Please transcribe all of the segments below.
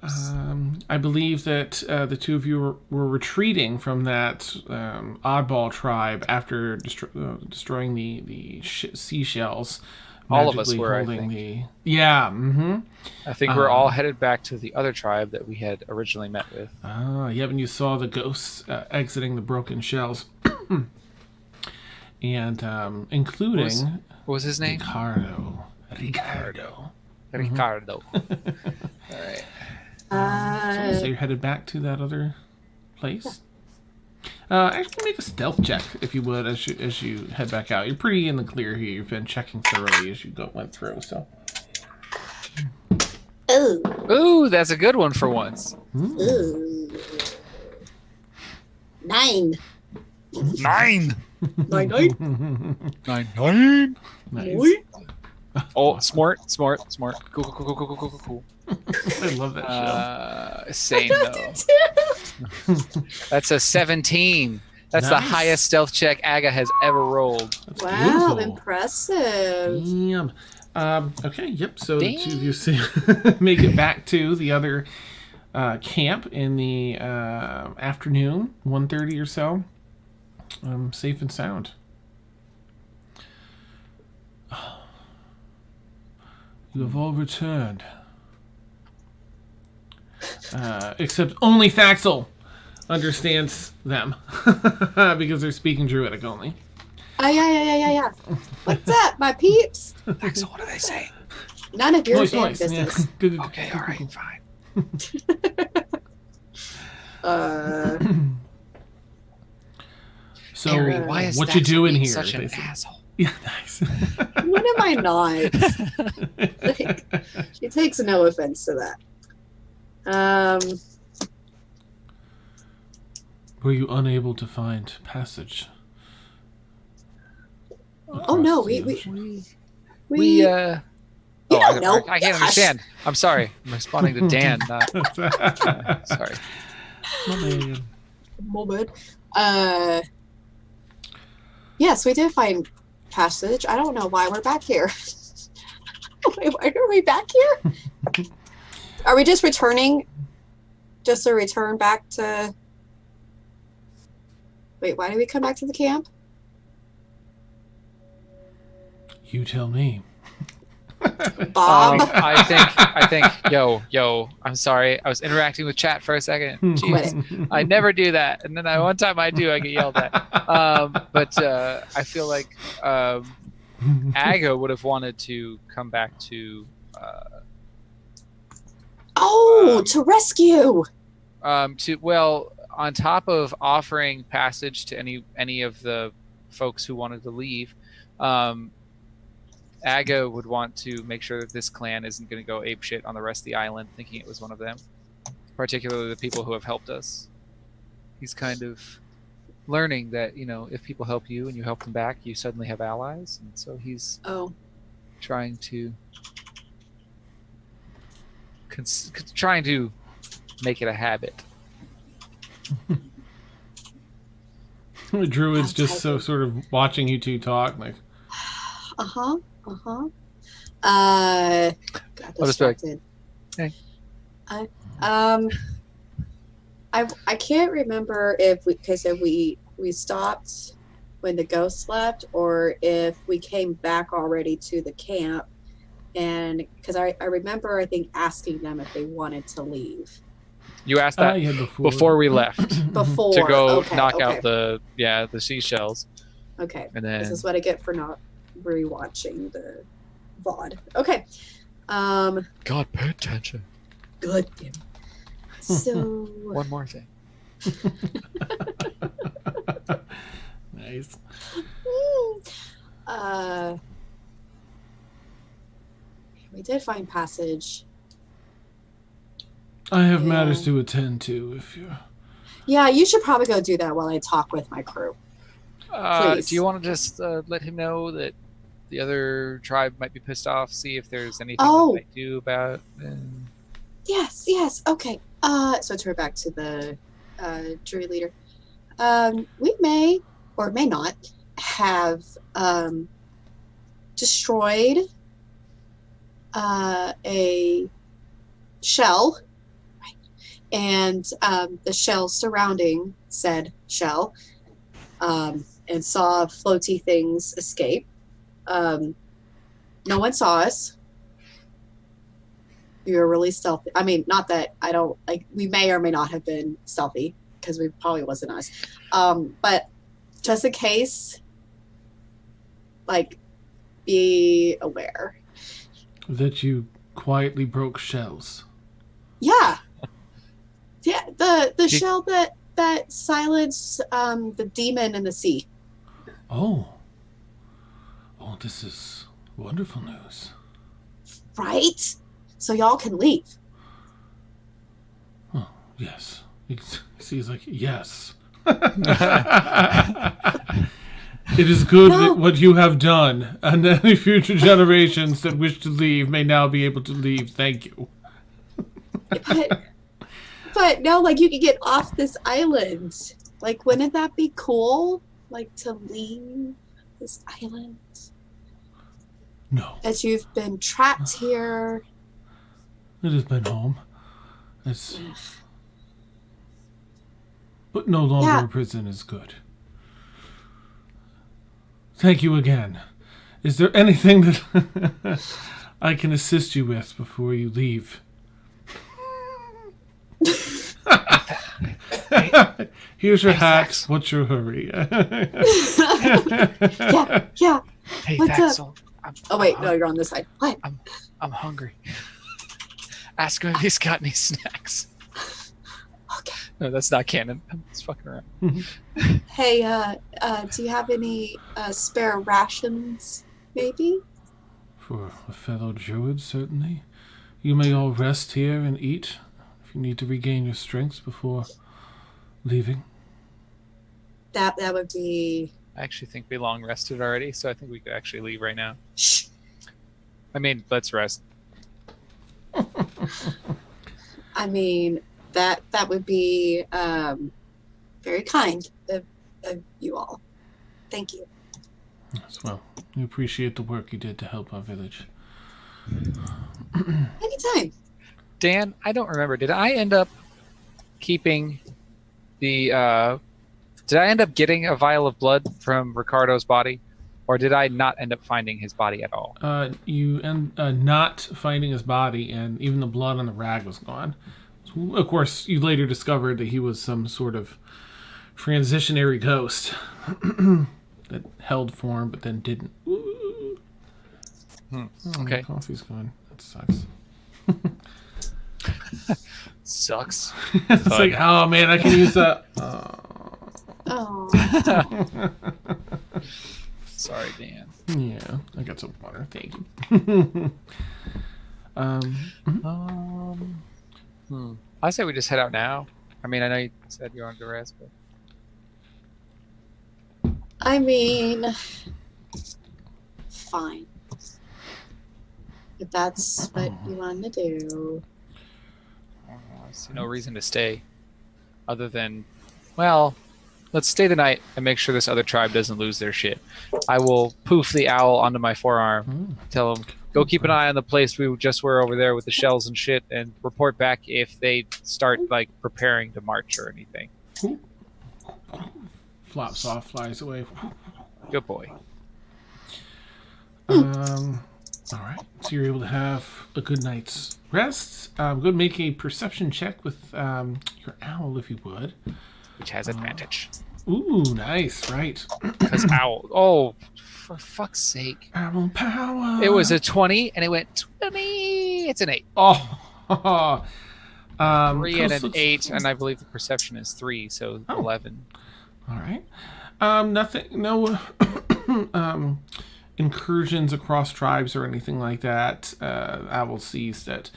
I believe that the two of you were retreating from that oddball tribe after destroying the seashells, All of us magically were, I holding think. the. Yeah. Mm-hmm. I think we're all headed back to the other tribe that we had originally met with. Yeah, and you saw the ghosts exiting the broken shells, and including What was his name? Ricardo. Ricardo. Ricardo. All right. So you're headed back to that other place. Actually, make a stealth check if you would, as you head back out. You're pretty in the clear here. You've been checking thoroughly as you went through. So. Ooh, that's a good one for once. Ooh. 9. 9. 9. 9. Nice. Oh, smart. Cool. I love that show. Same though. That's a 17. That's the highest stealth check Aga has ever rolled. That's wow, beautiful. impressive. Damn. Okay, yep. So the two of you make it back to the other camp in the afternoon, 1:30 or so. Safe and sound. You have all returned. Except only Thaxel understands them because they're speaking Druidic only. Yeah. What's up, my peeps? Thaxel, what are they saying? None of your Noise. business. Yeah. Good. Okay, all right, fine. So, Harry, why is what you doing here? Such an asshole. Yeah, nice. When am I not? She takes no offense to that. Were you unable to find passage? Oh no, we Oh, don't know. I can't understand. I'm sorry. I'm responding to Dan. Not, sorry. Moment. Yes, we did find passage. I don't know why we're back here. Wait, why are we back here? Are we just returning? Just a return back to... Wait, why did we come back to the camp? You tell me. Bob? I think, yo, I'm sorry. I was interacting with chat for a second. Jeez. I never do that. And then one time I do, I get yelled at. But I feel like Aga would have wanted to come back to... to rescue! On top of offering passage to any of the folks who wanted to leave, Aga would want to make sure that this clan isn't going to go apeshit on the rest of the island, thinking it was one of them, particularly the people who have helped us. He's kind of learning that, if people help you and you help them back, you suddenly have allies, and so he's trying to make it a habit. Druid's just so sort of watching you two talk, like. Got I'll just be like, distracted. hey. I can't remember if we stopped when the ghosts left, or if we came back already to the camp, and because I remember I think asking them if they wanted to leave. You asked that before we left. Before to go knock out the seashells. Okay. And then this is what I get for not rewatching the VOD. Okay. God, pay attention. Good. So one more thing. Nice. We did find passage. I have matters to attend to. If you. Yeah, you should probably go do that while I talk with my crew. Do you want to just let him know that the other tribe might be pissed off? See if there's anything they might do about it. Yes. Okay. So turn back to the jury leader. We may or may not have destroyed a shell and the shell surrounding said shell, and saw floaty things escape. No one saw us. We were really stealthy. I mean, not that I don't like. We may or may not have been stealthy because we probably wasn't us. But just in case, like, be aware that you quietly broke shells. Yeah, the shell that silenced the demon in the sea. Oh, this is wonderful news. Right? So y'all can leave. Oh, yes. He's like, yes. It is good that what you have done, and any future generations that wish to leave may now be able to leave. Thank you. But no, like, you could get off this island. Like, wouldn't that be cool? Like, to leave this island? No. As you've been trapped here. It has been home. But no longer a prison is good. Thank you again. Is there anything that I can assist you with before you leave? Here's your hat. Fax. What's your hurry? Yeah. Hey, What's Faxel. Oh, wait, no, you're on this side. What? I'm hungry. Ask him if he's got any snacks. Okay. No, that's not canon. I'm just fucking around. Hey, do you have any spare rations, maybe? For a fellow druid, certainly. You may all rest here and eat if you need to regain your strength before leaving. That would be... I actually think we long rested already, so I think we could actually leave right now. Shh. I mean, let's rest. I mean, that would be very kind of you all. Thank you. Yes, well, we appreciate the work you did to help our village. Anytime. Dan, I don't remember. Did I end up keeping the... did I end up getting a vial of blood from Ricardo's body? Or did I not end up finding his body at all? You end not finding his body, and even the blood on the rag was gone. So, of course, you later discovered that he was some sort of transitionary ghost that held form but then didn't. Okay. My coffee's gone. That sucks. Sucks. It's like, oh man, I can use that. Oh. Sorry, Dan. Yeah, I got some water. Thank you. I say we just head out now. I mean, I know you said you wanted to rest, but I mean, fine. If that's what you want to do. I see no reason to stay, other than, well, let's stay the night and make sure this other tribe doesn't lose their shit. I will poof the owl onto my forearm, tell them, go keep an eye on the place we just were over there with the shells and shit, and report back if they start, like, preparing to march or anything. Flops off, flies away. Good boy. All right, so you're able to have a good night's rest. Go and make a perception check with your owl, if you would. Which has advantage. Ooh, nice, right. Because owl. Oh, for fuck's sake. Owl power. It was a 20, and it went 20. It's an 8. Oh. 3 and an 8, and I believe the perception is 3, so 11. All right. Nothing, no incursions across tribes or anything like that. Owl sees that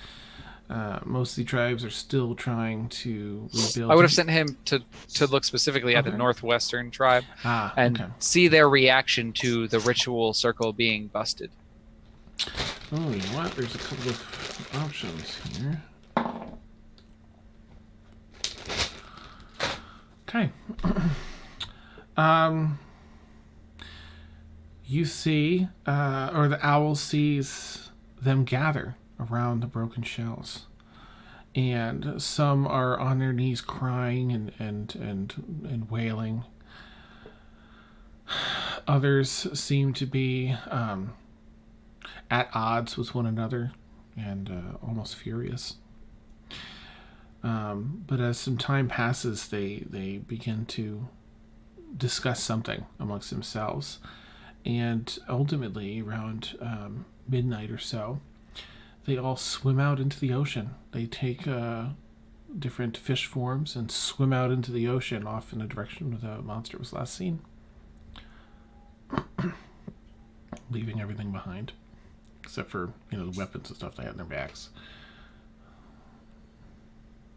most of the tribes are still trying to rebuild. I would have sent him to look specifically at the northwestern tribe and okay. see their reaction to the ritual circle being busted. Oh, you know what? There's a couple of options here. Okay. You see, or the owl sees them gather around the broken shells. and some are on their knees crying and wailing. Others seem to be at odds with one another and almost furious. But as some time passes, they begin to discuss something amongst themselves. And ultimately, around midnight or so, they all swim out into the ocean. They take different fish forms and swim out into the ocean off in the direction where the monster was last seen. Leaving everything behind. Except for, the weapons and stuff they had in their backs.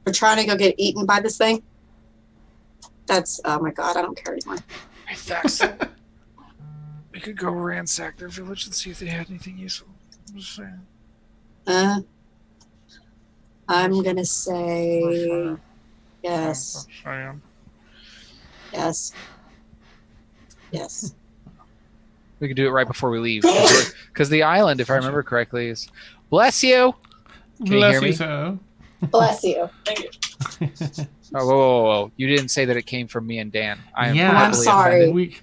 We're trying to go get eaten by this thing. That's, oh my god, I don't care anymore. Hey, Thax, we could go ransack their village and see if they had anything useful. I'm just saying. I'm gonna say yes. Yes. Yes. We can do it right before we leave. Because the island, if I remember correctly, is... Bless you! Can you hear me? So. Bless you. Oh, whoa. You didn't say that it came from me and Dan. I'm sorry.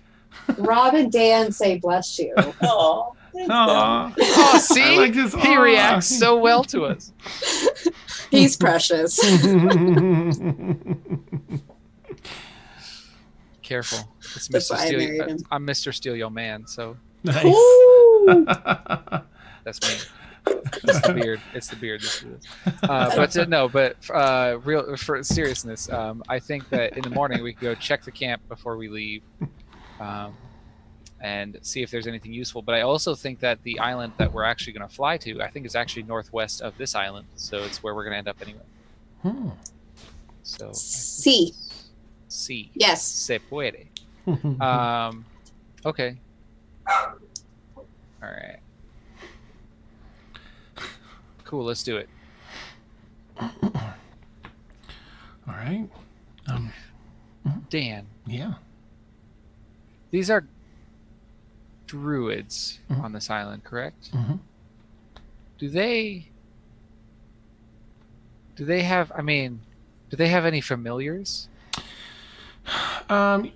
Rob and Dan say bless you. Oh, see? Like this. He reacts so well to us. He's precious. Careful. It's That's Mr. why I Steal. married him. I'm Mr. Steal Your Man, so Nice. that's me. It's the beard. It's the beard. But real for seriousness, I think that in the morning we could go check the camp before we leave, and see if there's anything useful. But I also think that the island that we're actually going to fly to, I think, is actually northwest of this island, so it's where we're going to end up anyway. So C. Yes. Se puede. Okay. All right. Cool. Let's do it. All right. Dan. Yeah. These are druids on this island, correct? Mm-hmm. Do they have? I mean, do they have any familiars? I'm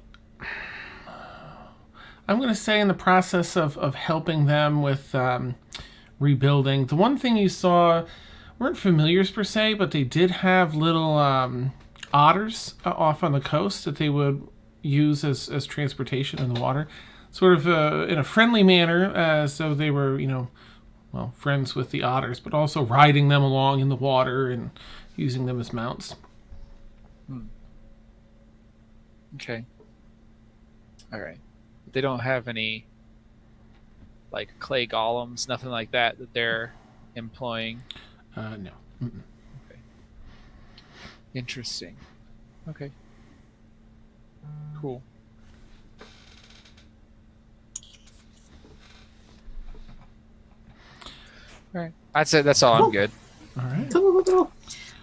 going to say in the process of helping them with rebuilding, the one thing you saw weren't familiars per se, but they did have little otters off on the coast that they would use as transportation in the water, sort of in a friendly manner, as though they were, friends with the otters, but also riding them along in the water and using them as mounts. Okay. All right. They don't have any, like, clay golems, nothing like that they're employing? No. Mm-mm. Okay. Interesting. Okay. Cool. All right. That's it. That's all. I'm good. All right. Cool.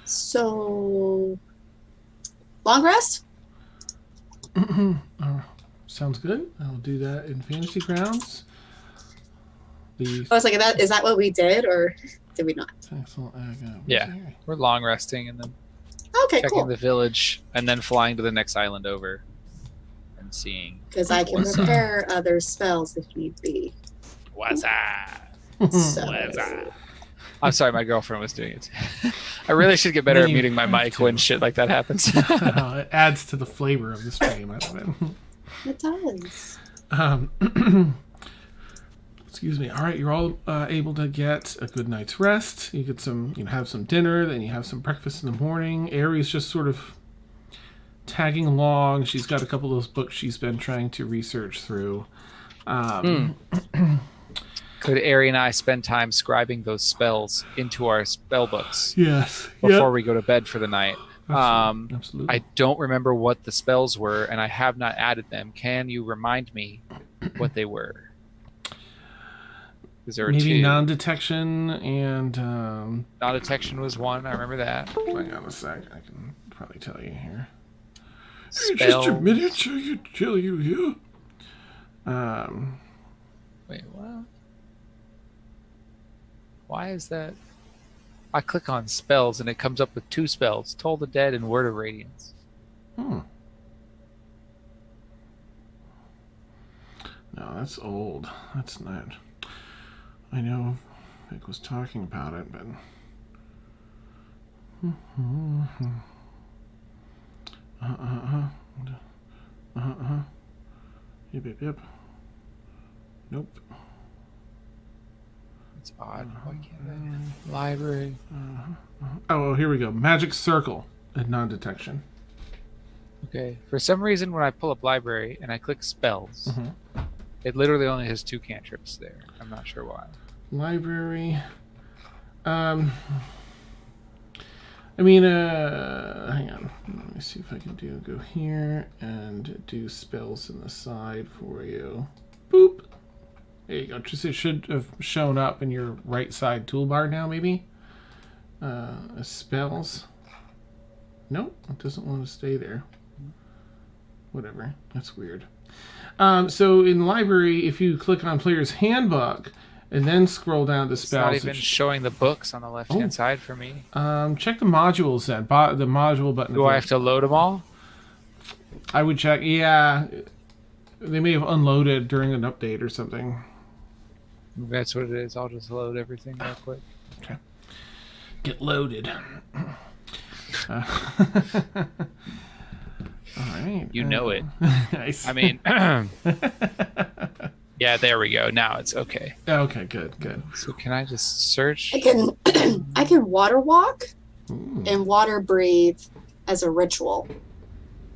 So, long rest? Sounds good. I'll do that in Fantasy Grounds. I was like, is that what we did, or did we not? Excellent. Yeah. We're long resting and then Okay, checking cool. the village and then flying to the next island over and seeing. Because I can prepare other spells if need be. What's up? So, I'm sorry, my girlfriend was doing it. I really should get better at muting my mic when shit like that happens. It adds to the flavor of the stream. I love it. It does. Excuse me. All right, you're all able to get a good night's rest. You get some, have some dinner, then you have some breakfast in the morning. Aries just sort of tagging along. She's got a couple of those books she's been trying to research through. Could Ari and I spend time scribing those spells into our spell books? Yes. Before we go to bed for the night. Absolutely. I don't remember what the spells were, and I have not added them. Can you remind me what they were? Is there maybe two? non-detection and Non-detection was one. I remember that. hang on a sec. I can probably tell you here. Spell. Just a minute. I can tell you here. Wait, what? Why is that? I click on spells and it comes up with 2 spells: Toll the Dead and Word of Radiance. No, that's old. That's not. I know Vic was talking about it, but. Yep. Nope. It's odd. Why can't I? Library. Oh, here we go. Magic Circle at non-detection. Okay. For some reason, when I pull up library and I click spells, it literally only has 2 cantrips there. I'm not sure why. Library. I mean, hang on. Let me see if I can go here and do spells in the side for you. Boop. There you go. Just it should have shown up in your right side toolbar now, maybe. Spells. Nope, it doesn't want to stay there. Whatever. That's weird. So in the library, if you click on Player's Handbook and then scroll down to spells, it's not even showing the books on the left-hand side for me. Check the modules then. The module button. Do I have to load them all? I would check. Yeah, they may have unloaded during an update or something. That's what it is. I'll just load everything real quick. Okay. Get loaded. All right. You know it. Nice. I mean, yeah, there we go. Now it's okay. Okay, good. So can I just search? I can water walk and water breathe as a ritual,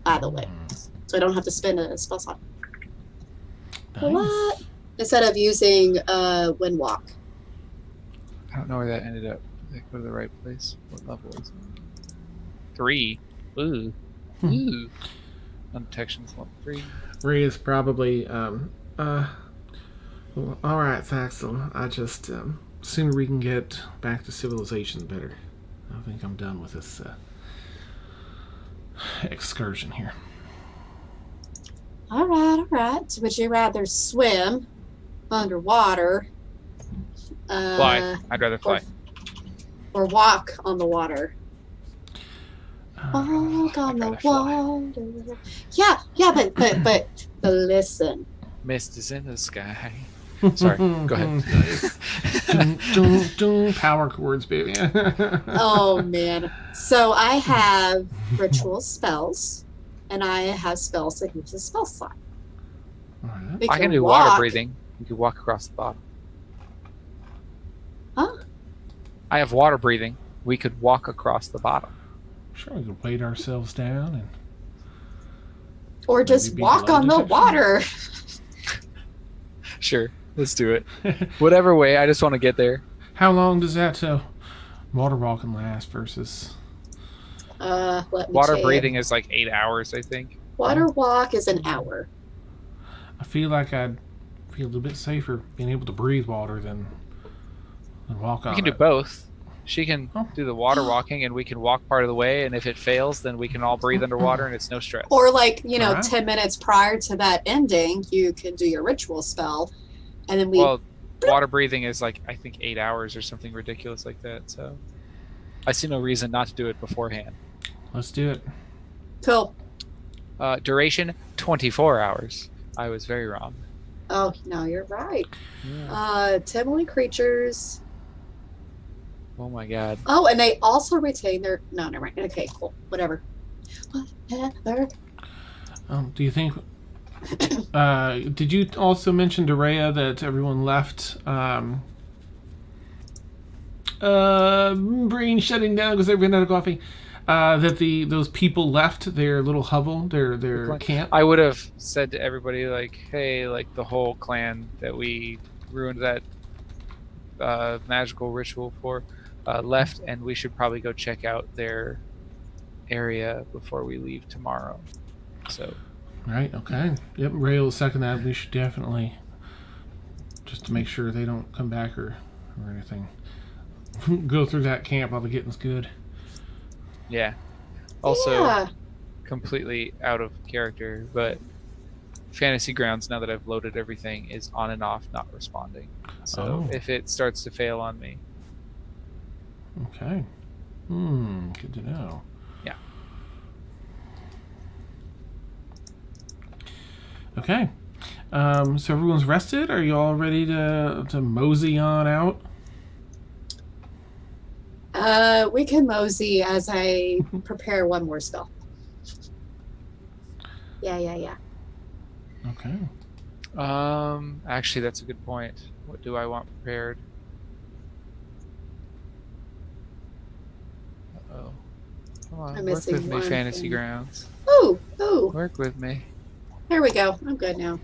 by the way. So I don't have to spend a spell slot. Nice. What? Instead of using wind walk. I don't know where that ended up. Did I go to the right place? What level is it? 3. Ooh. Ooh. Undetection's level 3. Ray is probably well, all right, Thaxel. I just sooner we can get back to civilization, the better. I think I'm done with this excursion here. All right. Would you rather swim underwater? Fly. I'd rather fly. Or walk on the water. Walk on the water. Yeah, but listen. Mist is in the sky. Sorry, go ahead. Power chords, baby. Oh man. So I have ritual spells, and I have spells that use a spell slot. Right. I can do water breathing. You can walk across the bottom. Huh? I have water breathing. We could walk across the bottom. Sure, we could weight ourselves down and. Or just walk on the water. Sure, let's do it. Whatever way, I just want to get there. How long does that water walking last versus? Water breathing is like 8 hours, I think. Water walk is an hour. I feel like I'd feel a little bit safer being able to breathe water than walk on it. We can do both. She can do the water walking, and we can walk part of the way, and if it fails, then we can all breathe underwater, and it's no stress. Or 10 minutes prior to that ending, you can do your ritual spell, and then Well, water breathing is like, I think 8 hours or something ridiculous like that, so I see no reason not to do it beforehand. Let's do it. Cool. Duration, 24 hours. I was very wrong. Oh, no, you're right. Yeah. Timely creatures. Oh my god. Oh, and they also retain their... No, never mind. Okay, cool. Whatever. Do you think... did you also mention to Rhea that everyone left... brain shutting down because they've been out of coffee. That those people left their little hovel, their camp. I would have said to everybody, like, hey, like the whole clan that we ruined that magical ritual for left, and we should probably go check out their area before we leave tomorrow. So. Right. Okay. Yep. Ray will second that. We should definitely, just to make sure they don't come back or anything, go through that camp while the getting's good. Yeah. Also, completely out of character, but Fantasy Grounds, now that I've loaded everything, is on and off, not responding. So if it starts to fail on me, Okay. Good to know. Yeah. Okay. So everyone's rested? Are you all ready to mosey on out? We can mosey as I prepare one more spell. Yeah. Okay. Actually, that's a good point. What do I want prepared? Uh-oh. Come on, I'm work missing with me, one Fantasy thing. Grounds. Ooh. Work with me. There we go. I'm good now.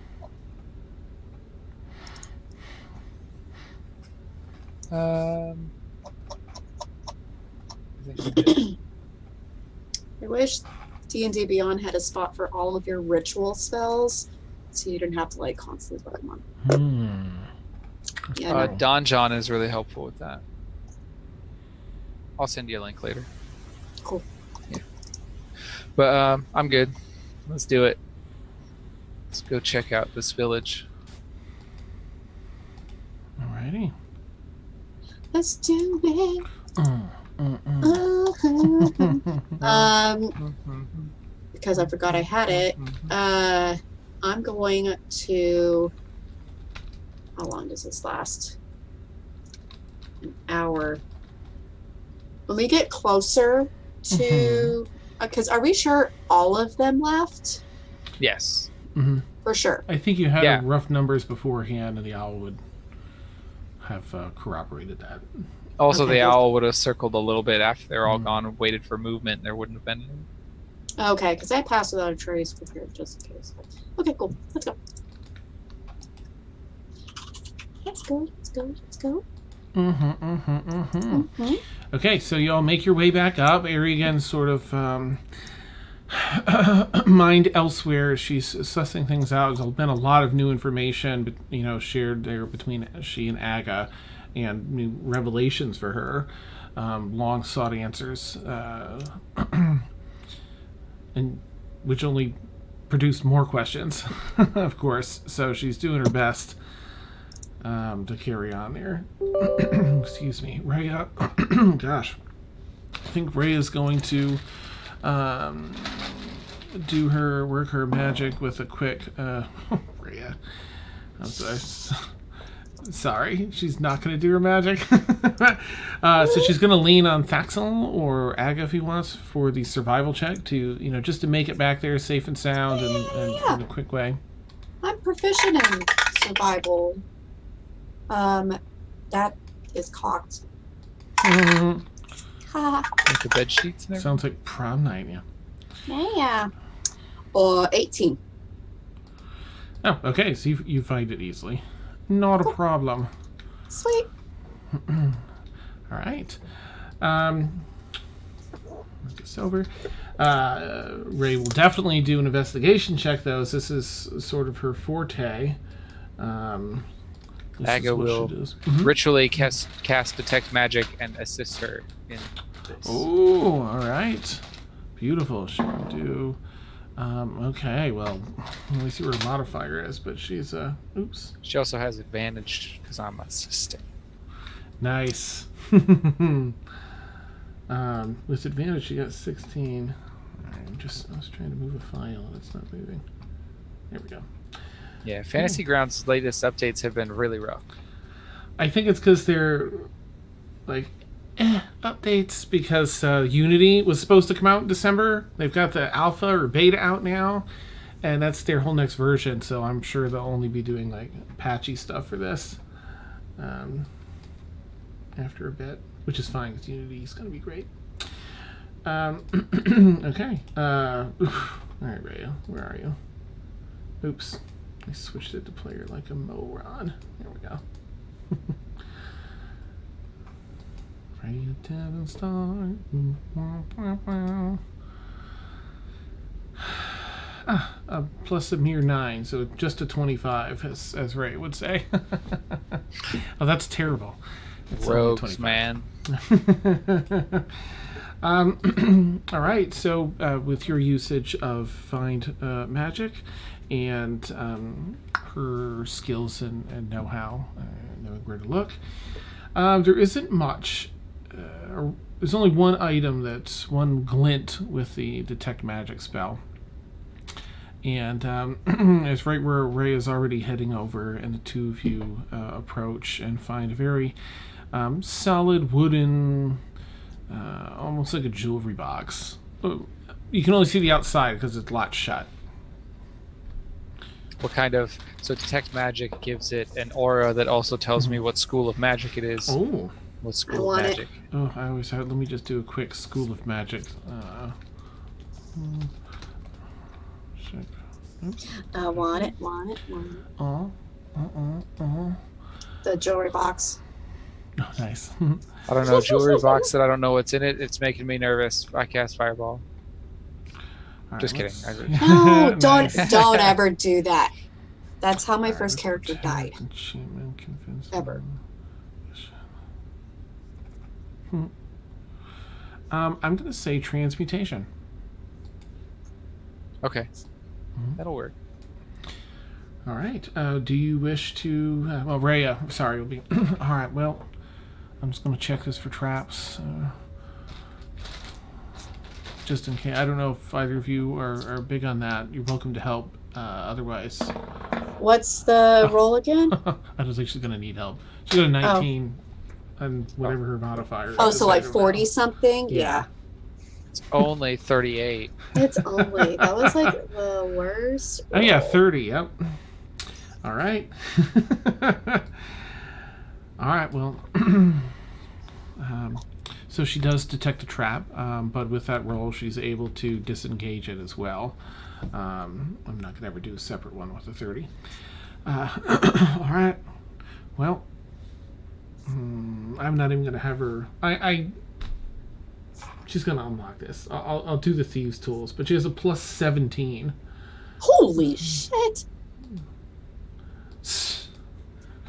I think I'm good. I wish D&D Beyond had a spot for all of your ritual spells, so you didn't have to like constantly put them on. Yeah, no. Donjon is really helpful with that. I'll send you a link later. Cool. Yeah. But I'm good. Let's do it. Let's go check out this village. Alrighty. Let's do it. Because I forgot I had it. I'm going to. How long does this last? An hour. When we get closer to, because are we sure all of them left? Yes. Mm-hmm. For sure. I think you had rough numbers beforehand, and the owl would have corroborated that. Also, Okay, the cool. owl would have circled a little bit after they're all gone and waited for movement, and there wouldn't have been any. Okay, because I passed without a trace prepared just in case. Okay, cool. Let's go. Let's go. Okay, so you all make your way back up. Arigan sort of mind elsewhere as she's sussing things out. There's been a lot of new information, shared there between she and Aga, and new revelations for her, long sought answers, and which only produced more questions, of course. So she's doing her best to carry on there. Excuse me, Rhea. Gosh, I think Rhea's going to work her magic with a quick. Rhea, I'm sorry, she's not going to do her magic. So she's going to lean on Thaxel or Aga if he wants for the survival check to, just to make it back there safe and sound and in a quick way. I'm proficient in survival. That is cocked. With the bed sheets and everything? Sounds like prom night, yeah. Yeah. 18. Oh, okay, so you find it easily. Not a problem. Sweet. All right. Move this over. Ray will definitely do an investigation check, though, as this is sort of her forte. Aga will ritually cast Detect Magic and assist her in this. Oh, all right. Beautiful. She can do... okay, well, let me see what her modifier is, but she's, oops. She also has advantage because I'm assisting. Nice. With advantage, she got 16. I was trying to move a file, and it's not moving. There we go. Yeah, Fantasy Grounds' latest updates have been really rough. I think it's because they're, updates, because Unity was supposed to come out in December. They've got the alpha or beta out now, and that's their whole next version, so I'm sure they'll only be doing, patchy stuff for this after a bit, which is fine, because Unity is going to be great. Okay. All right, Rhea, where are you? Oops. I switched it to player like a moron. There we go. Rhea Tavenstar. Plus a mere 9, so just a 25, as Ray would say. Oh, that's terrible. It's Rogues, man. All right, so with your usage of Find Magic and her skills and know-how, knowing where to look, there isn't much there's only one item that's one glint with the detect magic spell. And it's right where Ray is already heading over, and the two of you approach and find a very solid wooden, almost like a jewelry box. You can only see the outside because it's locked shut. What kind of... So detect magic gives it an aura that also tells me what school of magic it is. Oh. What school of magic? Oh, I always have... Let me just do a quick school of magic. Oops. I want it. The jewelry box. Oh, nice. I don't know. Jewelry box that I don't know what's in it. It's making me nervous. I cast Fireball. Right, Just kidding. No, Nice. don't ever do that. That's how my Alright, first character died. Achievement, convince Ever. I'm going to say transmutation. Okay. That'll work. All right. Do you wish to... well, Rhea, sorry, will be... All right, well, I'm just going to check this for traps. Just in case. I don't know if either of you are big on that. You're welcome to help. Otherwise... What's the roll again? I don't think she's going to need help. She's got a 19 and whatever her modifier is. Oh, so like I don't 40 know. something? Yeah. Yeah. It's only 38. It's only... That was like the worst. Oh, yeah, roll. 30. Yep. All right. All right, well... so she does detect a trap, but with that roll, she's able to disengage it as well. I'm not going to ever do a separate one with a 30. All right. Well, I'm not even going to have her... She's going to unlock this. I'll do the Thieves' Tools, but she has a plus 17. Holy shit.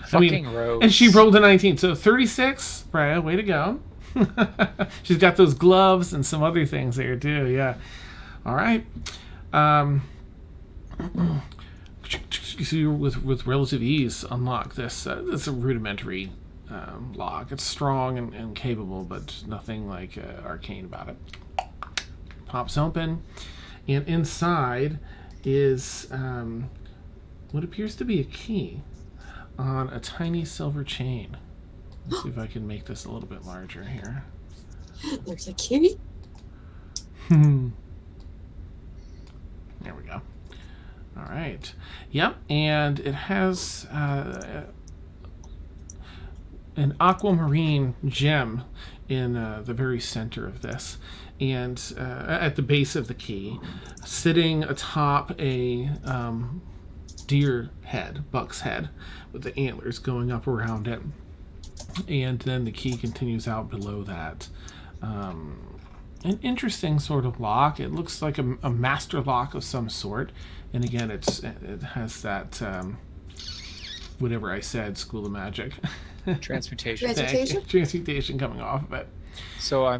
Fucking rogues. And she rolled a 19, so 36. Freya, way to go. She's got those gloves and some other things there too. Yeah. All right. So you with relative ease unlock this. It's a rudimentary lock. It's strong and capable, but nothing like arcane about it. Pops open, and inside is what appears to be a key on a tiny silver chain. Let's see if I can make this a little bit larger here. There's a key? There we go. All right. Yep, and it has an aquamarine gem in the very center of this, and at the base of the key, sitting atop a deer head, buck's head, with the antlers going up around it. And then the key continues out below that. An interesting sort of lock. It looks like a master lock of some sort. And again, it has that whatever I said, School of Magic. Transmutation. Transmutation coming off of it. So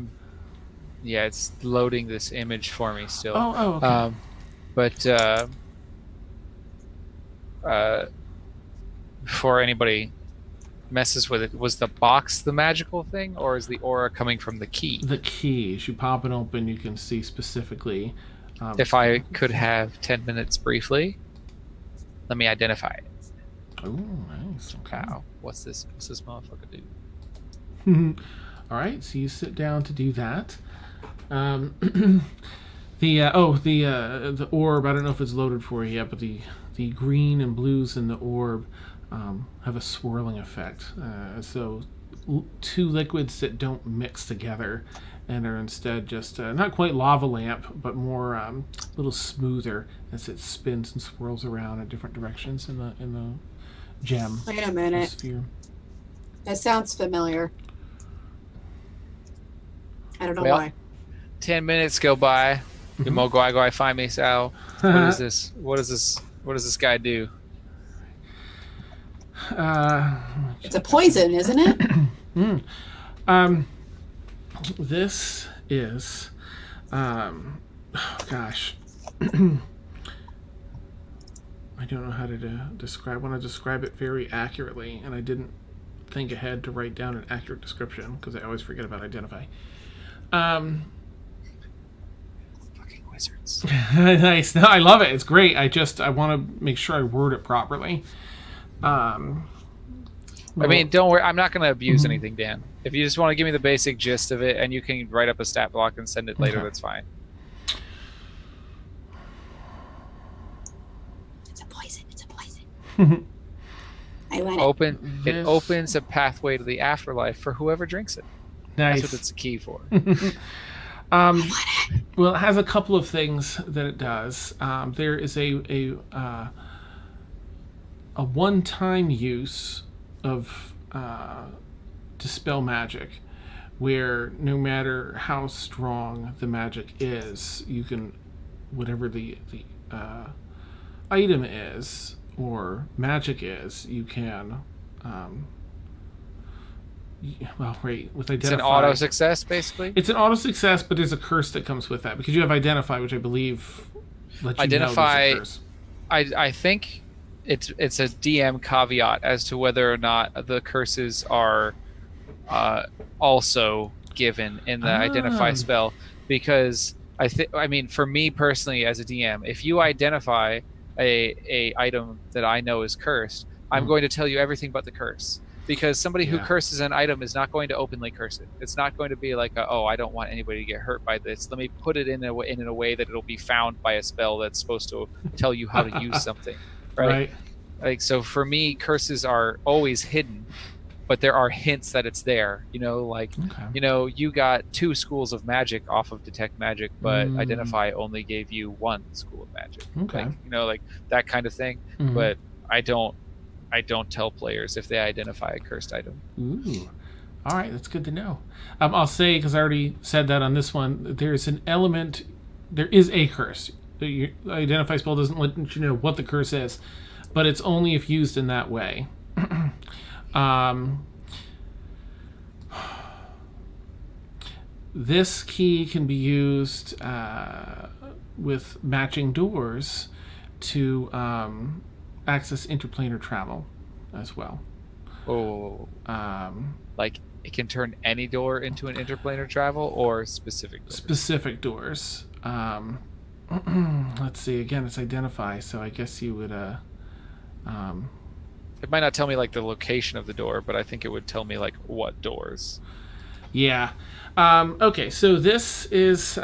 yeah, it's loading this image for me still. Oh, okay. Before anybody messes with it, was the box the magical thing, or is the aura coming from the key? The key. As you pop it open, you can see specifically. If I could have 10 minutes briefly, let me identify it. Oh, nice. Okay. Wow. What's this motherfucker do? All right, so you sit down to do that. The orb. I don't know if it's loaded for you yet, but the green and blues in the orb have a swirling effect. So two liquids that don't mix together and are instead just not quite lava lamp, but more a little smoother as it spins and swirls around in different directions in the gem. Wait a minute. Sphere. That sounds familiar. I don't know Well, why. 10 minutes go by. The Mogwai find me, Sal. What is this? What does this guy do? It's a poison, isn't it? This is, gosh, I don't know how to describe. I want to describe it very accurately, and I didn't think ahead to write down an accurate description because I always forget about identify. Fucking wizards. Nice. No, I love it. It's great. I want to make sure I word it properly. I mean, don't worry. I'm not going to abuse anything, Dan. If you just want to give me the basic gist of it, and you can write up a stat block and send it later, that's fine. It's a poison. It's a poison. I want it. It opens a pathway to the afterlife for whoever drinks it. Nice. That's what it's a key for. Well, it has a couple of things that it does. There is a one-time use of dispel magic, where no matter how strong the magic is, you can, whatever the item is or magic is, you can. With identify, It's an auto success, basically. It's an auto success, but there's a curse that comes with that because you have identify, which I believe lets you Identify, know there's a curse. I think it's a DM caveat as to whether or not the curses are also given in the identify spell, because I mean, for me personally as a DM, if you identify a item that I know is cursed, I'm going to tell you everything but the curse. Because somebody who curses an item is not going to openly curse it. It's not going to be like, I don't want anybody to get hurt by this. Let me put it in a way that it'll be found by a spell that's supposed to tell you how to use something, right? Like, so for me, curses are always hidden, but there are hints that it's there. You know, you got 2 schools of magic off of detect magic, but identify only gave you 1 school of magic. Okay. Like that kind of thing. But I don't tell players if they identify a cursed item. Ooh. All right, that's good to know. I'll say, because I already said that on this one, there's an element, there is a curse. The identify spell doesn't let you know what the curse is, but it's only if used in that way. This key can be used with matching doors to access interplanar travel as well. Like it can turn any door into an interplanar travel, or specific doors? Specific doors. Let's see. Again, it's identify, so I guess you would. It might not tell me like the location of the door, but I think it would tell me like what doors. Yeah. Okay. So this is.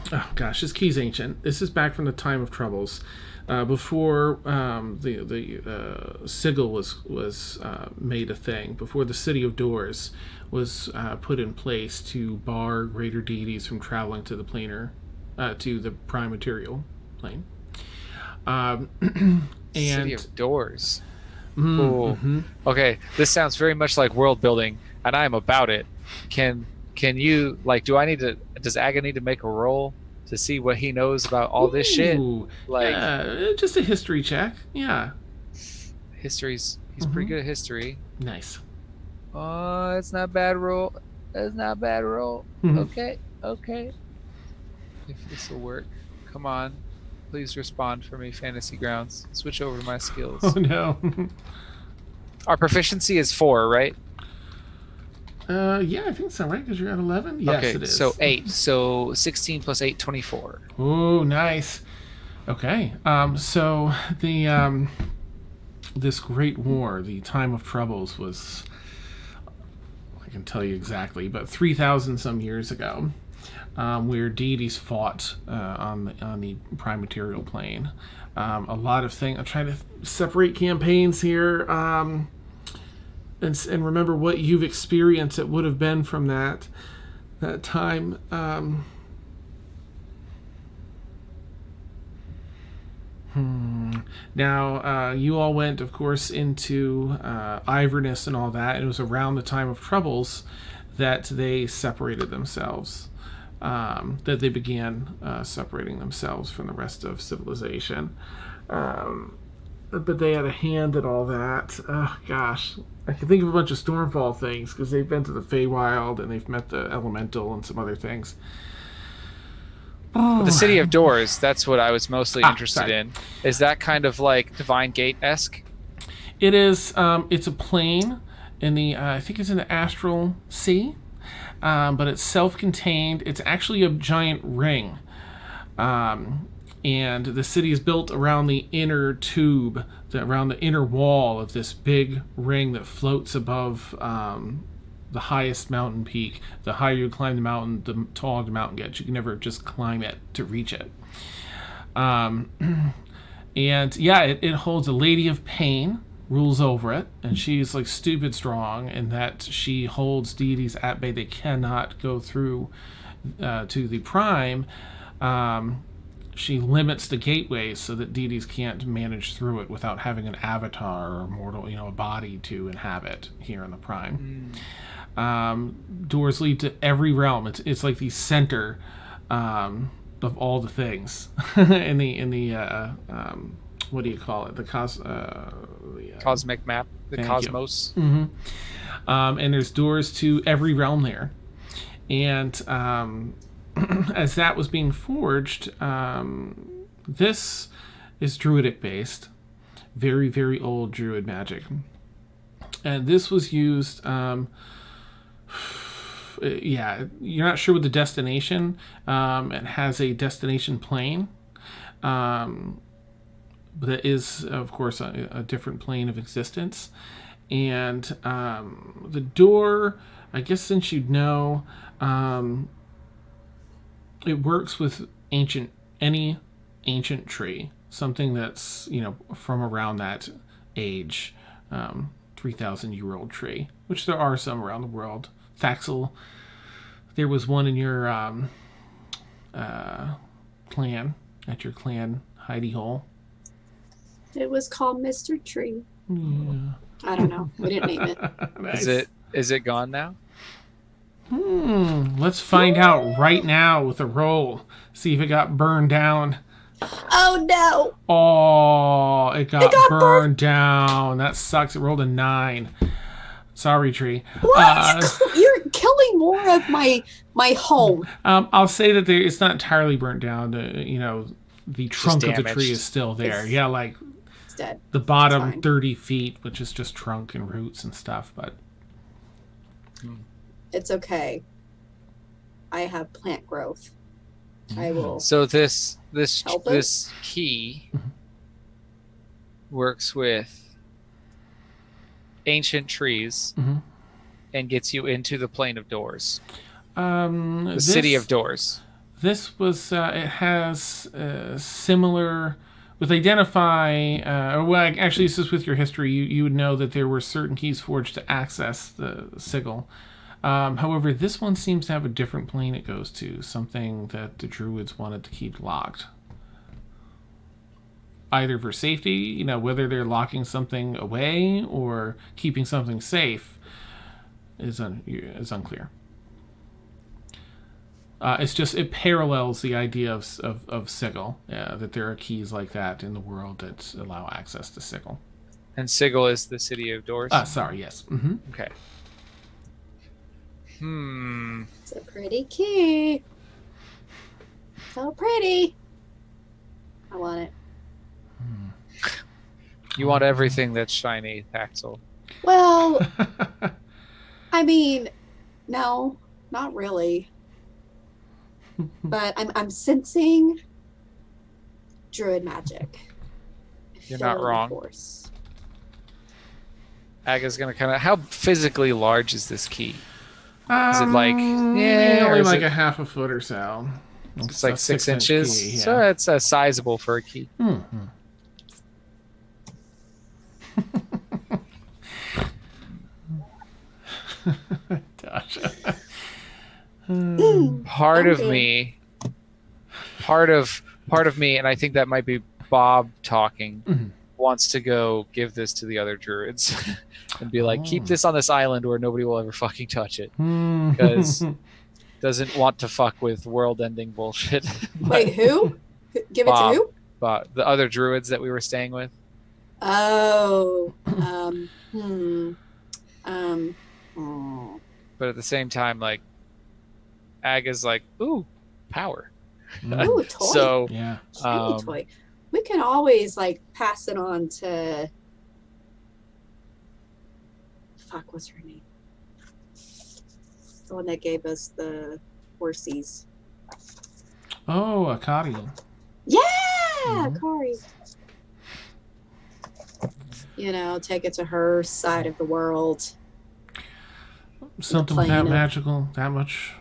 This key's ancient. This is back from the time of troubles. Before the sigil was made a thing, before the City of Doors was put in place to bar greater deities from traveling to the planar, to the prime material plane. And City of Doors. Okay, this sounds very much like world building, and I am about it. Can you does Aga need to make a roll to see what he knows about all this shit? Just a history check. Yeah. He's pretty good at history. Nice. Oh, it's not bad roll. It's not bad roll. Okay. If this will work. Come on. Please respond for me, Fantasy Grounds. Switch over to my skills. Oh no. Our proficiency is 4, right? Yeah, I think so, right? Because you're at 11? Yes, okay, it is. So 8. So 16 plus 8, 24. Oh, nice. Okay. So the this Great War, the Time of Troubles, was, I can tell you exactly, but 3,000 some years ago, where deities fought on the prime material plane. A lot of things. I'm trying to separate campaigns here. And remember what you've experienced it would have been from that time. Now, you all went, of course, into Iverness and all that. It was around the time of troubles that they separated themselves, that they began separating themselves from the rest of civilization. But they had a hand in all that. Oh, gosh. I can think of a bunch of Stormfall things, because they've been to the Feywild, and they've met the Elemental and some other things. The City of Doors, that's what I was mostly interested in. Is that kind of like Divine Gate-esque? It is. It's a plane in the. I think it's in the astral sea, but it's self-contained. It's actually a giant ring, and the city is built around the inner tube, around the inner wall of this big ring that floats above the highest mountain peak. The higher you climb the mountain, the taller the mountain gets. You can never just climb it to reach it. And yeah, it holds a lady of pain, rules over it, and she's like stupid strong in that she holds deities at bay. They cannot go through to the prime. She limits the gateways so that deities can't manage through it without having an avatar or a mortal, a body to inhabit here in the prime. Doors lead to every realm. It's like the center of all the things in the what do you call it? The cosmic map, the cosmos. Mm-hmm. And there's doors to every realm there. And as that was being forged, this is druidic based, very, very old druid magic. And this was used, you're not sure what the destination, it has a destination plane, but that is, of course, a different plane of existence. And the door, I guess since you'd know, it works with any ancient tree, something that's, from around that age, 3,000-year-old tree, which there are some around the world. Thaxel, there was one in your clan, at your clan hidey hole. It was called Mr. Tree. Yeah. I don't know. We didn't name it. Nice. Is it gone now? Let's find out right now with a roll. See if it got burned down. Oh no! Oh, it got burned down. That sucks. It rolled a 9. Sorry, tree. What? You're killing more of my home. I'll say that it's not entirely burnt down. The trunk of the tree is still there. Yeah, like it's dead. The bottom 30 feet, which is just trunk and roots and stuff. But it's okay. I have plant growth. I will. So this help it? key works with ancient trees and gets you into the plane of doors. The city of doors. This was. It has similar. With identify. Actually, this is with your history. You would know that there were certain keys forged to access the sigil. However, this one seems to have a different plane it goes to, something that the druids wanted to keep locked. Either for safety, whether they're locking something away or keeping something safe is unclear. It parallels the idea of sigil, that there are keys like that in the world that allow access to sigil. And sigil is the city of doors? Sorry, yes. Mm-hmm. Okay. It's a pretty key. So pretty. I want it. You want everything that's shiny, Thaxel. Well, I mean, no, not really. But I'm sensing druid magic. You're not wrong. Force. Aga's gonna how physically large is this key? Is it like only like a half a foot or so? It's like 6 inches. Key, yeah. So it's sizable for a key. Mm-hmm. Part of me, and I think that might be Bob talking, wants to go give this to the other druids and be like, keep this on this island where nobody will ever fucking touch it, because doesn't want to fuck with world-ending bullshit. Wait, who? Give it to who? The other druids that we were staying with. Oh. But at the same time, like, Aga's like, ooh, power. Ooh, toy. So, Shiny toy. We can always, like, pass it on to fuck, what's her name? The one that gave us the horsies. Oh, Akari. Yeah, Kari. You know, take it to her side of the world. Something with that magical, that much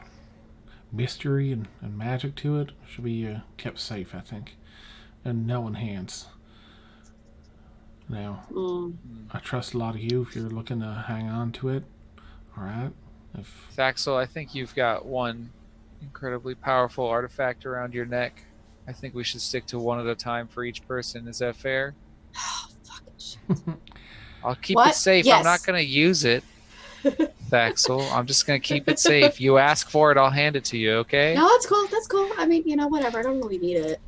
mystery and magic to it should be kept safe, I think, and no one hands. Now, I trust a lot of you if you're looking to hang on to it. All right. Thaxel, I think you've got one incredibly powerful artifact around your neck. I think we should stick to one at a time for each person. Is that fair? Oh, fucking shit. I'll keep it safe. Yes. I'm not going to use it, Thaxel. I'm just going to keep it safe. You ask for it, I'll hand it to you, okay? No, that's cool. That's cool. I mean, whatever. I don't really need it.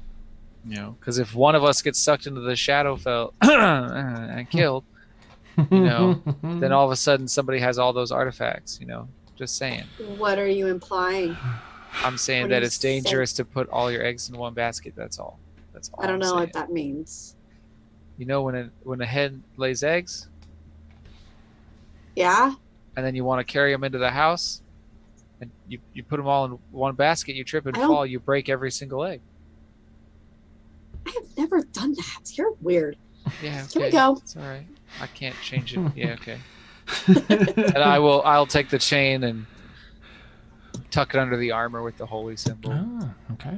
Because if one of us gets sucked into the Shadowfell and killed, then all of a sudden somebody has all those artifacts, just saying. What are you implying? I'm saying that it's dangerous to put all your eggs in one basket. That's all. I don't know what that means. When a hen lays eggs? Yeah. And then you want to carry them into the house, and you put them all in one basket, you trip and fall, you break every single egg. I have never done that. You're weird. Yeah, okay. Here we go. It's all right. I can't change it. Yeah, okay. And I'll take the chain and tuck it under the armor with the holy symbol. Oh, okay.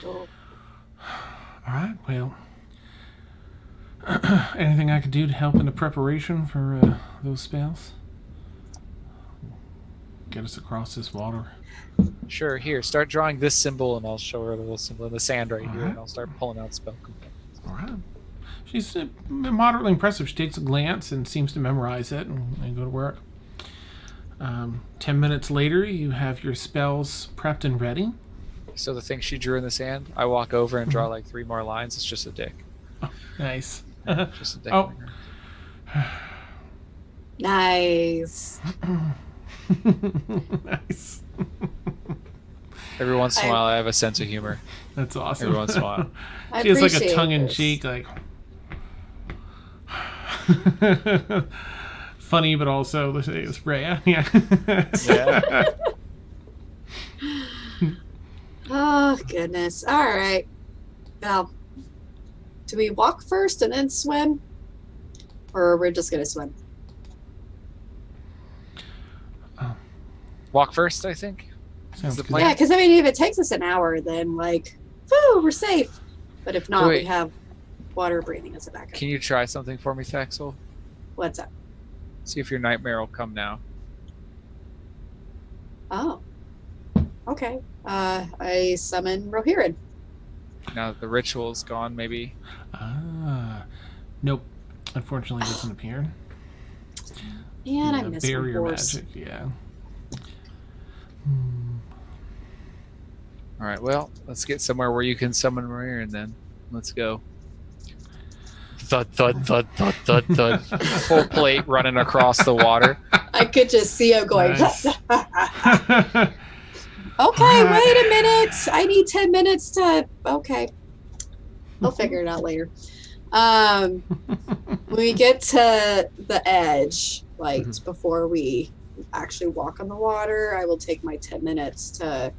Cool. All right, well, anything I could do to help in the preparation for those spells? Get us across this water. Sure, here, start drawing this symbol, and I'll show her the little symbol in the sand right here, and I'll start pulling out spell components. All right. She's moderately impressive. She takes a glance and seems to memorize it and go to work. 10 minutes later, you have your spells prepped and ready. So the thing she drew in the sand, I walk over and draw like 3 more lines. It's just a dick. Oh, nice. Just a dick. Oh. Nice. Nice. Every once in a while, I have a sense of humor. That's awesome. Every once in a while. She has like a tongue-in-cheek, like... funny, but also it's Rhea. Yeah. Yeah. Oh, goodness. All right. Now, do we walk first and then swim? Or we're just going to swim? Walk first, I think. Sounds the good. plan. Yeah, because, if it takes us an hour, then, woo, we're safe. But if not, we have water breathing as a backup. Can you try something for me, Thaxel? What's up? See if your nightmare will come now. Oh. Okay. I summon Rohirrim. Now that the ritual's gone, maybe. Nope. Unfortunately, it doesn't appear. Man, I miss barrier horse. magic, yeah. All right, well, let's get somewhere where you can summon Rohirrim then. Let's go. Thud, thud, thud, thud, thud, thud. Full plate running across the water. I could just see him going, Nice. Okay, wait a minute. I need 10 minutes to... Okay. I'll figure it out later. When we get to the edge, before we actually walk on the water, I will take my 10 minutes to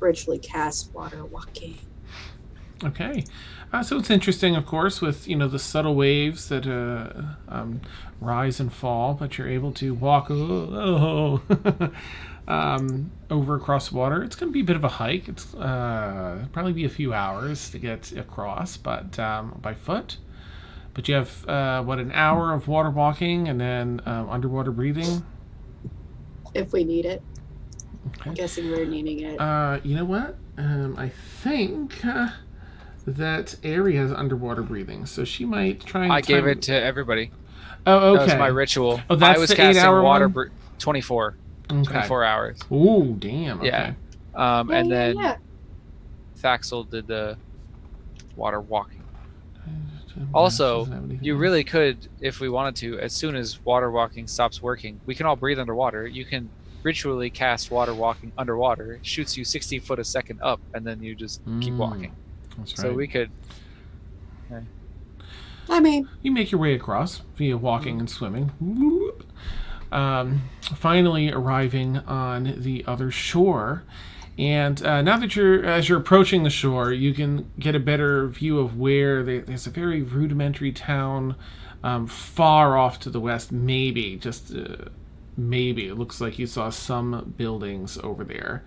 ritually cast water walking. Okay. So it's interesting, of course, with, the subtle waves that rise and fall, but you're able to walk over across water. It's going to be a bit of a hike. It's probably be a few hours to get across, but by foot. But you have, an hour of water walking and then underwater breathing? If we need it. Okay. I'm guessing we're needing it. You know what? I think that Aerie has underwater breathing, so she might try and... I gave it to everybody. Oh, okay. That was my ritual. Oh, that's I was the casting 8-hour water... one? 24. Okay. 24 hours. Ooh, damn. Okay. Yeah. And then Thaxel did the water walking. Also, you really could, if we wanted to, as soon as water walking stops working, we can all breathe underwater. You can ritually cast water walking underwater. It shoots you 60 foot a second up, and then you just keep walking. That's right. So we could... I mean, you make your way across via walking and swimming. Whoop. Finally arriving on the other shore. And now that as you're approaching the shore, you can get a better view of where there's a very rudimentary town far off to the west. Maybe, just maybe. It looks like you saw some buildings over there.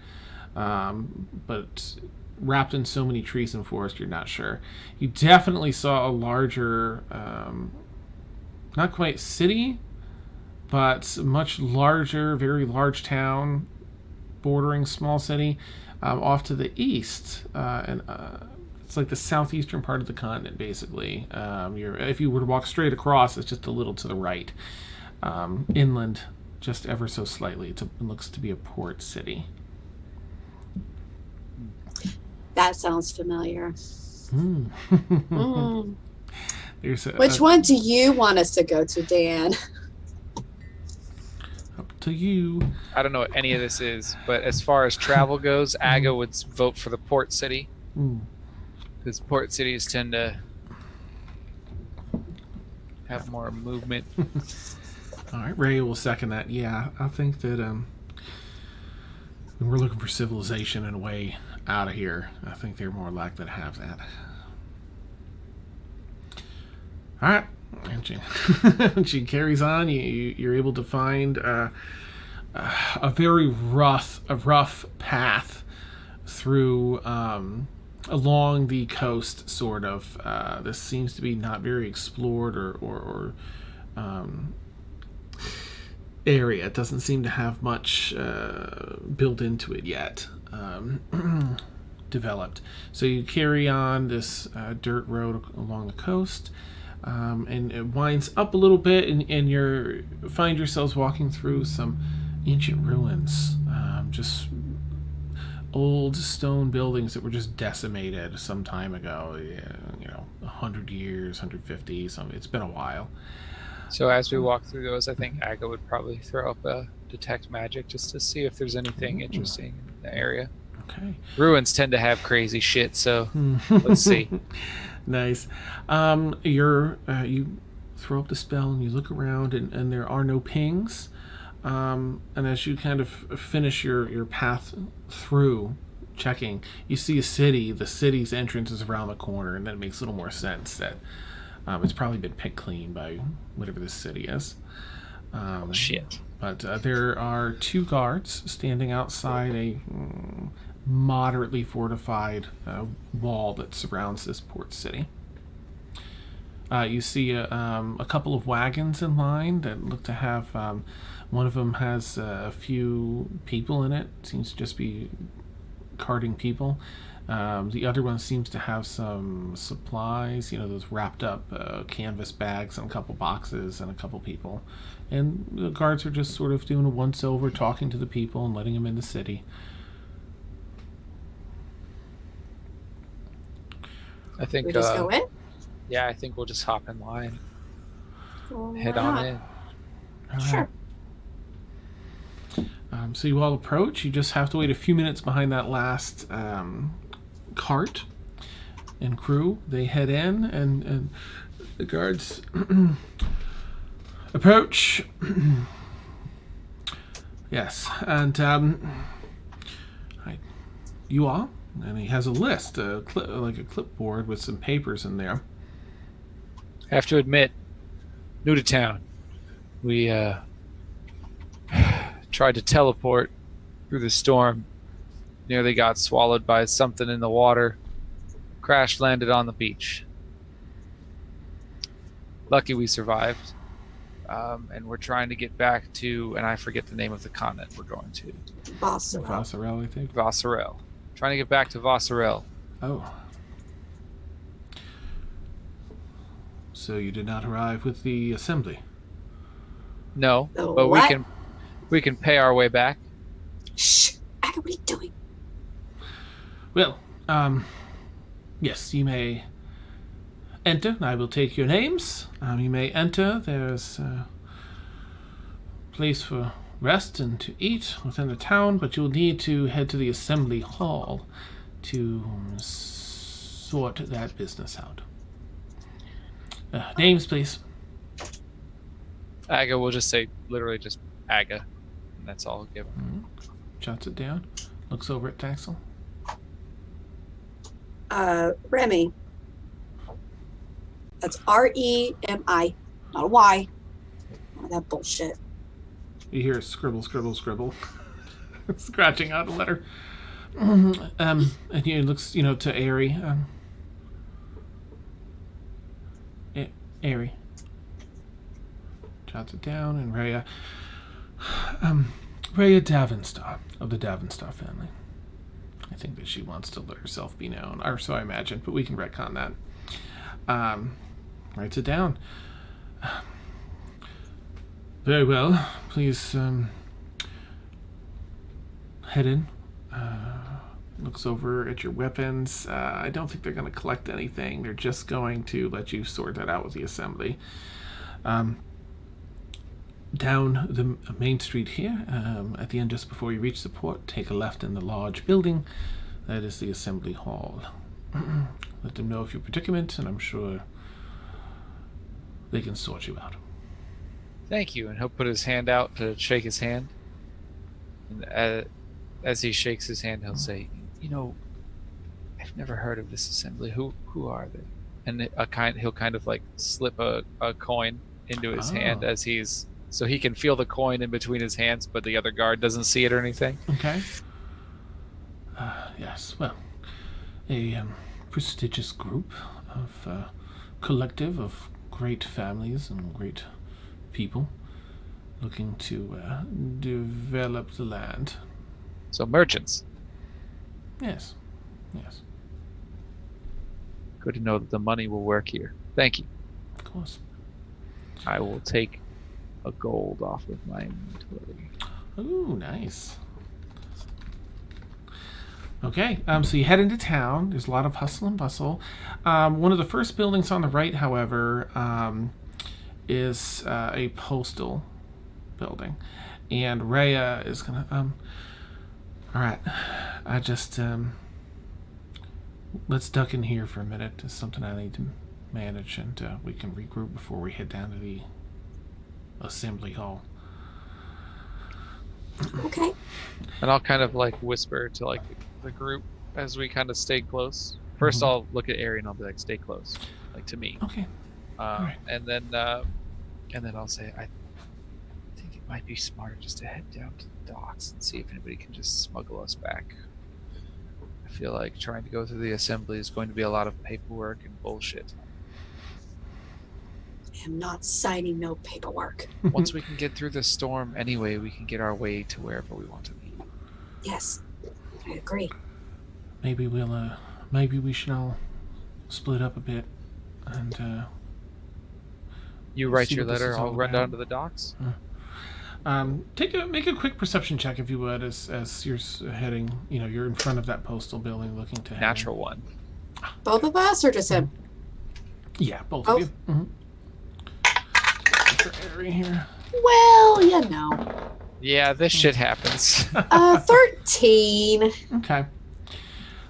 But wrapped in so many trees and forest, you're not sure. You definitely saw a larger, not quite city, but much larger, very large town, bordering small city, off to the east, and it's like the southeastern part of the continent, basically. If you were to walk straight across, it's just a little to the right, inland, just ever so slightly. It looks to be a port city. that sounds familiar. Mm. Mm. There's Which one do you want us to go to, Dan? Up to you. I don't know what any of this is, but as far as travel goes, Aga would vote for the port city. Because port cities tend to have more movement. All right, Ray will second that. Yeah, I think that when we're looking for civilization and a way out of here, I think they're more likely to have that. All right, and she carries on. You're able to find a very rough path through along the coast, sort of. This seems to be not very explored or area. It doesn't seem to have much built into it yet, developed. So you carry on this dirt road along the coast, and it winds up a little bit, and you find yourselves walking through some ancient ruins, just old stone buildings that were just decimated some time ago. 100 years, 150. It's been a while. So as we walk through those, I think Aga would probably throw up a detect magic just to see if there's anything interesting in the area. Okay. Ruins tend to have crazy shit, so let's see. Nice. You throw up the spell and you look around, and there are no pings. And as you kind of finish your path through checking, you see a city. The city's entrance is around the corner, and then it makes a little more sense that it's probably been picked clean by whatever this city is. Shit. But there are 2 guards standing outside a moderately fortified wall that surrounds this port city. You see a couple of wagons in line that look to have... one of them has a few people in it. Seems to just be carting people. The other one seems to have some supplies, those wrapped up canvas bags and a couple boxes and a couple people. And the guards are just sort of doing a once-over, talking to the people and letting them in the city. I think We just go in? Yeah, I think we'll just hop in line. Well, Head why on not? in. All right. Sure. So you all approach. You just have to wait a few minutes behind that last cart and crew. They head in, and the guards approach. Yes, and you all. And he has a list, like a clipboard with some papers in there. I have to admit, new to town. We tried to teleport through the storm. Nearly got swallowed by something in the water. Crash landed on the beach. Lucky we survived. And we're trying to get back to, and I forget the name of the continent we're going to. Vossarel, I think. Vossarel. Trying to get back to Vossarel. Oh. So you did not arrive with the assembly? No, The but what? we can pay our way back. Shh. Aga, what are you doing? Well, yes, you may enter. I will take your names. You may enter. There's a place for rest and to eat within the town, but you'll need to head to the assembly hall to sort that business out. Names, please. Aga will just say, literally just Aga. And that's all I'll give him. Jots it down. Looks over at Taxel. Remy. That's Remi, not a Y. None of that bullshit. You hear scribble, scribble, scribble. Scratching out a letter. And he looks, to Airy. Airy. Jots it down, and Rhea. Rhea Davenstar, of the Davenstar family. I think that she wants to let herself be known, or so I imagine, but we can retcon that. Writes it down. Very well. Please head in. Looks over at your weapons. I don't think they're going to collect anything. They're just going to let you sort that out with the assembly. Down the main street here, at the end just before you reach the port, take a left in the large building. That is the assembly hall. Let them know of your predicament, and I'm sure they can sort you out. Thank you. And he'll put his hand out to shake his hand. And as he shakes his hand, he'll say, I've never heard of this assembly. Who are they? And he'll kind of like slip a coin into his hand as so he can feel the coin in between his hands, but the other guard doesn't see it or anything. Okay. Yes, well, a prestigious group of collective of great families and great people looking to develop the land. So merchants. Yes. Good to know that the money will work here. Thank you. Of course. I will take a gold off of my inventory. Ooh, nice. Okay, so you head into town. There's a lot of hustle and bustle. One of the first buildings on the right, however, is a postal building. And Rhea is going to... all right, I just... let's duck in here for a minute. It's something I need to manage, and we can regroup before we head down to the assembly hall. Okay. And I'll kind of like whisper to like the group as we kind of stay close. First, I'll look at Ari and I'll be like, "Stay close," like to me. Okay. Right. And then I'll say, "I think it might be smarter just to head down to the docks and see if anybody can just smuggle us back. I feel like trying to go through the assembly is going to be a lot of paperwork and bullshit. I'm not signing no paperwork. Once we can get through the storm anyway, we can get our way to wherever we want to be." Yes, I agree. Maybe we should all split up a bit and You write see your what this letter, is all I'll run about. down to the docks. Make a quick perception check if you would, as you're heading. You're in front of that postal building, looking to head in. Natural one. Both of us, or just him? Yeah, both Oh. of you. For Ari here. Well, Yeah, this shit happens. 13. Okay.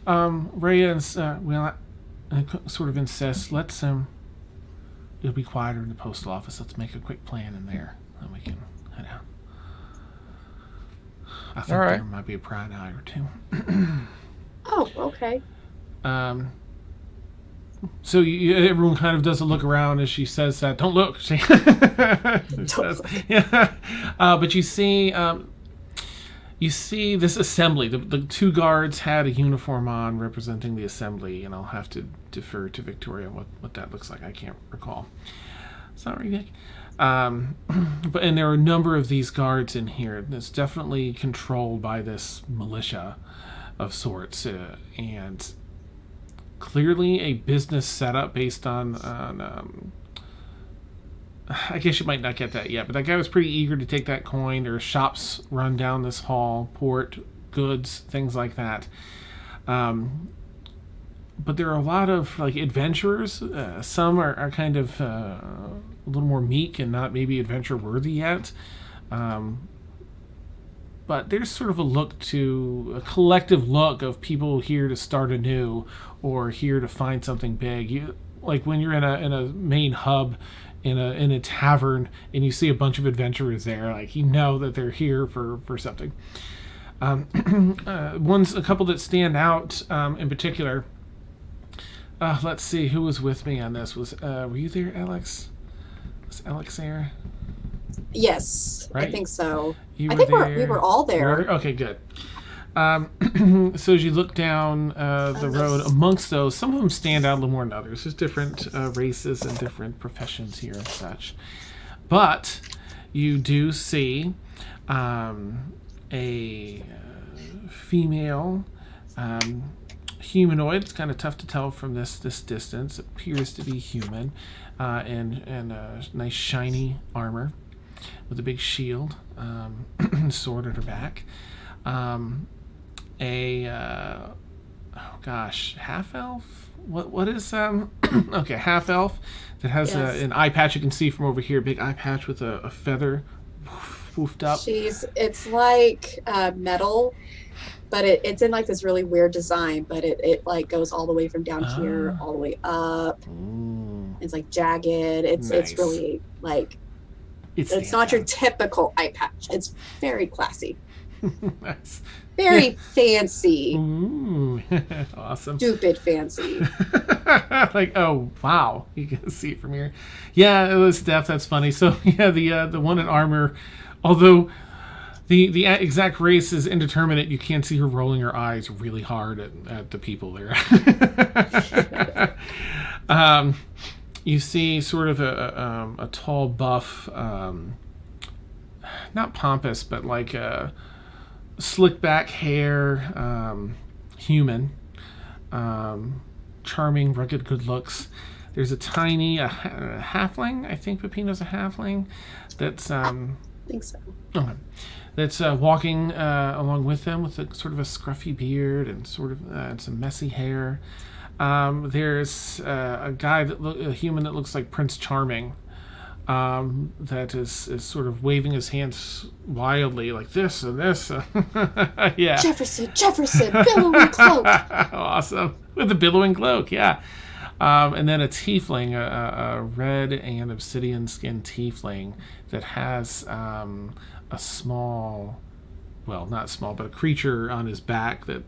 Rhea sort of insists. Let's it'll be quieter in the postal office. Let's make a quick plan in there, and we can head out. I think All right. there might be a pride eye or two. Oh, okay. So everyone kind of does a look around as she says that. Don't look. She says, yeah. But you see this assembly. The two guards had a uniform on representing the assembly, and I'll have to defer to Victoria what that looks like. I can't recall. Sorry, Vic. And there are a number of these guards in here. It's definitely controlled by this militia of sorts, and clearly a business setup based on I guess you might not get that yet, but that guy was pretty eager to take that coin. There are shops run down this hall, port, goods, things like that. But there are a lot of adventurers. Some are kind of a little more meek and not maybe adventure worthy yet. But there's sort of a collective look of people here to start anew or here to find something big. like when you're in a main hub in a tavern and you see a bunch of adventurers there, like you know that they're here for something. A couple that stand out in particular. Let's see who was with me on this. Were you there, Alex? Was Alex there? Yes, Right? I think so. You I were think there. we were all there. Okay, good. So as you look down the road, amongst those, some of them stand out a little more than others. There's different races and different professions here and such. But you do see a female humanoid. It's kind of tough to tell from this distance. It appears to be human, and a nice shiny armor with a big shield, sword at her back. Half elf. What is okay, half elf that has an eye patch. You can see from over here, big eye patch with a feather woofed up. It's like metal, but it's in like this really weird design, but it like goes all the way from down here all the way up. Ooh. It's like jagged. It's really like it's not your typical eye patch. It's very classy. Nice. Very fancy. Ooh. Awesome. Stupid fancy. Like, oh wow, you can see it from here. Yeah, it was Steph. That's funny. So yeah, the one in armor, although the exact race is indeterminate, you can see her rolling her eyes really hard at the people there. You see sort of a tall, buff, not pompous, but like a slick back hair, human, charming, rugged good looks. There's a tiny halfling. I think Pepino's a halfling. That's I think so. Okay. That's walking along with them with sort of a scruffy beard and sort of some messy hair. There's a guy a human that looks like Prince Charming, that is sort of waving his hands wildly like this and this. Yeah. Jefferson, billowing cloak. Awesome. With a billowing cloak, yeah. And then a tiefling, a red and obsidian skinned tiefling that has a small, well, not small, but a creature on his back that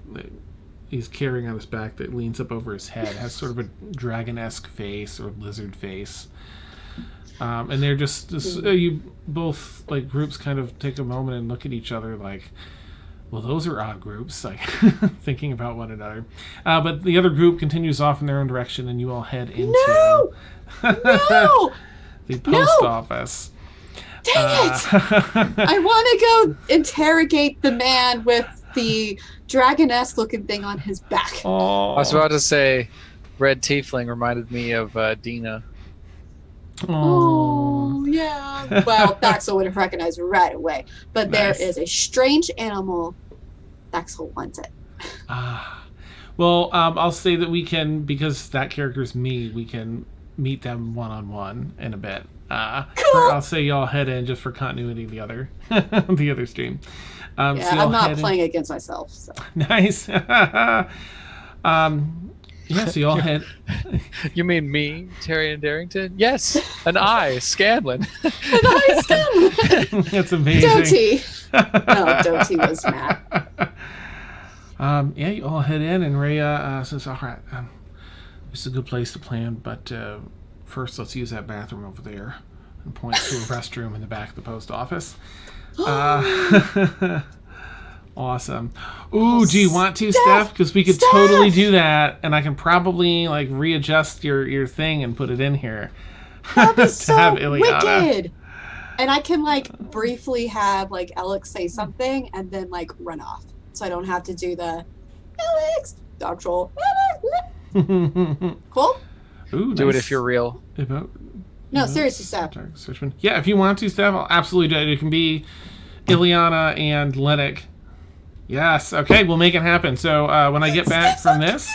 he's carrying on his back that leans up over his head. It has sort of a dragon-esque face or lizard face. And they're just you both, like, groups kind of take a moment and look at each other like, well, those are odd groups, like thinking about one another. But the other group continues off in their own direction, and you all head into No! the post office. Dang it! I want to go interrogate the man with the dragon-esque looking thing on his back. Oh. I was about to say, Red Tiefling reminded me of Dina. Oh, yeah. Well, Thaxel would have recognized right away. But Nice. There is a strange animal. Thaxel wants it. Well, I'll say that we can, because that character's me, we can meet them one-on-one in a bit. Cool. I'll say y'all head in just for continuity of the other the other stream. Yeah, so y'all I'm not head in. playing against myself. So. Nice. Yeah, so y'all head. You mean me, Terry and Darrington? Yes, an I, Scanlan. That's amazing. Doty. No, Doty was mad. Yeah, you all head in, and Rhea says, all right, this is a good place to plan, but first let's use that bathroom over there, and points to a restroom in the back of the post office. Awesome. Ooh, do you want to, Steph? Because we could totally do that, and I can probably like readjust your thing and put it in here. That'd be to so have Ileana. wicked. And I can like briefly have like Alex say something and then like run off, so I don't have to do the Alex dog troll. Cool. Ooh, Do it nice. if you're real. No, seriously, Steph. Yeah, if you want to, Steph, I'll absolutely do it. It can be Ileana and Lennox. Yes. Okay, we'll make it happen. So when I get back from this,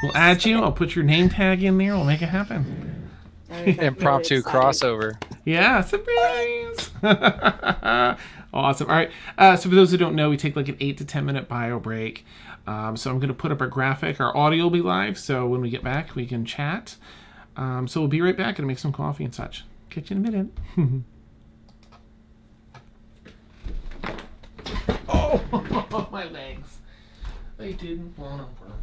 we'll add you. I'll put your name tag in there. We'll make it happen. Impromptu crossover. Yeah, surprise! Awesome. All right. So for those who don't know, we take like an 8 to 10 minute bio break. So I'm going to put up a graphic. Our audio will be live, so when we get back, we can chat. So we'll be right back and make some coffee and such. Catch you in a minute. Oh, my legs. They didn't want to work.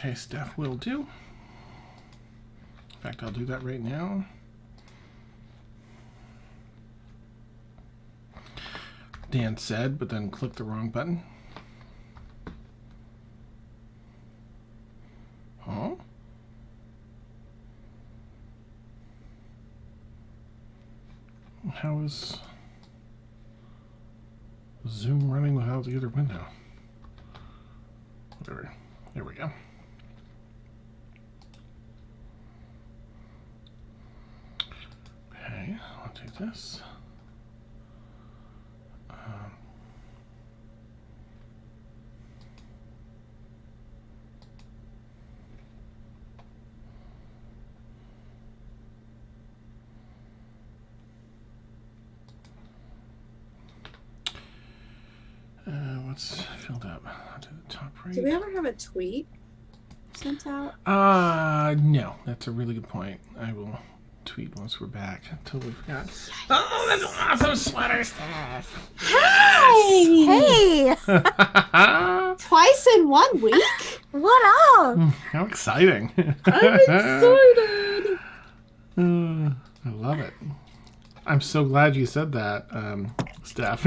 Okay, Steph will do. In fact, I'll do that right now. Dan said, but then clicked the wrong button. Oh. How is Zoom running without the other window? Whatever. There we go. Okay, I'll do this. What's filled up? To the top right. Do we ever have a tweet sent out? No. That's a really good point. I will tweet once we're back. Totally forgot. Oh, that's an awesome sweater stuff. Hey! Twice in 1 week? What up? How exciting. I'm excited. I love it. I'm so glad you said that, Steph.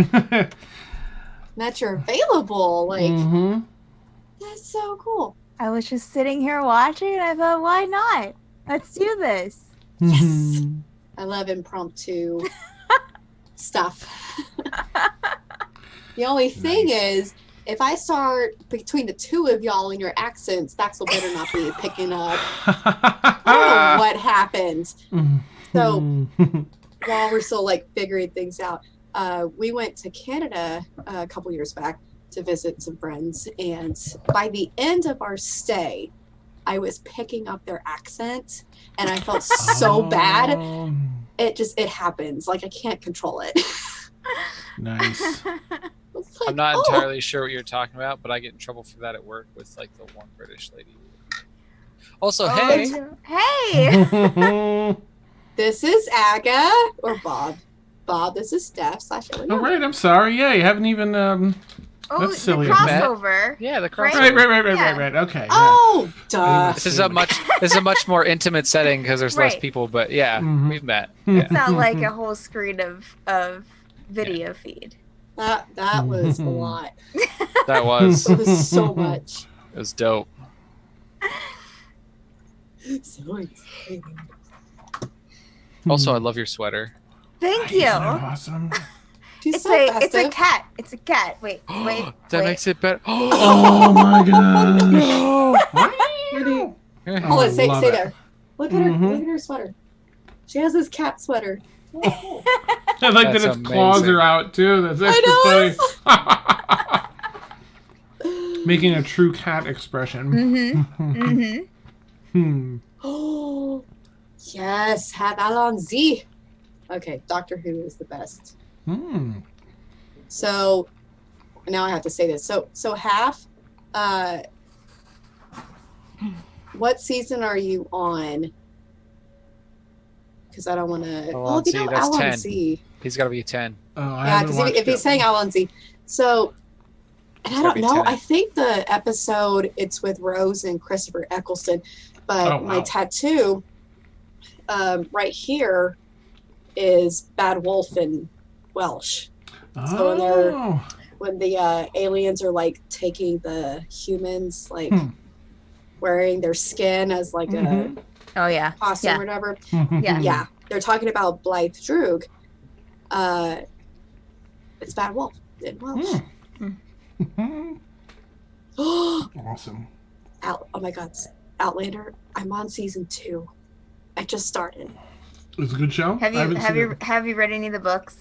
That you're available. Like, that's so cool. I was just sitting here watching and I thought, why not? Let's do this. Yes. I love impromptu stuff. The only thing is, if I start between the two of y'all in your accents, Daxel better not be picking up. I don't know what happened. So while we're still like figuring things out, we went to Canada a couple years back to visit some friends, and by the end of our stay, I was picking up their accent, and I felt so bad. It happens. Like, I can't control it. Nice. I'm not entirely sure what you're talking about, but I get in trouble for that at work with like the one British lady. Also, hey, This is Aga or Bob. Bob, this is Steph / Oh, right. I'm sorry. Yeah, you haven't even. That's silly. The crossover. yeah, the crossover. Right. Okay. Oh, yeah. duh. This is a much more intimate setting because there's less people. But yeah, we've met. Yeah. It's not like a whole screen of video feed. That was a lot. That was. It was so much. It was dope. So exciting. Also, I love your sweater. Thank you. Isn't that awesome? She's It's a cat. It's a cat. Wait. That makes it better. Oh my god. Hold on, stay love it. there. Look at her. Look at her sweater. She has this cat sweater. I like That's that its claws amazing. are out too. That's extra funny. Making a true cat expression. Oh, yes. Have Allons-y. Okay, Doctor Who is the best. So now I have to say this. So half. What season are you on? Because I don't want to. Oh, you know, that's 10. Allons-y. He's got to be 10. Yeah, because if he's saying Allons-y, so. And I don't know. I think the episode it's with Rose and Christopher Eccleston, but my tattoo, right here, is Bad Wolf in Welsh. So when the aliens are like taking the humans, like wearing their skin as like a costume or whatever. Yeah, they're talking about Blythe Droog. It's Bad Wolf in Welsh. Awesome. Oh my god, Outlander! I'm on season 2. I just started. It's a good show. Have you read any of the books?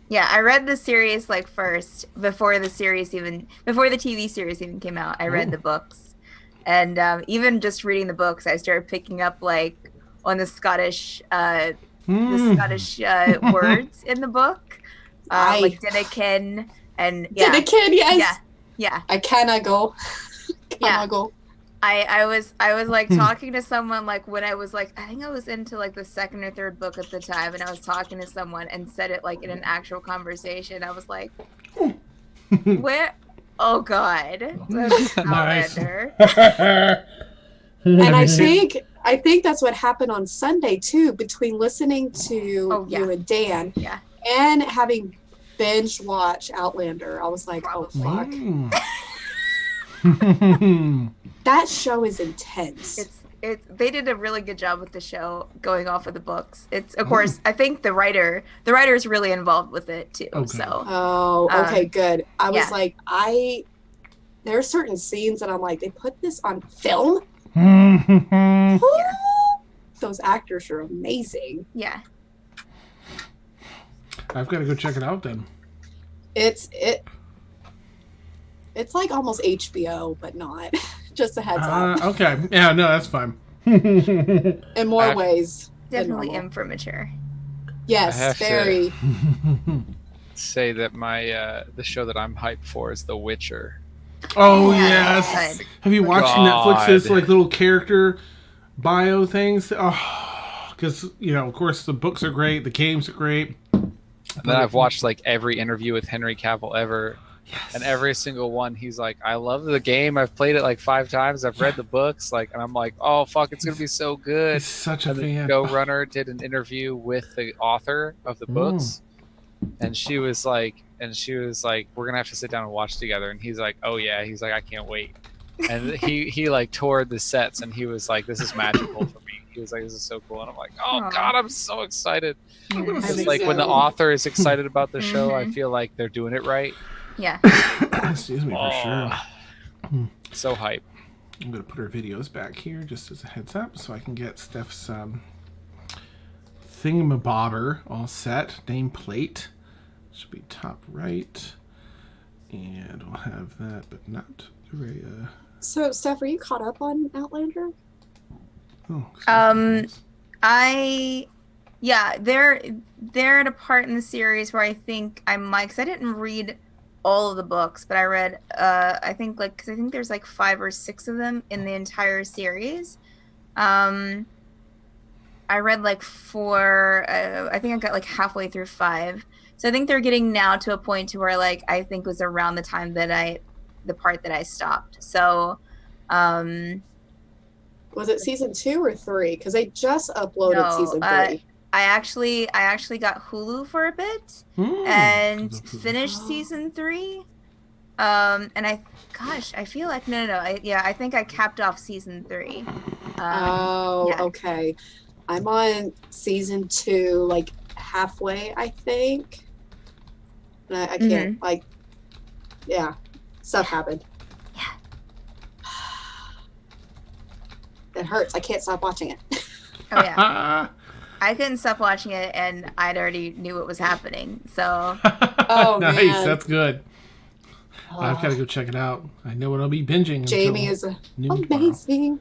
Yeah, I read the series like first before the TV series even came out. I read the books, and even just reading the books, I started picking up like on the Scottish words in the book, like Dinnikin and Dinnikin, yes. Yeah. I cannot go. Go. I was like talking to someone like when I was like I think I was into like the second or third book at the time, and I was talking to someone and said it like in an actual conversation. I was like, where Oh God, that's Nice. Outlander. And Have I you seen- think that's what happened on Sunday too, between listening to Oh, yeah. you and Dan Yeah. and having binge watch Outlander. I was like, Probably. oh fuck. Mm. That show is intense. They did a really good job with the show going off of the books. It's of course I think the writer is really involved with it too. Okay. So Oh, okay, good. I was yeah. like, there are certain scenes that I'm like, they put this on film? Those actors are amazing. yeah. I've got to go check it out then. It's like almost HBO, but not. Just a heads up. Okay. Yeah, no, that's fine. In more I've- ways. than Definitely normal. in for mature. I Yes, have to- very. say that my the show that I'm hyped for is The Witcher. Oh, Yeah, yes. good. Have you watched God. Netflix's like little character bio things? Oh, because, of course, the books are great. The games are great. And then I've watched like every interview with Henry Cavill ever. Yes. And every single one, he's like, I love the game. I've played it like 5 times. I've read the books. Like, and I'm like, oh, fuck, it's going to be so good. He's such a And the fan. showrunner did an interview with the author of the books. And she was like, we're going to have to sit down and watch together. And he's like, oh, yeah. He's like, I can't wait. And he like toured the sets and he was like, this is magical for me. He was like, this is so cool. And I'm like, oh, Aw. God, I'm so excited. gonna It's see like when the so. author is excited about the show, I Mhm. feel like they're doing it right. Yeah. Excuse me, for sure. So hype. I'm going to put her videos back here just as a heads up so I can get Steph's thingamabobber all set. Nameplate. Should be top right. And we'll have that, but not the So, Steph, are you caught up on Outlander? Oh, They're at a part in the series where I think I might, because I didn't read all of the books, but I read I think because I think there's like 5 or 6 of them in the entire series. I read like 4. I think I got like halfway through 5. So I think they're getting now to a point to where like I think was around the time that the part that I stopped. So Was it season 2 or 3? Because they just uploaded No, season 3. I actually got Hulu for a bit and finished season 3. And I feel like no. I think I capped off season 3. Yeah. Okay. I'm on season 2, like halfway, I think. And I can't, like, yeah, stuff happened. Yeah. It hurts. I can't stop watching it. Oh yeah. I couldn't stop watching it, and I'd already knew what was happening. So Oh, nice. man. That's good. I've got to go check it out. I know what I'll be binging. Jamie until is noon tomorrow. amazing.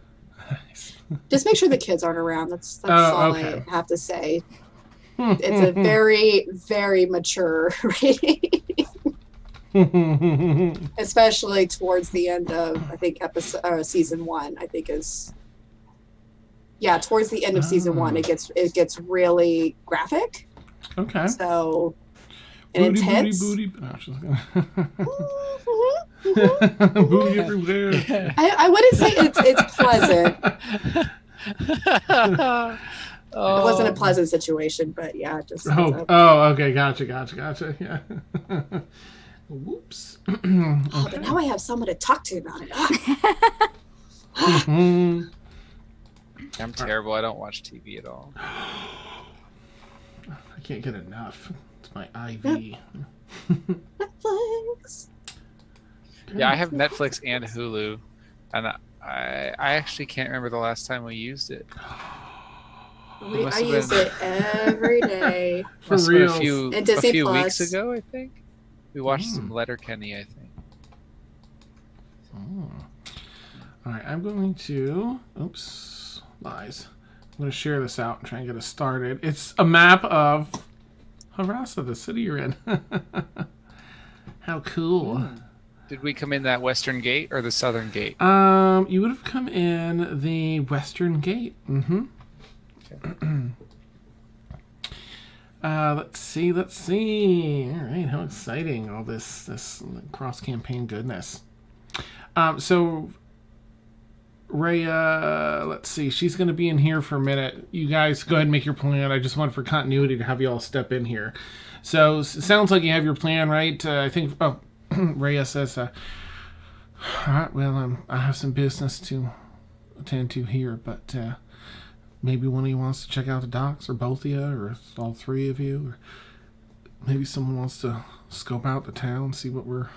Nice. Just make sure the kids aren't around. That's Oh, all okay. I have to say. It's a very, very mature reading, especially towards the end of, I think, season 1. I think towards the end of season 1, it gets really graphic. Okay. So and intense. Booty. No, I'm just gonna... booty everywhere. I wouldn't say it's pleasant. It wasn't a pleasant situation, but yeah, just Okay, gotcha. Yeah. Whoops. oh, but now I have someone to talk to about it. Mhm. I'm terrible. I don't watch TV at all. I can't get enough. It's my IV. Netflix. Yeah, I have Netflix and Hulu, and I actually can't remember the last time we used it. I use it every day. For Must have been real. a few And Disney weeks Plus. ago, I think. We watched some Letterkenny, I think. Oh. All right, I'm going to. Oops, lies. I'm going to share this out and try and get us started. It's a map of Harasa, the city you're in. How cool. Did we come in that western gate or the southern gate? You would have come in the western gate. Mm-hmm. Let's see. All right, how exciting! All this cross-campaign goodness. So Rhea, let's see. She's going to be in here for a minute. You guys go ahead and make your plan. I just wanted for continuity to have you all step in here. So it sounds like you have your plan, right? I think. Oh, Rhea says, "All right. Well, I have some business to attend to here, but maybe one of you wants to check out the docks, or both of you, or all three of you, or maybe someone wants to scope out the town, see what we're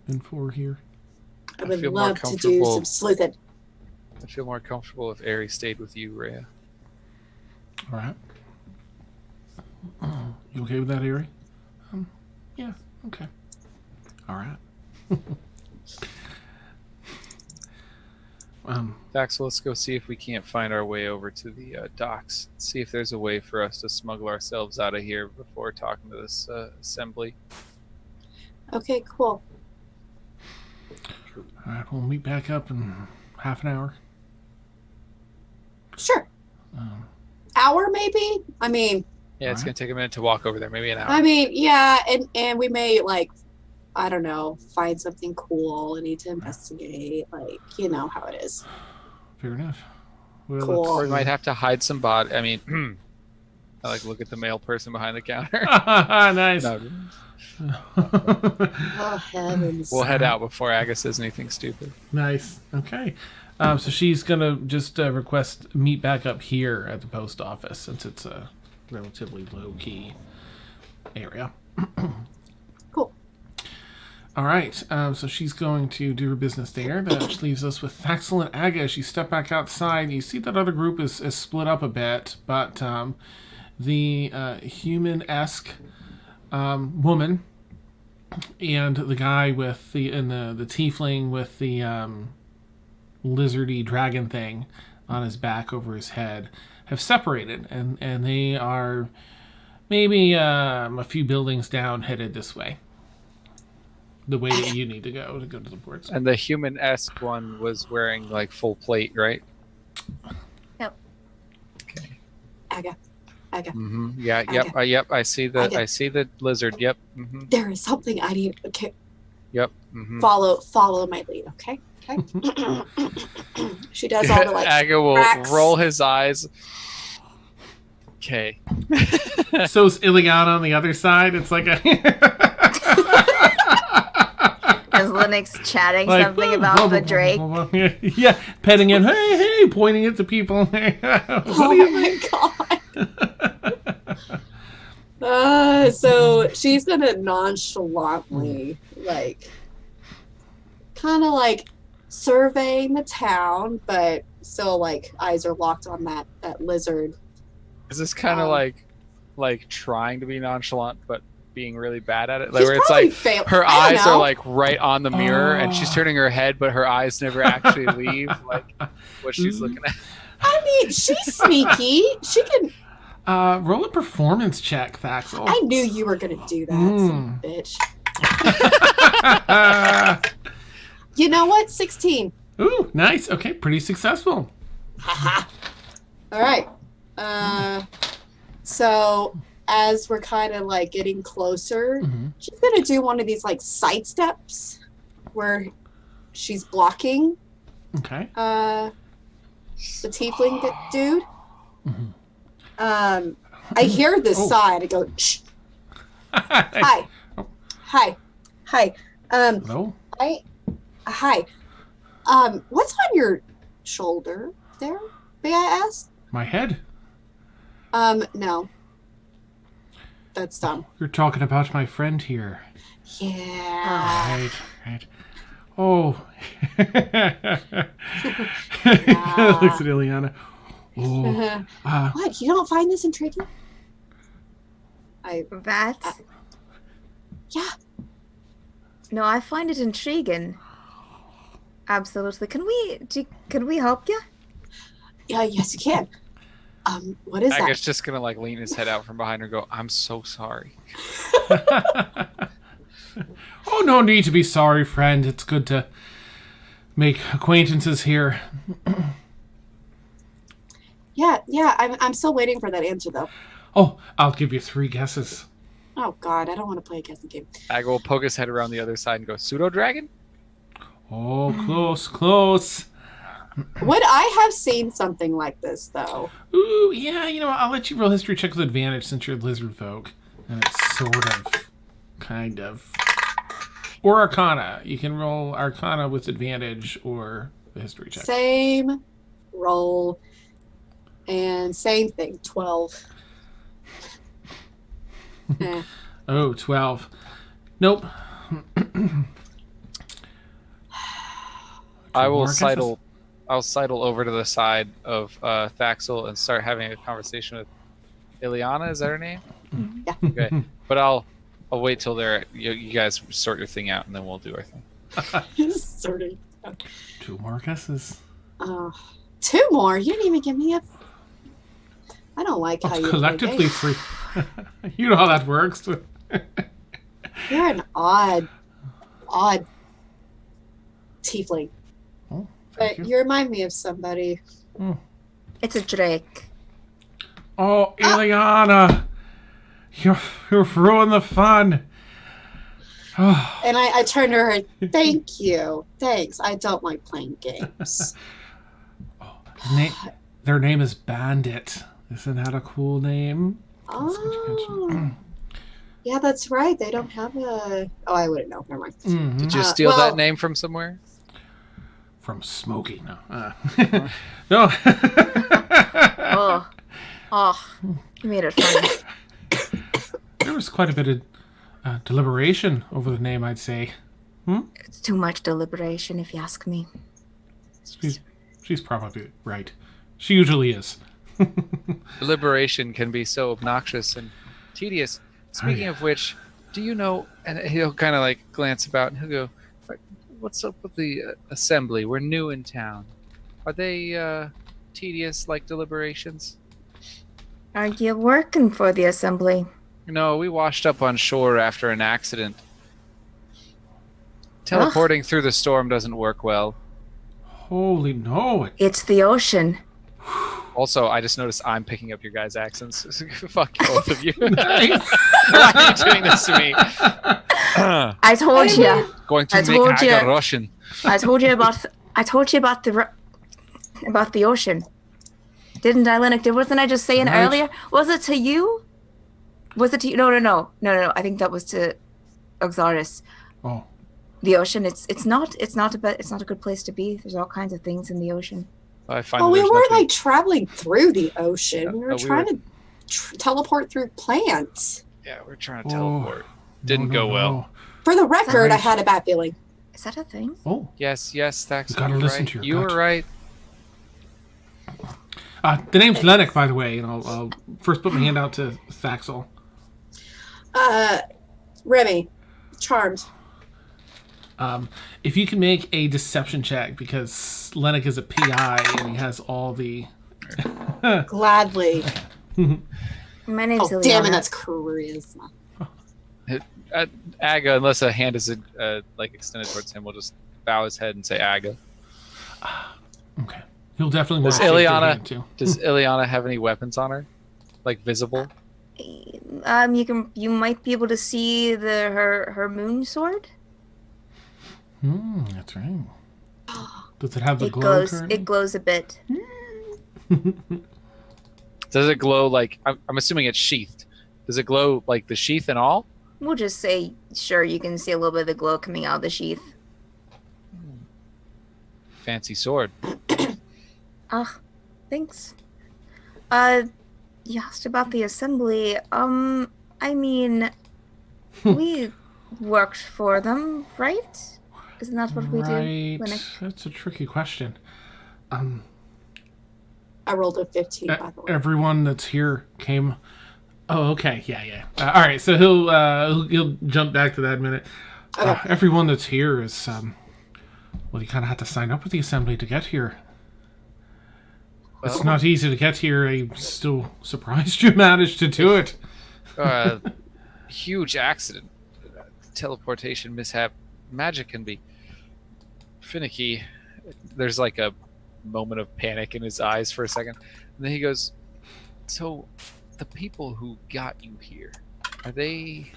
in for here." I would love to do some sleuthing. I feel more comfortable if Aerie stayed with you, Rhea. All right. You okay with that, Aerie? Yeah. Okay. All right. Dax, let's go see if we can't find our way over to the docks. See if there's a way for us to smuggle ourselves out of here before talking to this assembly. Okay, cool. All right. We'll meet back up in half an hour. Sure. Hour, maybe? I mean... Yeah, it's going to take a minute to walk over there. Maybe an hour. I mean, yeah, and we may, like, I don't know, find something cool and need to investigate. Like, you know how it is. Fair enough. Well, Cool. Or we might have to hide some body. I mean, I like look at the male person behind the counter. Nice. No, Oh, heavens. we'll head out before Aga says anything stupid. Nice. Okay. So she's gonna just request meet back up here at the post office, since it's a relatively low key area. Cool. All right. So she's going to do her business there. That leaves us with Thaxel and Aga. As you step back outside, you see that other group is split up a bit, but the human-esque woman and the guy with the tiefling with the lizardy dragon thing on his back over his head have separated, and they are maybe a few buildings down, headed this way. The way that you need to go to the ports. And the human-esque one was wearing like full plate, right? Yep. Okay. Aga. Mm-hmm. Yeah. Yep. Yep. I see the. Aga. I see the lizard. Yep. Mm-hmm. There is something I need. Okay. Yep. Mm-hmm. Follow my lead, okay? Okay. She does all the like. Aga will cracks. roll his eyes. Okay. So is Ileana on the other side? It's like a As Linux chatting like, something about the Drake. Yeah, petting him. Hey, pointing at the people. What Oh do you my think? god. So she's gonna nonchalantly, like, kind of like surveying the town, but still like eyes are locked on that lizard. Is this kind of like trying to be nonchalant, but being really bad at it? Like She's where it's probably like her I don't eyes are know. like right on the mirror, and she's turning her head, but her eyes never actually leave like what she's looking at. I mean, she's sneaky. She can. Roll a performance check, Thaxel. I knew you were gonna do that, son of a bitch. You know what? 16. Ooh, nice. Okay, pretty successful. All right. So as we're kind of like getting closer, she's gonna do one of these like side steps where she's blocking Okay. the tiefling dude. I hear this side. I go, shh. Hi. Hello? Hi. What's on your shoulder there? May I ask? My head? No. That's dumb. You're talking about my friend here. Yeah. Right. Oh. Looks at Ileana. Oh. What? You don't find this intriguing? That? Yeah. No, I find it intriguing. Absolutely. Can we help you? Yeah. Yes, you can. What is I that? guess just gonna like lean his head out from behind her and go, "I'm so sorry." Oh, no need to be sorry, friend. It's good to make acquaintances here. Yeah. I'm still waiting for that answer though. Oh, I'll give you 3 guesses. Oh God, I don't want to play a guessing game. Aga will poke his head around the other side and go, pseudo dragon? Oh, close, close. Would I have seen something like this though? Ooh, yeah, you know what? I'll let you roll history check with advantage since you're lizard folk. And it's sort of, kind of. Or Arcana. You can roll Arcana with advantage or the history check. Same roll and same thing. 12. Eh. Oh, 12. Nope. I will More guesses? sidle. I'll sidle over to the side of Thaxel and start having a conversation with Ileana. Is that her name? Yeah. Okay, but I'll wait till you guys sort your thing out, and then we'll do our thing. Sort of. 2 more guesses. 2 more. You didn't even give me a. I don't like how you Collectively 3. You know how that works. You're an odd tiefling. Oh, But thank you remind me of somebody. It's a Drake. Oh, Ileana! You've ruined the fun. Oh, And I turned to her. Thank you. Thanks. I don't like playing games. their name is Bandit. Isn't that a cool name? Oh. Yeah, that's right. They don't have a. Oh, I wouldn't know. Never mind. Mhm. Did you steal well- that name from somewhere? From Smokey, no. No. Oh, you made it fun. There was quite a bit of deliberation over the name, I'd say. It's too much deliberation, if you ask me. She's probably right. She usually is. Deliberation can be so obnoxious and tedious. Speaking of which, do you know? And he'll kind of like glance about and he'll go, "What's up with the assembly? We're new in town. Are they tedious like deliberations?" Are you working for the assembly? No, we washed up on shore after an accident. Teleporting through the storm doesn't work well. Holy no. It's the ocean. Also, I just noticed I'm picking up your guys' accents. Fuck both of you. Nice. Why are you doing this to me? I told you. Going to I make told you. Aga Russian. I told you about the ocean. Didn't I, Lennox? Wasn't I just saying Right. earlier? Was it to you? Was it to you? No. I think that was to Oxaris. Oh. The ocean. It's not a good place to be. There's all kinds of things in the ocean. I find Well, we there's were nothing- like traveling through the ocean. We were we trying were- to teleport through plants. Yeah, we're trying to Oh. teleport. Didn't go well. For the record, I Right. had a bad feeling. Is that a thing? Oh. Yes, Thax. You gotta you're listen right. to your You gut. were right. The name's Lennox, by the way, and I'll first put my hand out to Thaxel. Remy, charmed. If you can make a deception check, because Lennox is a PI and he has all the... Gladly. My name's Oh, Ileana. damn it, that's charisma. Aga, unless a hand is like extended towards him, will just bow his head and say Aga. Okay. He'll definitely want Does to shake your Ileana- hand, too. Does Ileana have any weapons on her? Like visible? You might be able to see her moon sword. That's right. Does it have the glow currently? It glows a bit. Does it glow like I'm assuming it's sheathed? Does it glow like the sheath and all? We'll just say, sure, you can see a little bit of the glow coming out of the sheath. Fancy sword. Thanks. You asked about the assembly. I mean, we worked for them, right? Isn't that what we do? Right. When That's a tricky question. I rolled a 15, by the way. Everyone that's here came... Oh, okay. Yeah. All right, so he'll jump back to that in a minute. Okay. Everyone that's here is... well, you kind of had to sign up with the assembly to get here. It's not easy to get here. I'm still surprised you managed to do it. Huge accident. Teleportation mishap. Magic can be finicky. There's like a moment of panic in his eyes for a second. And then he goes, "So, the people who got you here, are they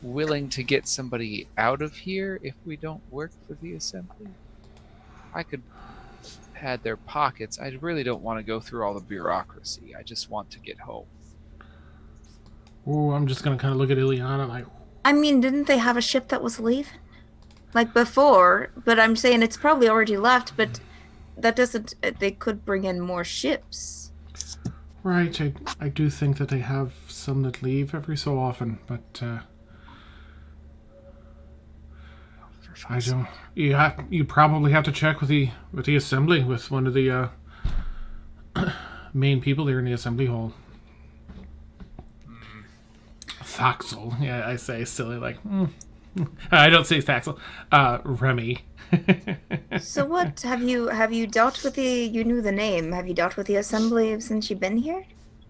willing to get somebody out of here if we don't work for the assembly? I could pad their pockets. I really don't want to go through all the bureaucracy. I just want to get home. Oh, I'm just gonna kind of look at Ileana like, I mean, didn't they have a ship that was leaving? Like before, but I'm saying it's probably already left, but that doesn't... They could bring in more ships. right, I do think that they have some that leave every so often, but I don't. You probably have to check with the assembly, with one of the main people there in the assembly hall. Thaxel, yeah, I say silly like. I don't say Thaxel. Remy. So what have you dealt with the? You knew the name. Have you dealt with the assembly since you've been here?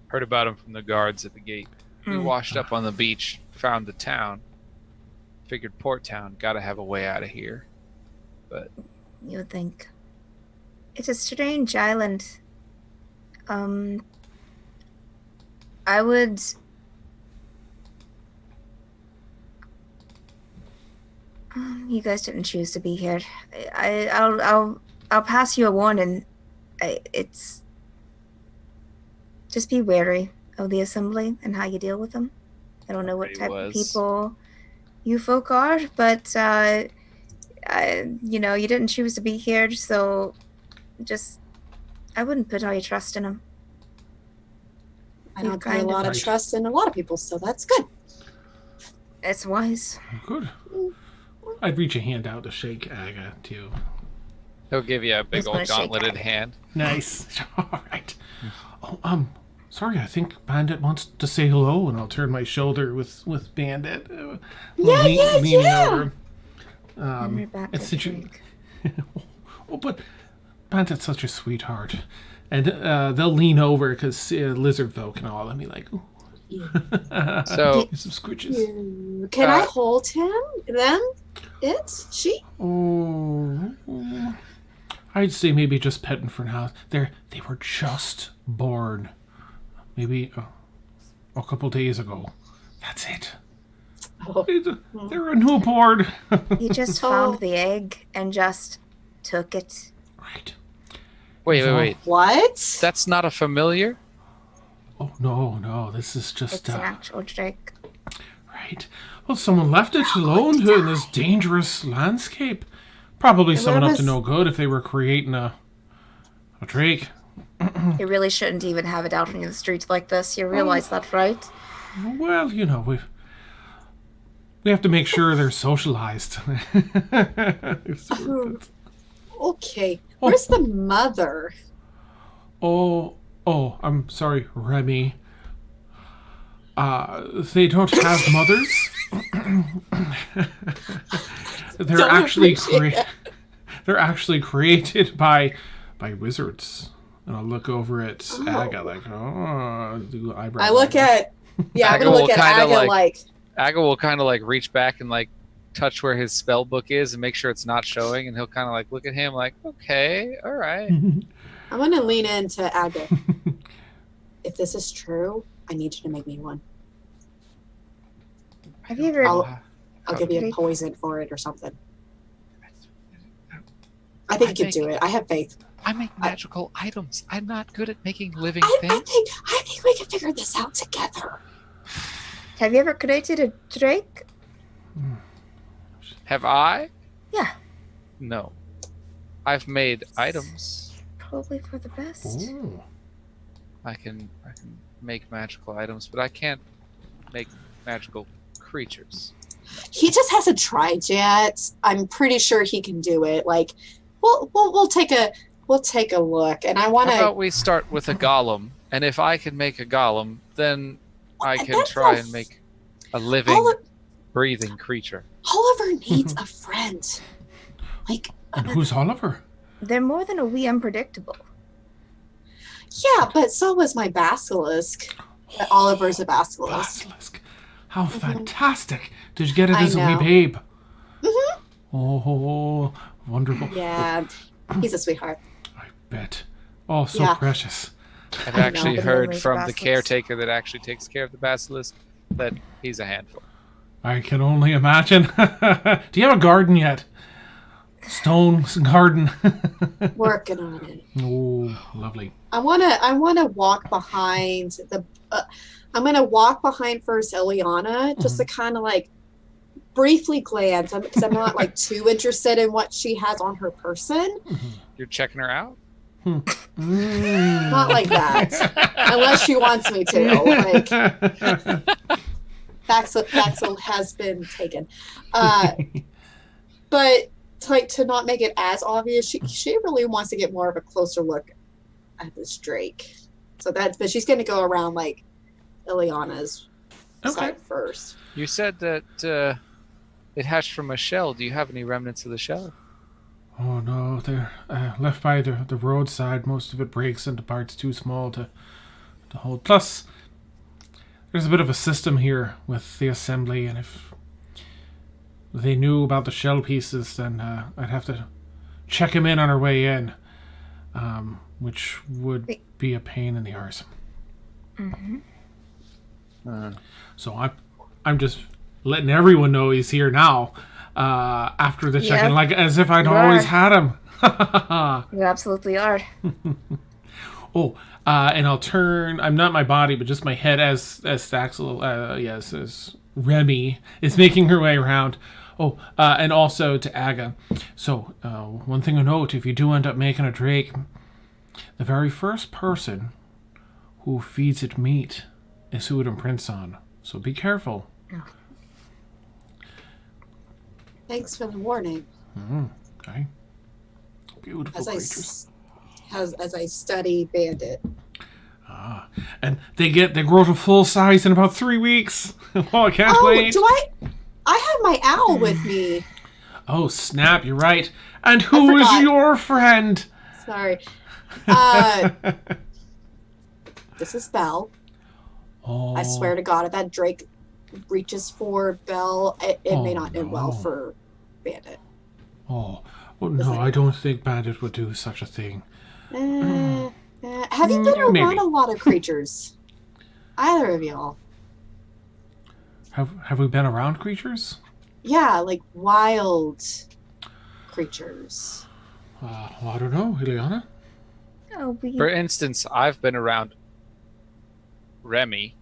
Heard about him from the guards at the gate. We washed up on the beach, found the town. Figured Port Town, gotta have a way out of here. But You would think. It's a strange island. I would. You guys didn't choose to be here. I'll pass you a warning. It's just be wary of the assembly and how you deal with them. I don't know what type of people you folk are, but you didn't choose to be here, so just I wouldn't put all your trust in them. I don't put a lot of trust in a lot of people, so that's good. It's wise. Good. I'd reach a hand out to shake Aga too. he'll give you a big old gauntleted hand. Nice. All right. Oh, sorry. I think Bandit wants to say hello, and I'll turn my shoulder with Bandit. Leaning over. We're back to Drake. Oh, but Bandit's such a sweetheart, and they'll lean over because lizard folk and all. I mean, like, ooh. So some scritches. Can I hold him? Them? She? Oh, I'd say maybe just petting for now. They were just born, maybe a couple days ago. That's it. Oh. They're a newborn. You just found the egg and just took it. Right. Wait. What? That's not a familiar? Oh, no. This is just... It's an actual drake. Right. Well, someone left it alone in this dangerous landscape. Probably someone up to no good if they were creating a drake. You really shouldn't even have it out on the streets like this. You realize that, right? Well, we have to make sure they're socialized. Okay. Where's the mother? Oh, I'm sorry, Remy. They don't have mothers. They're actually created by wizards. And I'll look over at Aga like, do eyebrow. I look at I'm gonna look at Aga like Aga will kind of like reach back and like touch where his spell book is and make sure it's not showing, and he'll kind of like look at him like, okay, all right. I'm gonna lean into Aga. If this is true, I need you to make me one. Have you ever? I'll give you a poison for it or something. I think you can do it. I have faith. I make magical items. I'm not good at making living things. I think we can figure this out together. Have you ever created a drake? Have I? Yeah. No. I've made items. Probably for the best. Ooh. I can make magical items, but I can't make magical creatures. He just hasn't tried yet. I'm pretty sure he can do it. Like, we'll take a look. And I want to. How about we start with a golem, and if I can make a golem, then I can try and make a living, breathing creature. Oliver needs a friend. Like. And who's Oliver? They're more than a wee unpredictable. Yeah, but so was my basilisk. Oliver's a basilisk. How fantastic! Did you get it as a wee babe? Mm-hmm. Oh, wonderful. Yeah, he's a sweetheart. I bet. Oh, so precious. I've actually The heard memory of from the basilisk. caretaker that actually takes care of the basilisk that he's a handful. I can only imagine. Do you have a garden yet? Stone garden. Working on it. Oh, lovely. I wanna walk behind the. I'm gonna walk behind first Ileana, just to kind of like briefly glance, because I'm not like too interested in what she has on her person. You're checking her out? Not like that, unless she wants me to. Like Baxel has been taken, but to not make it as obvious, she really wants to get more of a closer look at this Drake. But she's going to go around like Ileana's side first. You said that it hatched from a shell. Do you have any remnants of the shell? Oh no, they're left by the roadside. Most of it breaks into parts too small to hold. Plus, there's a bit of a system here with the assembly, and if they knew about the shell pieces, then I'd have to check him in on our way in, which would be a pain in the arse. So I'm just letting everyone know he's here now. After the check-in, like as if I'd always had him. You absolutely are. And I'll turn. I'm not my body, but just my head as Saxel. As Remy is making her way around. And also to Aga. So one thing to note: if you do end up making a Drake, the very first person who feeds it meat is who it imprints on. So be careful. Thanks for the warning. Okay. Beautiful creatures. As I study Bandit. And they grow to full size in about 3 weeks. Oh, I can't wait. I have my owl with me. Oh, snap, you're right. And who is your friend? Sorry. This is Belle. Oh. I swear to God, if that Drake reaches for Belle, it may not end well for Bandit. Oh, well, no, I don't think Bandit would do such a thing. Have you been around a lot of creatures? Either of y'all? Have we been around creatures? Yeah, like wild creatures. Well, I don't know, Ileana. For instance, I've been around Remy.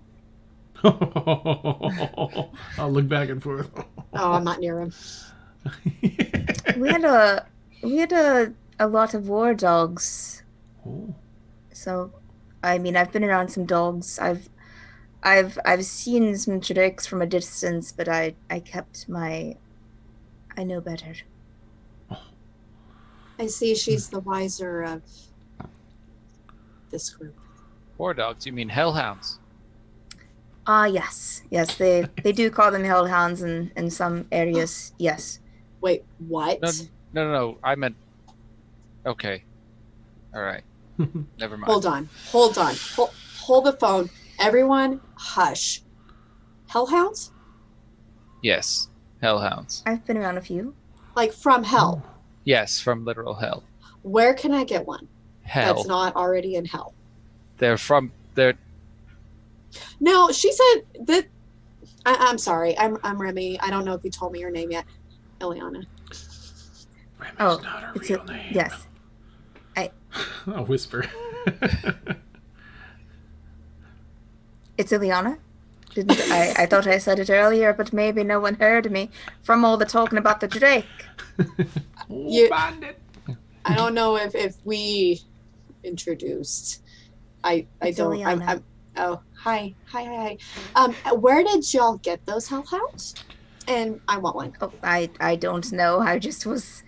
I'll look back and forth. Oh, I'm not near him. We had a lot of war dogs. Oh. So, I mean, I've been around some dogs. I've seen some drakes from a distance, but I kept my. I know better. I see she's the wiser of this group. War dogs? You mean hellhounds? Yes. They do call them hellhounds in some areas. Yes. Wait, what? No. I meant. Okay. All right. Never mind. Hold on. Hold the phone. Everyone, hush. Hellhounds? Yes, hellhounds. I've been around a few. Like from hell? Yes, from literal hell. Where can I get one? Hell. That's not already in hell. They're No, she said that. I'm sorry. I'm Remy. I don't know if you told me your name yet, Ileana. Remy's not her real name. Yes. I'll whisper. It's Ileana. I thought I said it earlier, but maybe no one heard me from all the talking about the Drake. Bandit. I don't know if we introduced. I don't. Ileana. Oh, hi. Where did y'all get those hellhounds? And I want one. Oh, I don't know. I just was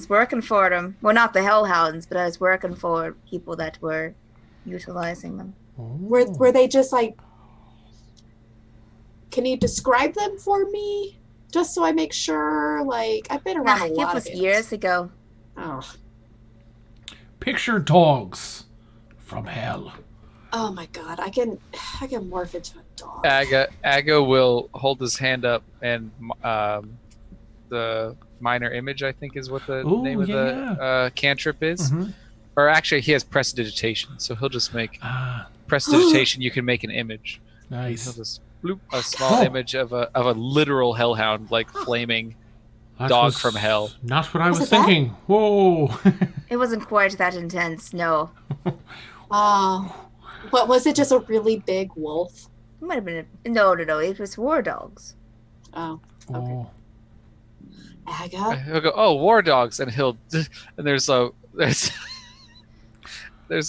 working for them. Well, not the hellhounds, but I was working for people that were utilizing them. Were they just like? Can you describe them for me, just so I make sure? Like, I've been around a lot of it was years ago. Oh. Picture dogs from hell. Oh my God! I can morph into a dog. Aga will hold his hand up, and the minor image, I think, is what the name of the cantrip is. Or actually, he has prestidigitation, so he'll just make Ah, prestidigitation. You can make an image. He'll nice. just bloop, a small Oh. image of a literal hellhound, like flaming That dog was from hell. Not what I Was was it that? thinking. Whoa. It wasn't quite that intense. No, But was it just a really big wolf? it might have been. No. It was war dogs. Oh, Oh. Aga. He'll go, oh, war dogs, and there's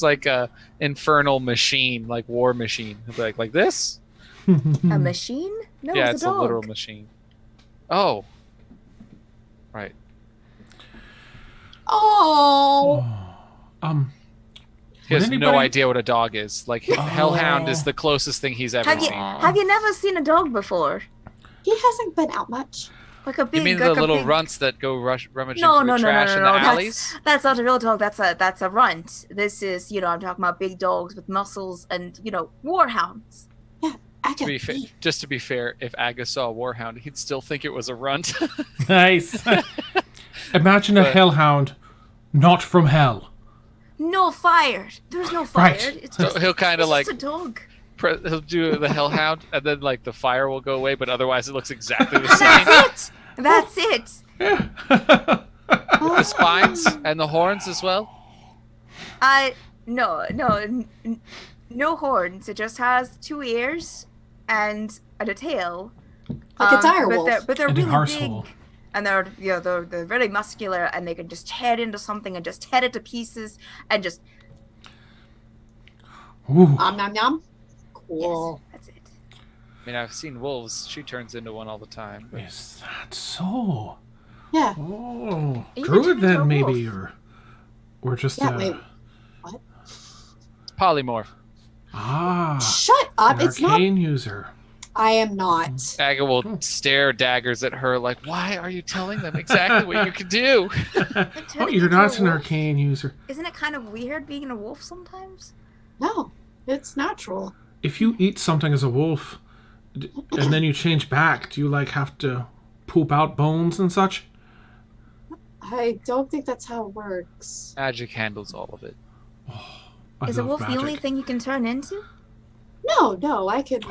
like a infernal machine, like war machine. He'll be like this. A machine? No, Yeah, it's it's a a dog. literal machine. Oh, right. Oh, He has Would no anybody- idea what a dog is. Like hellhound is the closest thing he's ever seen. Have you never seen a dog before? he hasn't been out much. Like a big. You mean like the a little big... runts that go rummaging No, through no, the no, no, trash no, in no. the alleys? That's not a real dog. That's a runt. This is, I'm talking about big dogs with muscles and, warhounds. Aga. Just to be fair, if Aga saw a warhound, he'd still think it was a runt. Nice. Imagine a But- hellhound, not from hell. No fired. There's no fired. Right. It's So just, he'll kind of it's like just a dog. he'll do the hellhound, and then like the fire will go away, but otherwise it looks exactly the same. That's it. That's it. The spines and the horns as well. No horns. It just has 2 ears and a tail. Like a dire wolf. But they're And a really arsehole. big, and they're really muscular, and they can just head into something and just head it to pieces and just Ooh. Nom nom nom. Cool. yes, that's it. I mean, I've seen wolves. She turns into one all the time. But Is that so? Yeah. Oh, You druid can turn into then a maybe, wolf. or just Yeah, maybe. it's polymorph. Shut up. an It's not. arcane user. I am not. Aga will stare daggers at her like, why are you telling them exactly what you can do? Oh, turning you're into not a an wolf? arcane user. Isn't it kind of weird being a wolf sometimes? No, it's natural. If you eat something as a wolf, and then you change back, do you have to poop out bones and such? I don't think that's how it works. Magic handles all of it. I Is a love wolf magic. the only thing you can turn into? No, I can.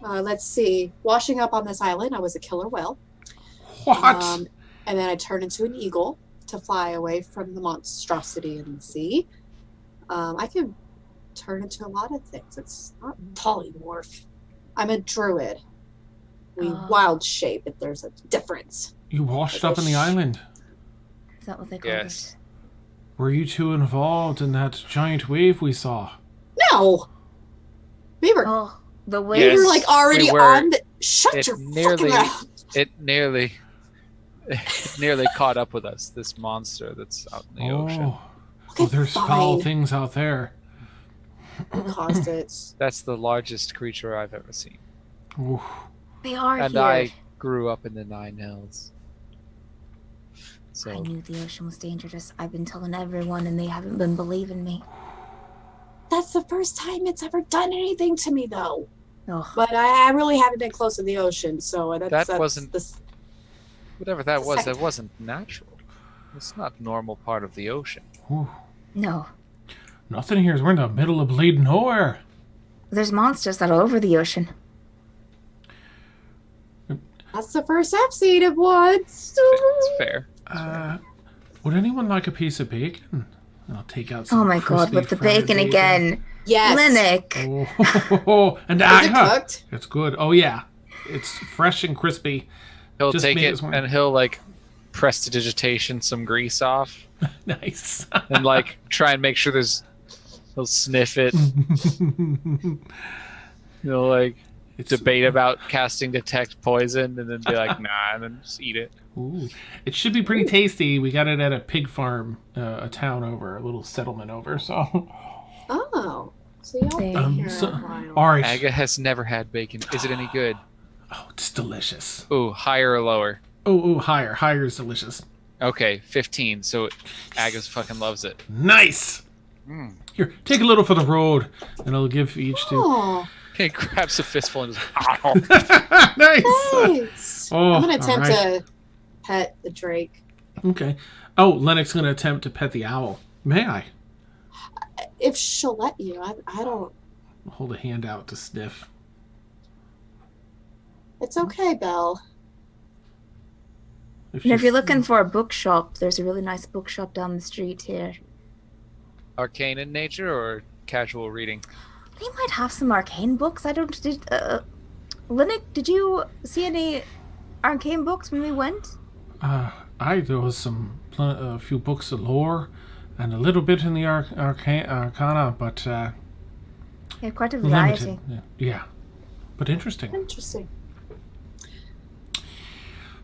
Let's see. Washing up on this island, I was a killer whale. What? And then I turned into an eagle to fly away from the monstrosity in the sea. I can turn into a lot of things. It's not polymorph. I'm a druid. We Oh. wild shape, if there's a difference. You washed up on the island. Is that what they call Yes. Were you two involved in that giant wave we saw? No! We it? were, Oh, the we Yes, wave. were like already we were. on the. Shut It your nearly- fucking mouth. It nearly caught up with us, this monster that's out in the ocean. Oh, Okay, there's foul fine. things out there. Who caused it? That's the largest creature I've ever seen. Ooh. They are And here. I grew up in the Nine Hills. I So knew the ocean was dangerous. I've been telling everyone, and they haven't been believing me. That's the first time it's ever done anything to me, though. Oh, But I really haven't been close to the ocean, so that's wasn't- this. whatever that was, Second. that wasn't natural. It's not a normal part of the ocean. Ooh. no. Nothing here. We're in the middle of bleeding nowhere. There's monsters that are over the ocean. That's the first I've seen of one. It's fair. Would anyone like a piece of bacon? I'll take out some Oh my god, crispy with the fried bacon again. Yes. Linnick. Oh, and Is it Aga. cooked? It's good. Oh yeah, it's fresh and crispy. He'll Just take made it this morning. and he'll prestidigitation some grease off Nice. and try and make sure he'll sniff it. He'll It's, debate about casting detect poison and then be like, nah, and then just eat it. Ooh, it should be pretty tasty. We got it at a pig farm, a town over, a little settlement over. So, Oh. So y'all been Um, here so- a while. all right. Aga has never had bacon. Is it any good? Oh, it's delicious. Ooh, higher or lower? Oh, higher. Higher is delicious. Okay, 15. So Aga's fucking loves it. Nice. Mm. Here, take a little for the road, and I'll give each to. Oh, He grabs a fistful and just. Nice. thanks. Oh, I'm gonna attempt all right. to pet the drake. Okay. Oh, Lennox gonna attempt to pet the owl. May I? if she'll let you. I don't. Hold a hand out to sniff. It's okay, Belle. And if you're looking for a bookshop, there's a really nice bookshop down the street here. Arcane in nature or casual reading? They might have some arcane books. Linux, did you see any arcane books when we went? There was a few books of lore and a little bit in the arcana, but Yeah, quite a variety. limited. Yeah, but interesting. Interesting.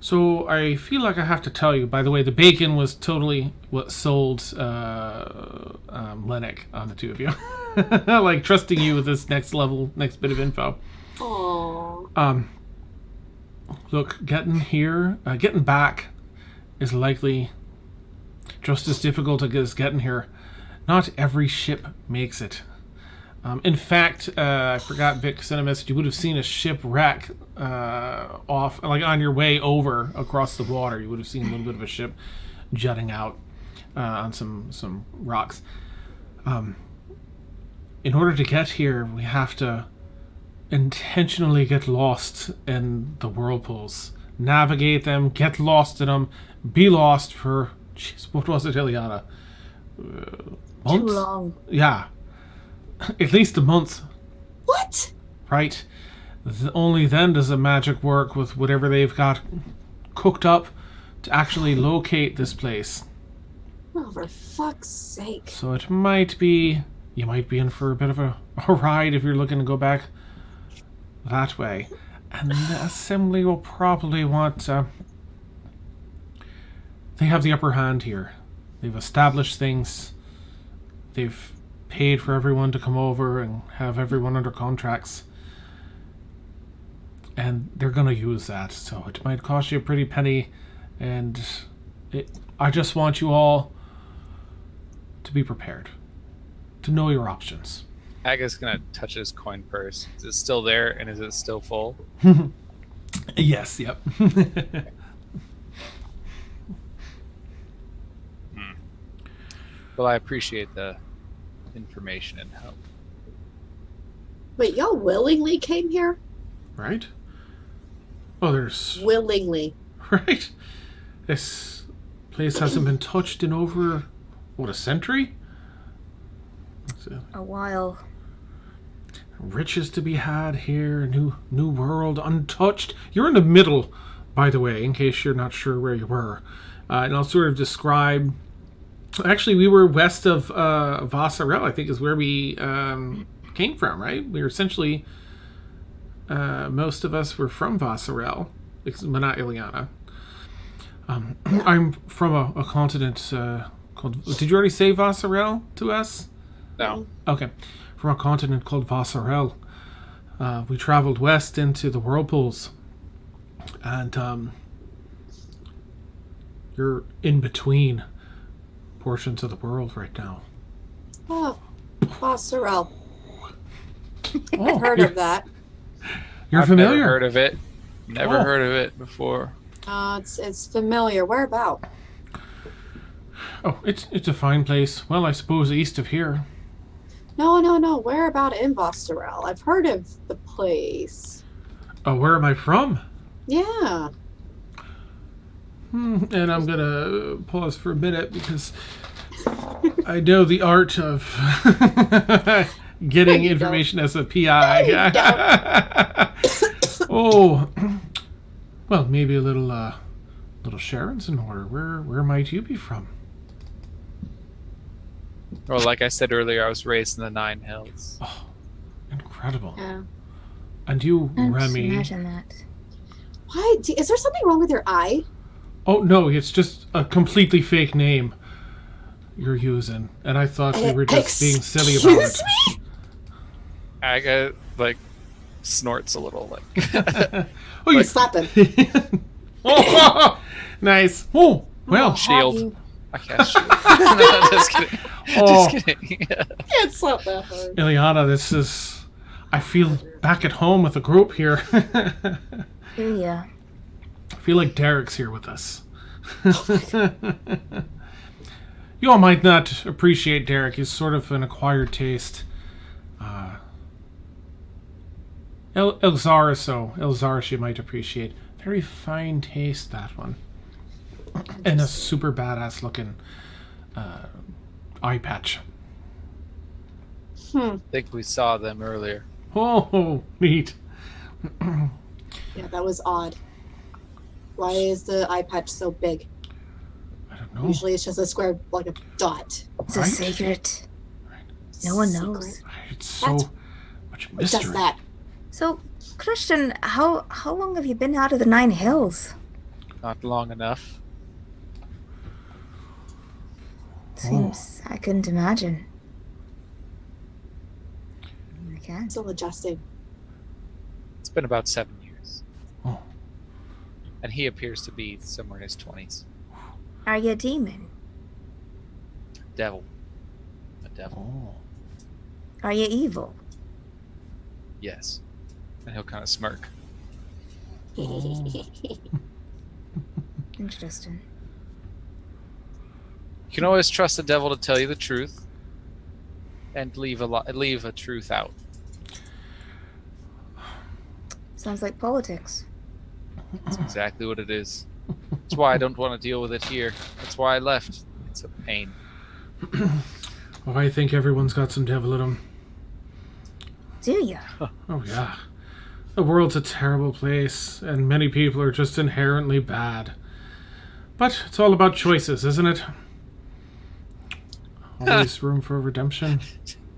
So I feel like I have to tell you, by the way, the bacon was totally what sold Lennox on the two of you. Like trusting you with this next bit of info. Aww. Look, getting back is likely just as difficult as getting here. Not every ship makes it. In fact, I forgot Vic sent a message. You would have seen a shipwreck off, like on your way over across the water. You would have seen a little bit of a ship jutting out on some rocks. In order to get here, we have to intentionally get lost in the whirlpools, navigate them, get lost in them, be lost for, what was it, Ileana? Months? Too long. Yeah. At least a month. What? Right? Only then does the magic work with whatever they've got cooked up to actually locate this place. Oh, for fuck's sake. So you might be in for a bit of a ride if you're looking to go back that way. And the assembly will probably want... they have the upper hand here. They've established things. They've paid for everyone to come over and have everyone under contracts. And they're going to use that. So it might cost you a pretty penny. And I just want you all to be prepared. To know your options. Aga's gonna touch his coin purse. Is it still there and is it still full? Yes, yep. Well, I appreciate the information and help. Wait, y'all willingly came here? Right? Oh, there's... Willingly. Right? This place hasn't been touched in over, a century? A while. Riches to be had here, new world, untouched. You're in the middle, by the way, in case you're not sure where you were. And I'll sort of describe... Actually, we were west of Vassarel, I think is where we came from, right? We were essentially... most of us were from Vassarel, but not Ileana. I'm from a continent called... Did you already say Vassarel to us? No. Okay. From a continent called Vassarel. We traveled west into the whirlpools. And you're in between portions of the world right now. Oh, Sorrel. Oh, I've heard of that. You're I've familiar. Never heard of it. Never Oh. heard of it before. It's familiar. Where about? Oh, it's a fine place. Well, I suppose east of here. No. Where about in Sorrel? I've heard of the place. Oh, where am I from? Yeah. And I'm gonna pause for a minute because I know the art of getting you information as a No, PI. you Oh, well, maybe a little Sharon's in order. Where might you be from? Well, like I said earlier, I was raised in the Nine Hills. Oh, incredible. Yeah. And you, Can't Remy? imagine that. Why? Is there something wrong with your eye? Oh no, it's just a completely fake name you're using, and I thought we were just being silly about it. Excuse me? Aga snorts a little like. Oh, you Slap him. Oh, nice. Oh, well. Shield. I cast shield. No, just kidding. Oh. Just kidding. Can't slap that hard. Ileana, this is... I feel back at home with the group here. Yeah. I feel like Derek's here with us. You all might not appreciate Derek. He's sort of an acquired taste. Elzara you might appreciate. Very fine taste, that one. And a super badass looking eye patch. I think we saw them earlier. Oh, neat. Yeah, that was odd. Why is the eye patch so big? I don't know. Usually it's just a square, like a dot. It's a secret. No one knows. Secret. It's so much What does mystery. that? So, Christian, how long have you been out of the Nine Hills? Not long enough. Seems I couldn't imagine. I can't. Still adjusting. It's been about 7 years. Oh. And he appears to be somewhere in his 20s. Are you a demon? Devil. A devil. Oh. Are you evil? Yes. And he'll kind of smirk. Interesting. You can always trust the devil to tell you the truth, and leave a truth out. Sounds like politics. That's exactly what it is. That's why I don't want to deal with it here. That's why I left. It's a pain. Oh, I think everyone's got some devil in them. Do you? Oh, yeah. The world's a terrible place, and many people are just inherently bad. But it's all about choices, isn't it? Always room for redemption.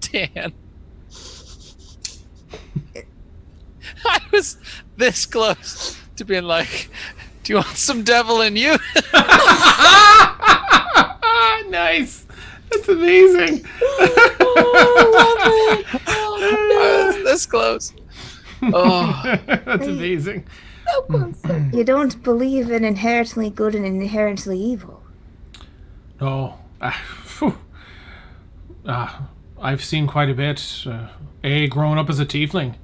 Dan. I was this close to being like, do you want some devil in you? Nice. That's amazing. I was this close. Oh, That's amazing. You don't believe in inherently good and inherently evil. No. I've seen quite a bit. Growing up as a tiefling.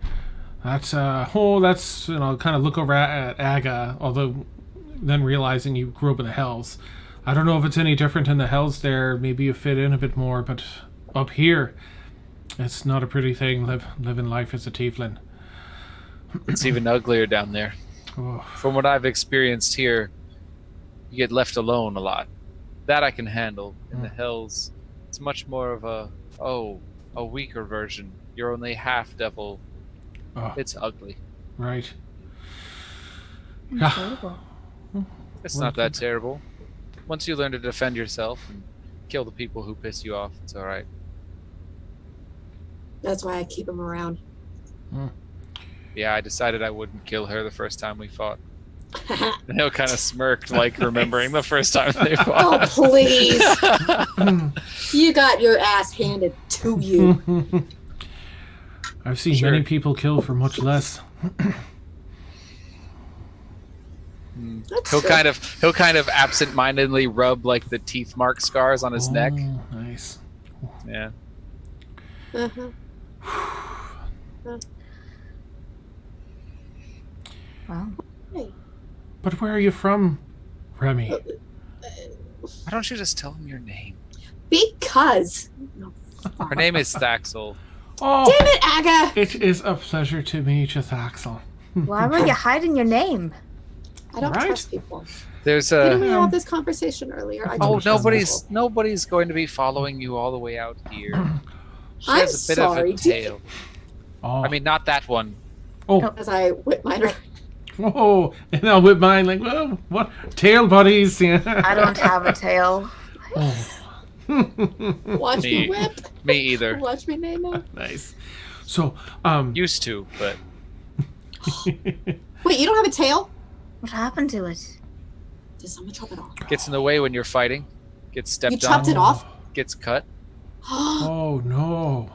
That's kind of look over at Aga, although then realizing you grew up in the Hells. I don't know if it's any different in the Hells there. Maybe you fit in a bit more, but up here, it's not a pretty thing living life as a tiefling. it's even uglier down there. Oh. From what I've experienced here, you get left alone a lot. That I can handle. In the Hells, it's much more of a weaker version. You're only half devil. Oh, It's ugly. right. Incredible. It's not that terrible. Once you learn to defend yourself and kill the people who piss you off, it's alright. That's why I keep him around. Yeah, I decided I wouldn't kill her the first time we fought. And he'll kind of smirked, like remembering the first time they Oh, fought. please. You got your ass handed to you. I've seen Sure. many people kill for much less. That's He'll good. kind of absent-mindedly rub like the teeth mark scars on his neck. Oh, nice. Yeah. Uh-huh. Wow. But where are you from, Remy? Why don't you just tell him your name? Because. No. Her name is Thaxel. Oh, Damn it, Aga! it is a pleasure to meet you, Thaxel. Why were you hiding your name? I don't Right. trust people. There's Didn't we a. have this conversation earlier? I Oh, don't trust people. nobody's going to be following you all the way out here. She I'm has a bit sorry. of a tail. Oh, I mean, not that one. oh, As I whip mine around. whoa! And I'll whip mine like, whoa, what? Tail buddies. Yeah. I don't have a tail. Oh. Watch me Me. whip. Me either. Watch me name it. Nice. So, Used to, but Wait, you don't have a tail? What happened to it? Did someone chop it off? gets in the way when you're fighting. Gets stepped You chopped on. it off? Gets cut. Oh no!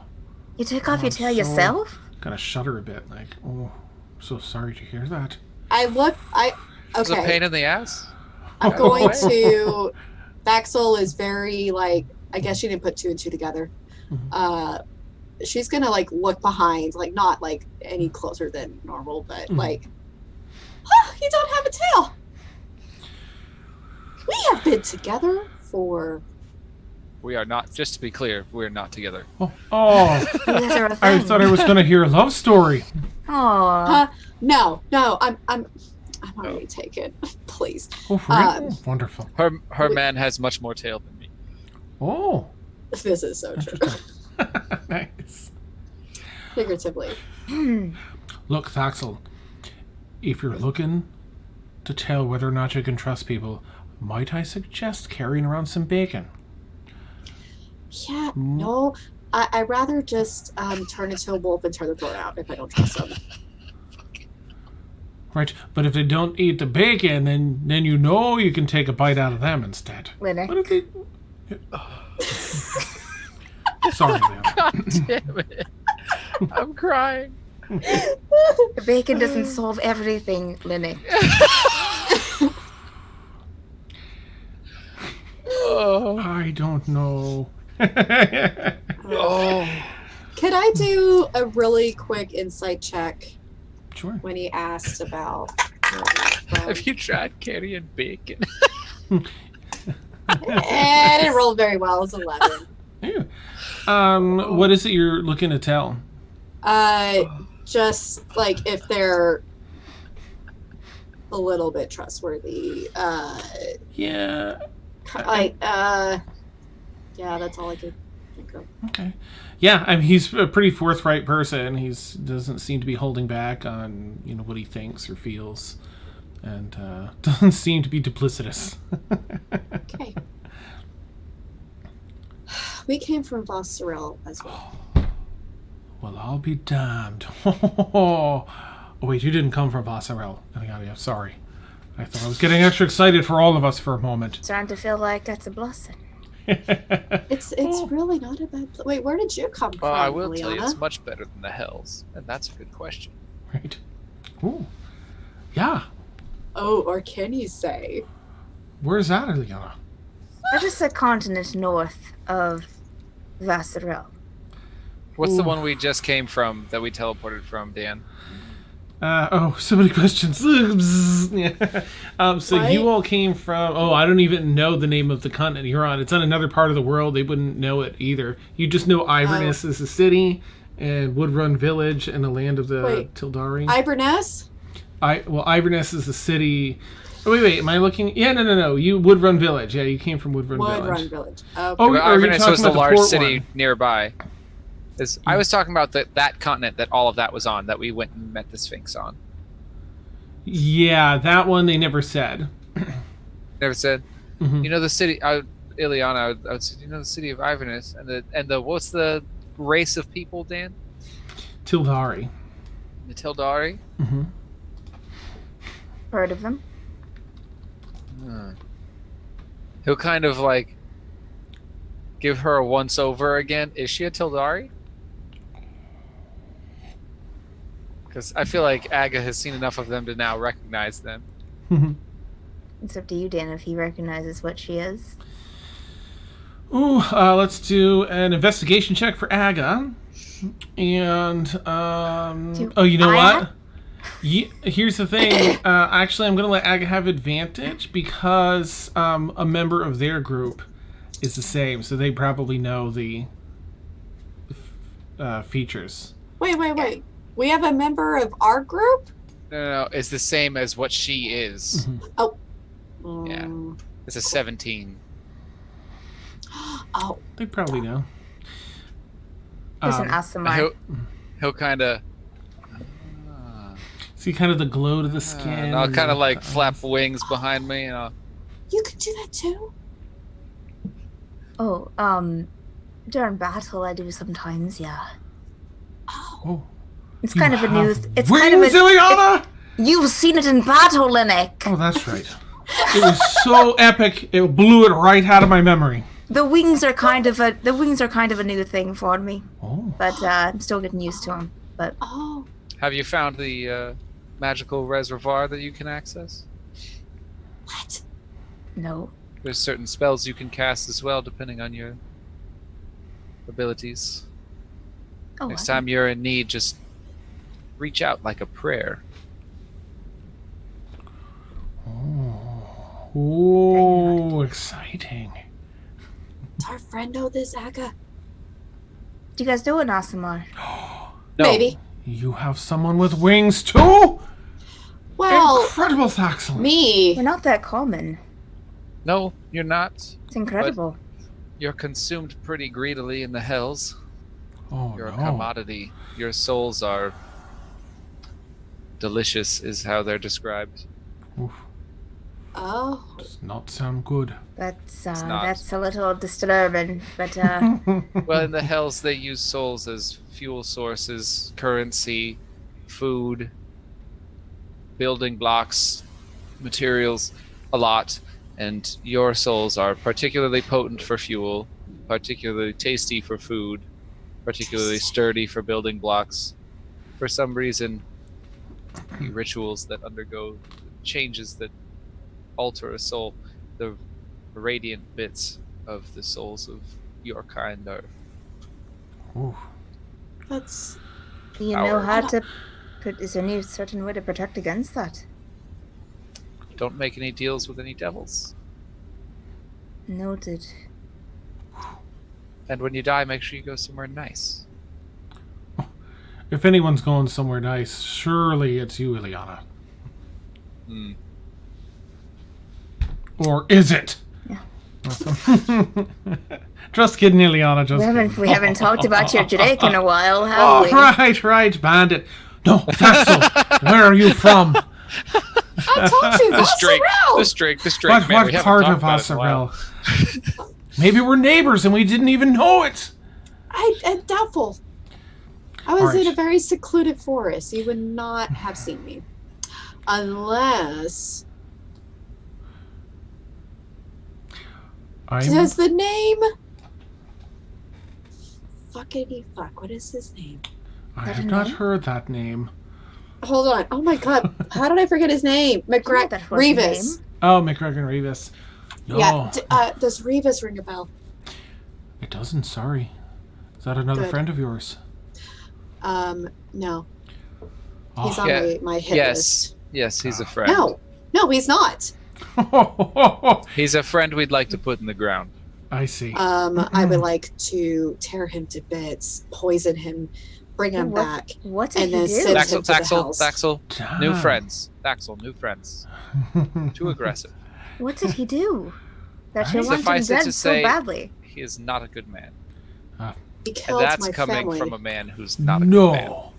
You took off your Oh, tail so- yourself? Kind of shudder a bit, like, oh, so sorry to hear that. I look. It's a Okay. pain in the ass. I'm going to. Baxel is very like. I guess she didn't put two and two together. She's gonna like look behind, like not like any closer than normal, but like, you don't have a tail. We have been together for We are not. Just to be clear, we are not together. Oh, You guys are a I thing. thought I was going to hear a love story. Aw. No, I'm already taken. Please. Oh, for real? Wonderful. Her man has much more tail than me. Oh, This is so true. nice. Figuratively. Look, Thaxel, if you're looking to tell whether or not you can trust people, might I suggest carrying around some bacon? Yeah, no. I'd rather just turn into a wolf and turn the throat out if I don't trust them. Right, but if they don't eat the bacon, then you know you can take a bite out of them instead. Linux. What if they... Sorry, Leon. God damn it! I'm crying. The bacon doesn't solve everything, Linux. Oh. I don't know. Oh. Could I do a really quick insight check Sure. when he asked about Have you tried carrying bacon? and it rolled very well. It was 11. Yeah. What is it you're looking to tell? Just like if they're a little bit trustworthy. Yeah. Yeah, that's all I could think of. Okay. Yeah, I mean, he's a pretty forthright person. He's doesn't seem to be holding back on what he thinks or feels, and doesn't seem to be duplicitous. Okay. We came from Vossarel as well. Well, I'll be damned. Oh, wait, you didn't come from Vossarel. Sorry. I thought I was getting extra excited for all of us for a moment. Starting to feel like that's a blessing. It's really not a bad place. Wait, where did you come from, Well, I will tell you, Liana? it's much better than the Hells, and that's a good question. Right. Ooh. Yeah. Oh, or can you say? Where's that, Eliana? That is a continent north of Vassarel. What's the Ooh. one we just came from that we teleported from, Dan? So many questions. Yeah. So Right? you all came from... Oh, I don't even know the name of the continent you're on. It's on another part of the world. They wouldn't know it either. You just know Iverness is a city, and Woodrun Village, and the land of the Wait. Tildari. Iverness? Iverness is a city... Oh, wait, am I looking... Yeah, no. You Woodrun Village. Yeah, you came from Woodrun Village. Woodrun Village. Okay. Oh, Well, are you Iverness talking was the about the large port city one? nearby. I was talking about that continent that all of that was on, that we went and met the Sphinx on. Yeah, that one they never said. Never said. Mhm. You know the city, Ileana. I would say, you know the city of Iverness, and the what's the race of people, Dan? Tildari. The Tildari. Mm-hmm. Heard of them? He'll kind of like give her a once over again. Is she a Tildari? Because I feel like Aga has seen enough of them to now recognize them. It's up to you, Dan, if he recognizes what she is. Ooh, let's do an investigation check for Aga. And, you know what? Here's the thing. Actually, I'm going to let Aga have advantage because a member of their group is the same, so they probably know the features. Wait. We have a member of our group? No. It's the same as what she is. Mm-hmm. Yeah. It's a 17. Oh, They probably know. Listen, ask them mine. He'll kind of... See kind of the glow to the skin. I'll kind of like the flap eyes. wings behind me, and I'll... you can do that too? Oh, during battle I do sometimes, yeah. Oh. It's You kind of a new... have It's kind of wings, a... Ileana? You've seen it in battle, Linux! Oh, that's right. It was so epic, it blew it right out of my memory. The wings are kind of a new thing for me, Oh. but I'm still getting used to them. But Oh, Have you found the magical reservoir that you can access? what? no, There's certain spells you can cast as well, depending on your abilities. oh, Next time you're in need, just reach out like a prayer. Oh, exciting. Does our friend know this, Aga? Do you guys know what Nassim are? No. Maybe. You have someone with wings too? Well, Incredible, Thaxel. me. We're not that common. No, you're not. It's incredible. You're consumed pretty greedily in the hells. Oh, You're no. a commodity. Your souls are delicious, is how they're described. Oof, Oh. does not sound good. That's a little disturbing, but Well, in the hells, they use souls as fuel sources, currency, food, building blocks, materials, a lot. And your souls are particularly potent for fuel, particularly tasty for food, particularly sturdy for building blocks. For some reason, the rituals that undergo changes that alter a soul, the radiant bits of the souls of your kind are Oof. That's. do you know how Power. to is there any certain way to protect against that? don't make any deals with any devils. Noted. And when you die, make sure you go somewhere nice. If anyone's going somewhere nice, surely it's you, Ileana. Hmm. Or is it? Yeah. Just kidding, Ileana. Just kidding. We haven't talked about your Drake in a while, have Oh, we? right, bandit. No, Thaxel, where are you from? I told you, This Drake, Vasserel! this Drake, man, we What haven't part talked of about it in a while. Vasserel? Maybe we're neighbors and we didn't even know it. I'm doubtful. I was Alright. in a very secluded forest. You would not have seen me. Unless. Does the name. Fuckity fuck. What is his name? I That have a not name? heard that name. Hold on. Oh my god. How did I forget his name? That was the Revis. name. Oh, McGregor Revis. No, Yeah. Does Revis ring a bell? it doesn't. Sorry. Is that another Good. friend of yours? No. Oh. He's on Yeah. my hit Yes, list. yes, he's a friend. No, he's not. He's a friend we'd like to put in the ground. I see. I would like to tear him to bits, poison him, bring him What- back. What did And he then do? send- Thaxel, him to the Thaxel, hells. Thaxel, new Damn. friends. Thaxel, new friends. Too aggressive. What did he do? That you Right. want him Suffice it dead to so say- badly? He is not a good man. He And killed that's my coming family. from a man who's not a good man. No.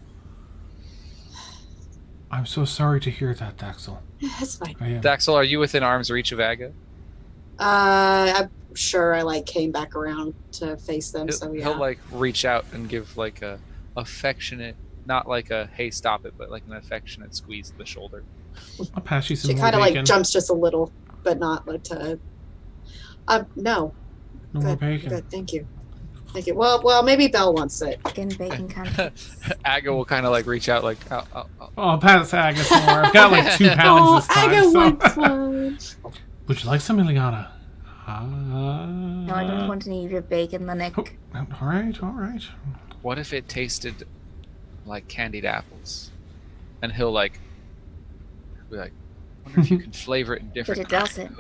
I'm so sorry to hear that, Daxel. That's fine. I am. Thaxel, are you within arm's reach of Aga? I'm sure I came back around to face them. So yeah. He'll like reach out and give like a affectionate, not like a hey stop it, but like an affectionate squeeze of the shoulder. I'll pass you some She more kind of bacon. like jumps just a little, but not like to. No. No more Good. bacon. Good. Thank you. Thank you. Well, maybe Belle wants it. Bacon kind. Aga will kind of like reach out like, oh, oh, oh. Oh, I'll pass Agus some more. I've got like 2 pounds this time. Aga so- wants one. Would you like some, Ileana? No, I don't want any of your bacon, Linux. All right. What if it tasted like candied apples? And he'll like be like, wonder if you can flavor it in But different. it doesn't.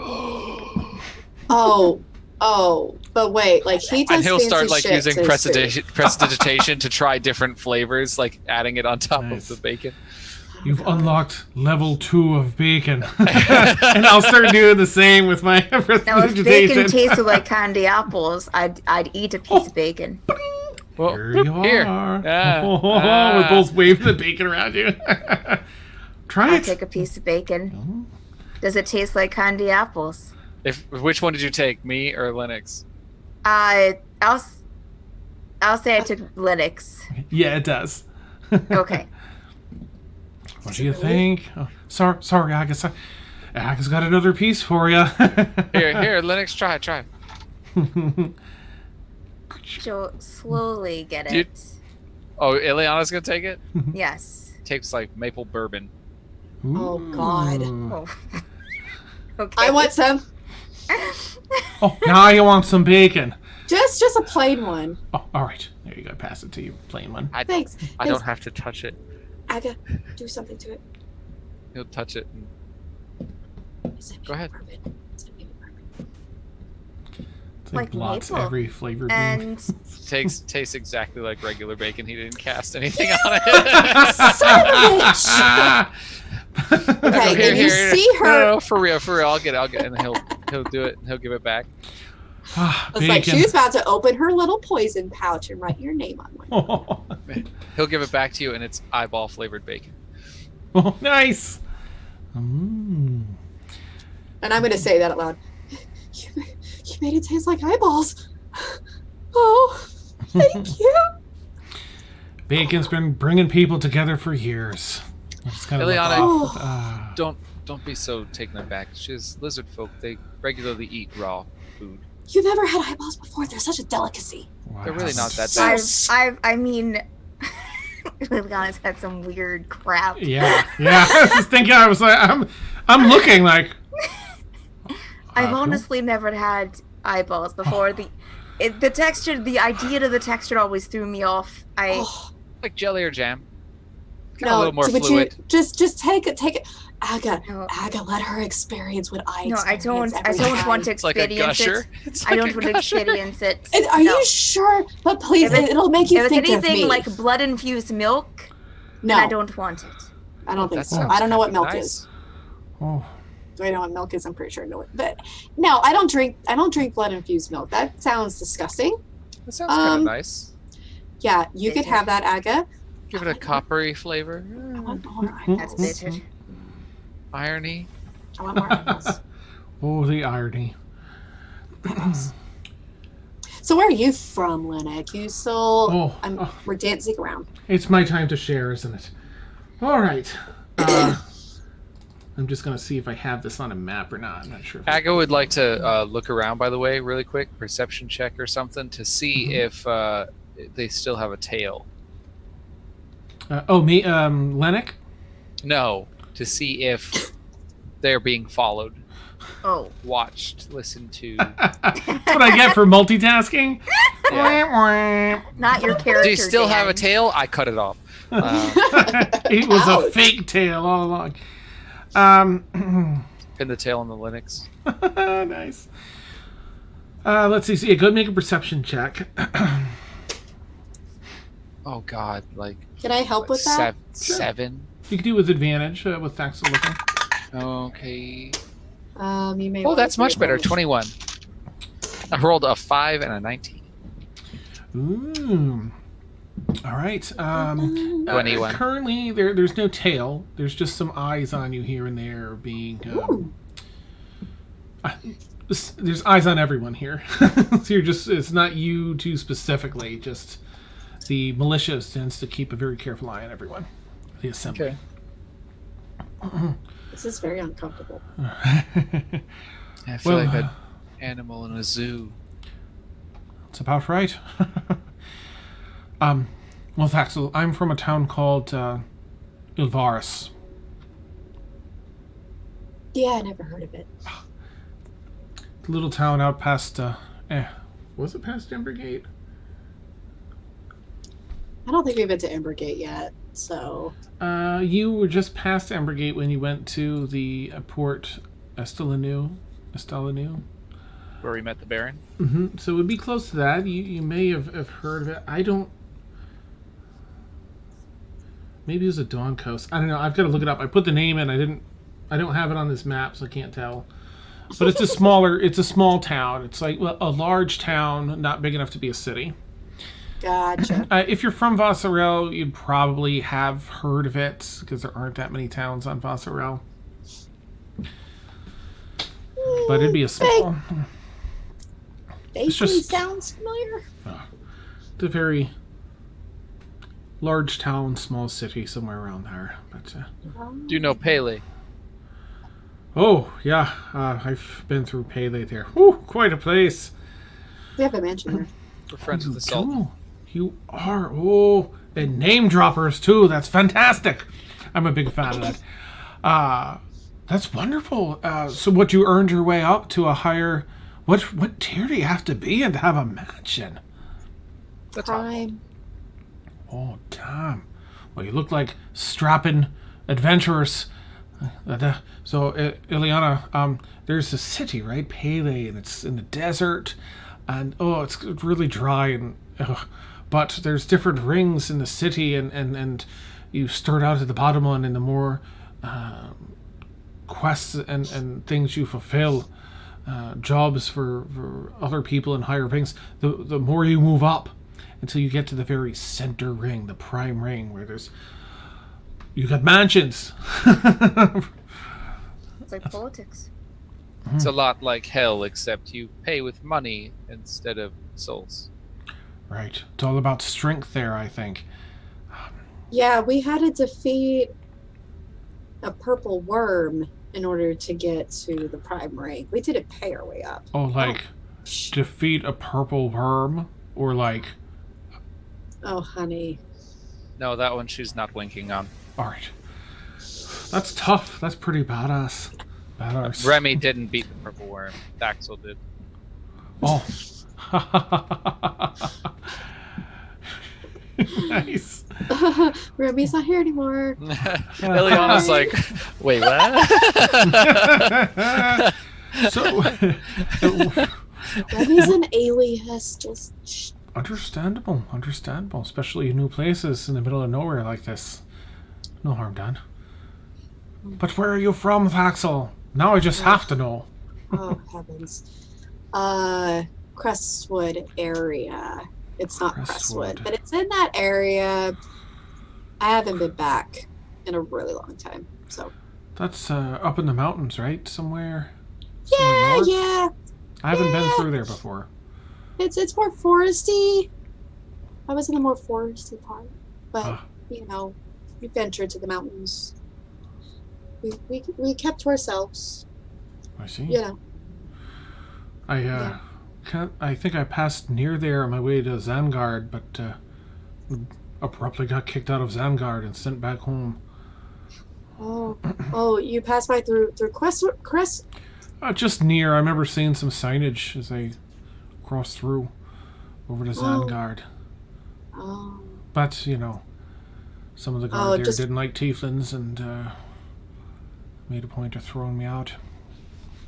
Oh, but wait, like he does And he'll fancy start like shit using to his food. prestidigitation to try different flavors, like adding it on top Nice. of the bacon. You've unlocked level 2 of bacon. And I'll start doing the same with my Now, if bacon prestidigitation. tasted like candy apples, I'd eat a piece of bacon. Well, Here you here. are. Ah. We're both waving the bacon around you. Try I'll it. take a piece of bacon. Does it taste like candy apples? Which one did you take, me or Linux? I'll say I took Linux. Yeah, it does. Okay. What do you think? Oh, sorry, Agus. Agus got another piece for you. Here, Linux, try. So slowly get Dude. it. Oh, Ileana's gonna take it? Yes. Takes like maple bourbon. Oh, God. Ooh. Oh. Okay. I want some. Oh, now you want some bacon. Just a plain one. Oh, all right. There you go. Pass it to you, plain one. Thanks. I don't have to touch it. Aga, do something to it. He'll touch it. Is it Go ahead. bourbon? Is it maybe bourbon? It's like blots maple. every flavor bean. And Tastes exactly like regular bacon. He didn't cast anything on it. Son of a bitch. Okay, and you see her. No, for real. I'll get it, and he'll do it. And he'll give it back. It's like she was about to open her little poison pouch and write your name on one. He'll give it back to you, and it's eyeball flavored bacon. Oh, nice. Mm. And I'm going to say that out loud. You made it taste like eyeballs. Oh, thank you. Bacon's been bringing people together for years. Just kind of Ileana, don't be so taken aback. She's lizard folk. They regularly eat raw food. You never had eyeballs before. They're such a delicacy. Wow. They're really not that bad. I mean, Liliana's had some weird crap. Yeah. I was thinking. I was like, I'm looking like. I've honestly never had eyeballs before. The texture, the idea of the texture always threw me off. Like jelly or jam. No, a little more but fluid. you just take it. Aga, let her experience what I No, I experience don't. every I don't time. want to It's like a experience gusher. it. I don't want to experience it. Are you sure? But please, it'll make you If think it's of me. anything like blood-infused milk, no, then I don't want it. I don't think That so. sounds I don't know what kinda milk nice. is. Oh. Do I know what milk is? I'm pretty sure I know it. But no, I don't drink blood infused milk. That sounds disgusting. That sounds kind of nice. Yeah, you could have that, Aga. Give it a coppery flavor. I want more That's eyeballs. bitter. Irony. I want more eyeballs. Oh, the irony. So where are you from, Linux? You still? Oh, we're dancing around. It's my time to share, isn't it? All right. I'm just gonna see if I have this on a map or not. I'm not sure. Aga would like to look around, by the way, really quick, perception check or something, to see if they still have a tail. Me, Lennox? No, to see if they're being followed, Oh. watched, listened to. That's what I get for multitasking. Not your character. Do you still have a Dan. tail? I cut it off. It was a fake tail all along. Pin the tail on the Linux. Nice. Let's see. So, yeah, go make a perception check. Oh God, like. Can I help with that? Seven. You can do it with advantage with Thaxel looking. Okay. You may. Oh, want that's to much do better. both. 21. I rolled a 5 and a 19. Ooh. All right. 21. Currently, there's no tail. There's just some eyes on you here and there being. There's eyes on everyone here. So it's not you two specifically. Just the militia tends to keep a very careful eye on everyone. The assembly. Okay. This is very uncomfortable. I feel like an animal in a zoo. That's about right. Well, Thaxel, I'm from a town called Ilvaris. Yeah, I never heard of it. The little town out past, was it past Embergate? I don't think we've been to Embergate yet, so. You were just past Embergate when you went to the port Estelanu. Where we met the Baron. Mm-hmm. So it would be close to that. You may have heard of it. I don't. Maybe it was a Dawn Coast. I don't know. I've got to look it up. I put the name in. I don't have it on this map, so I can't tell. But it's a small town. It's like a large town, not big enough to be a city. Gotcha. If you're from Vassarel, you'd probably have heard of it because there aren't that many towns on Vassarel. But it'd be a small. Vaguely sounds familiar. It's a very large town, small city, somewhere around there. But Do you know Pele? oh yeah, I've been through Pele there. Whew, quite a place. We have a mansion there. We're friends with the Sultan. You are. Oh, and name droppers too. That's fantastic. I'm a big fan of that. That's wonderful. So what, you earned your way up to a higher. What tier do you have to be in to have a mansion? The top. Prime. Oh, damn. Well, you look like strapping adventurers. So, Ileana, there's a city, right? Pele, and it's in the desert. and it's really dry, and but there's different rings in the city, and you start out at the bottom one, and the more quests and things you fulfill, jobs for other people in higher rings, the more you move up until you get to the very center ring, the prime ring, where you got mansions. It's like politics. It's a lot like hell, except you pay with money instead of souls. Right. It's all about strength there, I think. Yeah, we had to defeat a purple worm in order to get to the prime ring. We didn't pay our way up. Oh, like defeat a purple worm? Or like... Oh, honey. No, that one she's not winking on. Alright. That's tough. That's pretty badass. Remy didn't beat the purple worm. Daxel did. Oh. Nice. Remy's not here anymore. Ileana's like, wait, what? So, Remy's an alias. Just understandable, especially in new places in the middle of nowhere like this. No harm done. But where are you from, Daxel? Now I just have to know. Oh, heavens. Crestwood area. It's not Crestwood, but it's in that area. I haven't been back in a really long time, so. That's up in the mountains, right? Somewhere Yeah, north? yeah. I haven't been through there before. It's more foresty. I was in the more foresty part, but you know, we ventured to the mountains. We kept to ourselves. I see. You know. I think I passed near there on my way to Zangard, but abruptly got kicked out of Zangard and sent back home. Oh, you passed by through Crest? Just near. I remember seeing some signage as I crossed through over to Zangard. Oh. But, you know, some of the guard there didn't like tieflings and made a point of throwing me out.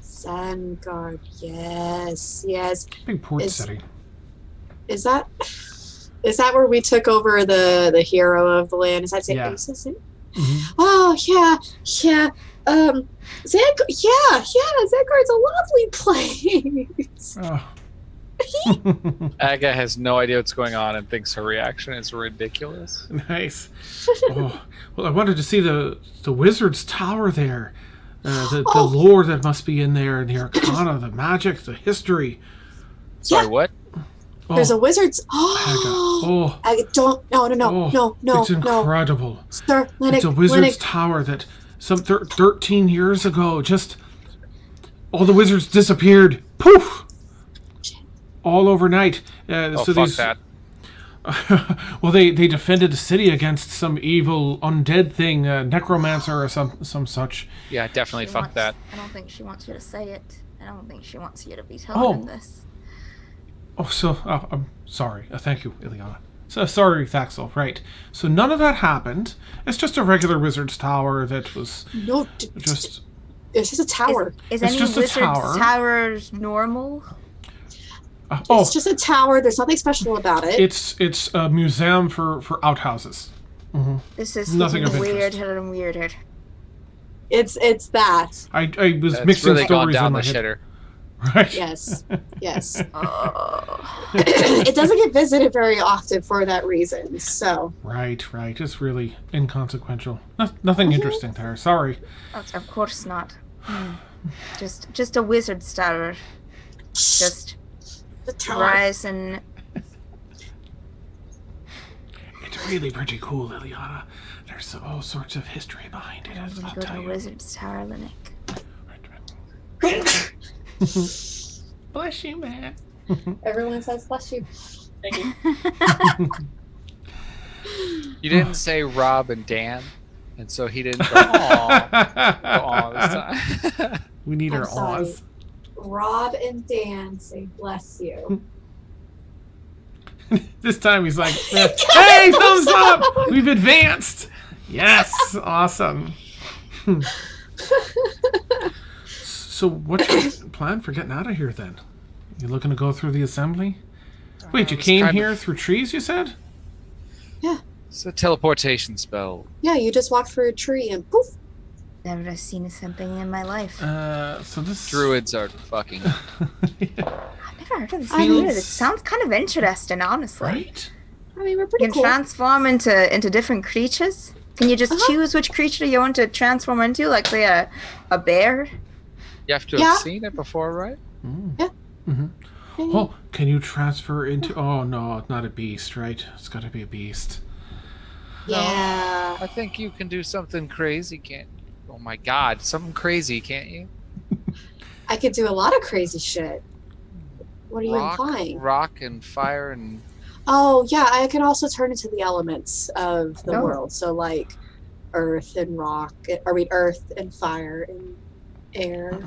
Zangard, yes. Big port city. Is that where we took over the hero of the land? Is that it? Yeah. Mm-hmm. Oh, yeah. Zangard's a lovely place. Oh. Aga has no idea what's going on and thinks her reaction is ridiculous. Nice. Oh. Well, I wanted to see the wizard's tower there. The lore that must be in there, and the arcana, the magic, the history. Sorry, what? Oh. There's a wizard's... Aga, don't... No. It's incredible. Sir, it's a wizard's tower that some 13 years ago, just... all the wizards disappeared. Poof! All overnight. Fuck that. Well, they defended the city against some evil undead thing, necromancer or some such. Yeah, definitely fuck that. I don't think she wants you to say it. I don't think she wants you to be telling him this. I'm sorry. Thank you, Ileana. So sorry, Daxel. Right. So none of that happened. It's just a regular wizard's tower that was just. It's just a tower. Is any wizard's towers normal? It's just a tower. There's nothing special about it. It's a museum for outhouses. Mm-hmm. This is nothing of weirder and weirder. It's that. I was mixing really stories down in my the head. shitter. Right. Yes. It doesn't get visited very often for that reason. So. Right. It's really inconsequential. Nothing interesting there. Sorry. Of course not. Just a wizard's tower. Just. The tower. Rise and... It's really pretty cool, Ileana. There's all sorts of history behind it. I'm gonna go to Wizard's Tower, Linnick. Bless you, man. Everyone says bless you. Thank you. You didn't say Rob and Dan, and so he didn't go aw this time. We need our awes. Rob and Dan say bless you. This time he's like, hey, thumbs up! We've advanced! Yes! Awesome. So what's your plan for getting out of here then? You looking to go through the assembly? Wait, you It's came kind here of- through trees, you said? It's a teleportation spell. Yeah, you just walk through a tree and poof. Never seen something in my life. So this... Druids are fucking. I've never heard of this I druid. mean- It sounds kind of interesting, honestly. Right? I mean, we're You pretty can cool. transform into different creatures. Can you just Uh-huh. choose which creature you want to transform into? Like, say, a bear? You have to Yeah. have seen it before, right? Yeah. Mm-hmm. Oh, can you transfer into... Oh, no, not a beast, right? It's got to be a beast. Yeah. I think you can do something crazy, can't? Oh my God, something crazy, can't you? I could do a lot of crazy shit. What are you implying? Rock and fire and Oh, yeah, I can also turn into the elements of the Oh. world. So, like, earth and rock, earth and fire and air,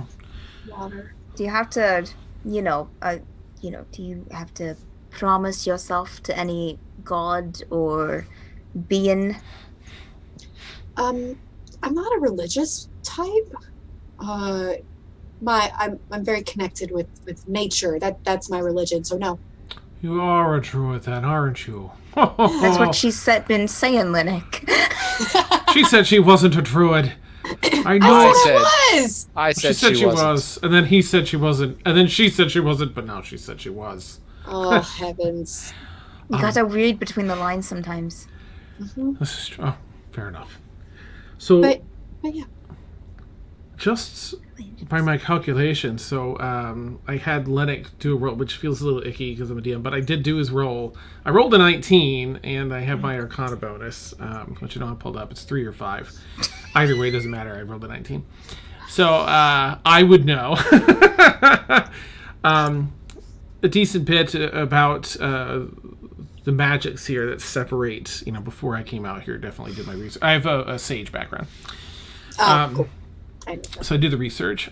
water. Do you have to, do you have to promise yourself to any god or being? I'm not a religious type. I'm very connected with nature. That's my religion. So no. You are a druid then, aren't you? That's what she said, been saying, Linux. She said she wasn't a druid. I know. I said said- I was. I She said said she wasn't. was, and then he said she wasn't, and then she said she wasn't, but now she said she was. Oh heavens. You gotta read between the lines sometimes. Mhm. This is true. Oh, fair enough. So, But yeah. just by my calculations, so I had Lennox do a roll, which feels a little icky because I'm a DM, but I did do his roll. I rolled a 19, and I have my Arcana bonus, which I don't have pulled up. It's 3 or 5. Either way, it doesn't matter. I rolled a 19. So I would know a decent bit about the magics here that separate, before I came out here. Definitely did my research. I have a sage background. Oh, cool. I know. So I did the research.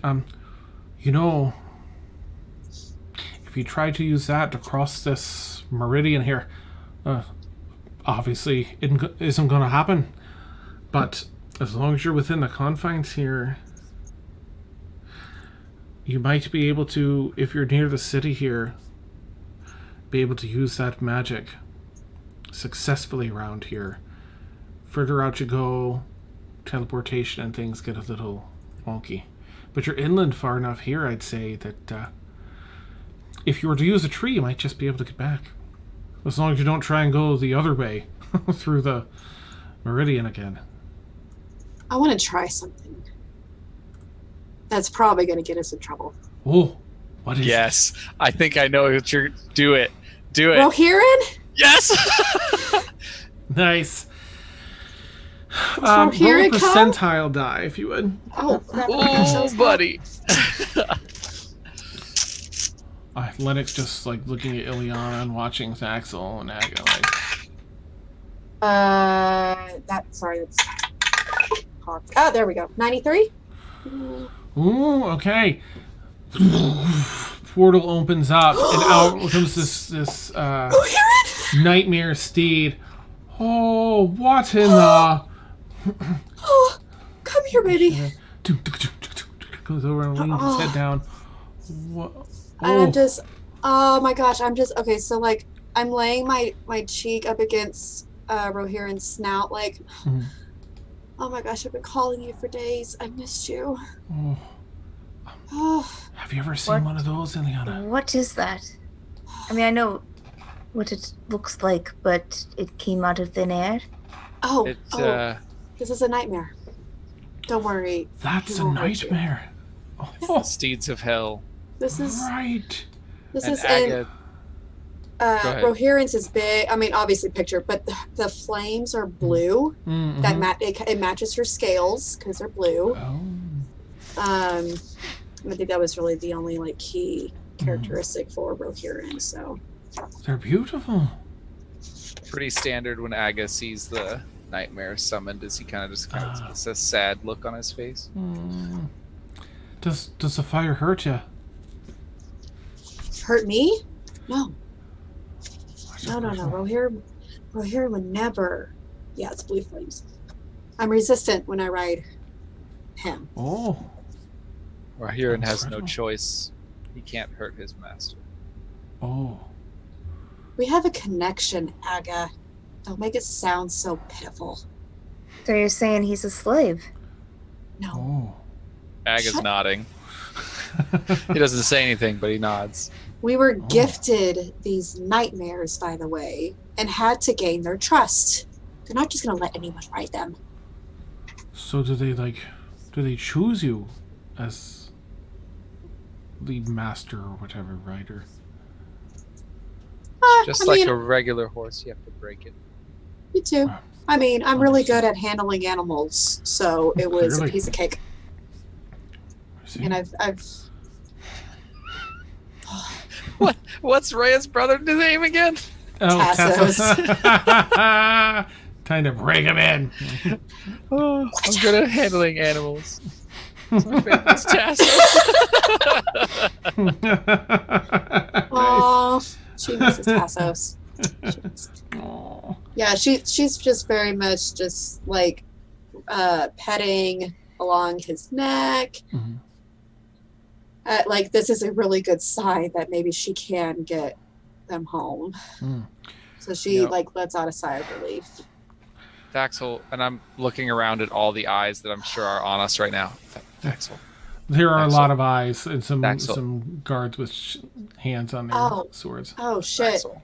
If you try to use that to cross this meridian here, obviously it isn't going to happen. But as long as you're within the confines here, you might be able to, if you're near the city here, be able to use that magic successfully around here. Further out you go, teleportation and things get a little wonky. But you're inland far enough here, I'd say, that if you were to use a tree, you might just be able to get back. As long as you don't try and go the other way through the meridian again. I want to try something. That's probably going to get us in trouble. Oh, what is Yes, I think I know what you're. Do it. Do it. Rohirrim? Yes. it? Nice. From here Roll a it comes? percentile die, if you would. Oh, crap. Oh, buddy. Lennox just looking at Ileana and watching Thaxel and Aga That's oh, there we go. 93? Ooh, okay. Portal opens up and out comes this Rohirrim? nightmare steed. Oh, what in the... Oh, come here, baby. Goes over and leans his head down. What? And I'm just, oh my gosh, okay, so I'm laying my cheek up against Rohirrim's snout, Mhm. oh my gosh, I've been calling you for days. I missed you. Oh. Oh, Have you ever seen What? one of those, Ileana? What is that? I mean, I know what it looks like, but it came out of thin air. oh, It's this is a nightmare. Don't worry. That's He a won't hurt you. nightmare. Oh, steeds of hell. This is, right. this And is, Aga. Go ahead. Rohirrim's is big. I mean, obviously picture, but the flames are blue. Mhm. That it matches her scales because they're blue. Oh. I think that was really the only key characteristic for Rohirrim. So They're beautiful. Pretty standard when Aga sees the nightmare summoned, is he kind of it's a sad look on his face. Mm. Does the fire hurt you? hurt me? No. No. Rohirrim would never. Yeah, it's blue flames. I'm resistant when I ride him. Oh. Rohirrim has no Incredible. choice. He can't hurt his master. Oh. We have a connection, Aga. Don't make it sound so pitiful. So you're saying he's a slave? No. Oh. Ag is Shut- nodding. He doesn't say anything, but he nods. We were gifted these nightmares, by the way, and had to gain their trust. They're not just going to let anyone write them. So do they choose you as lead master or whatever writer? Just I like mean, a regular horse, you have to break it. me too. I mean, I'm really Understood. good at handling animals, so it was Clearly. a piece of cake. I see. And I've What's Rhea's brother's name again? Oh, Tassos. Tassos. Time to bring him in. Oh, I'm good at handling animals. My favorite's Tassos. oh, she misses Tassos. Aw. Yeah, she's just very much just like petting along his neck. Mhm. Like this is a really good sign that maybe she can get them home. Mm. So she Yep. like lets out a sigh of relief. Daxel, and I'm looking around at all the eyes that I'm sure are on us right now. Daxel. There are a Daxel. lot of eyes and some Daxel. guards with hands on their Oh. swords. Oh shit. Daxel.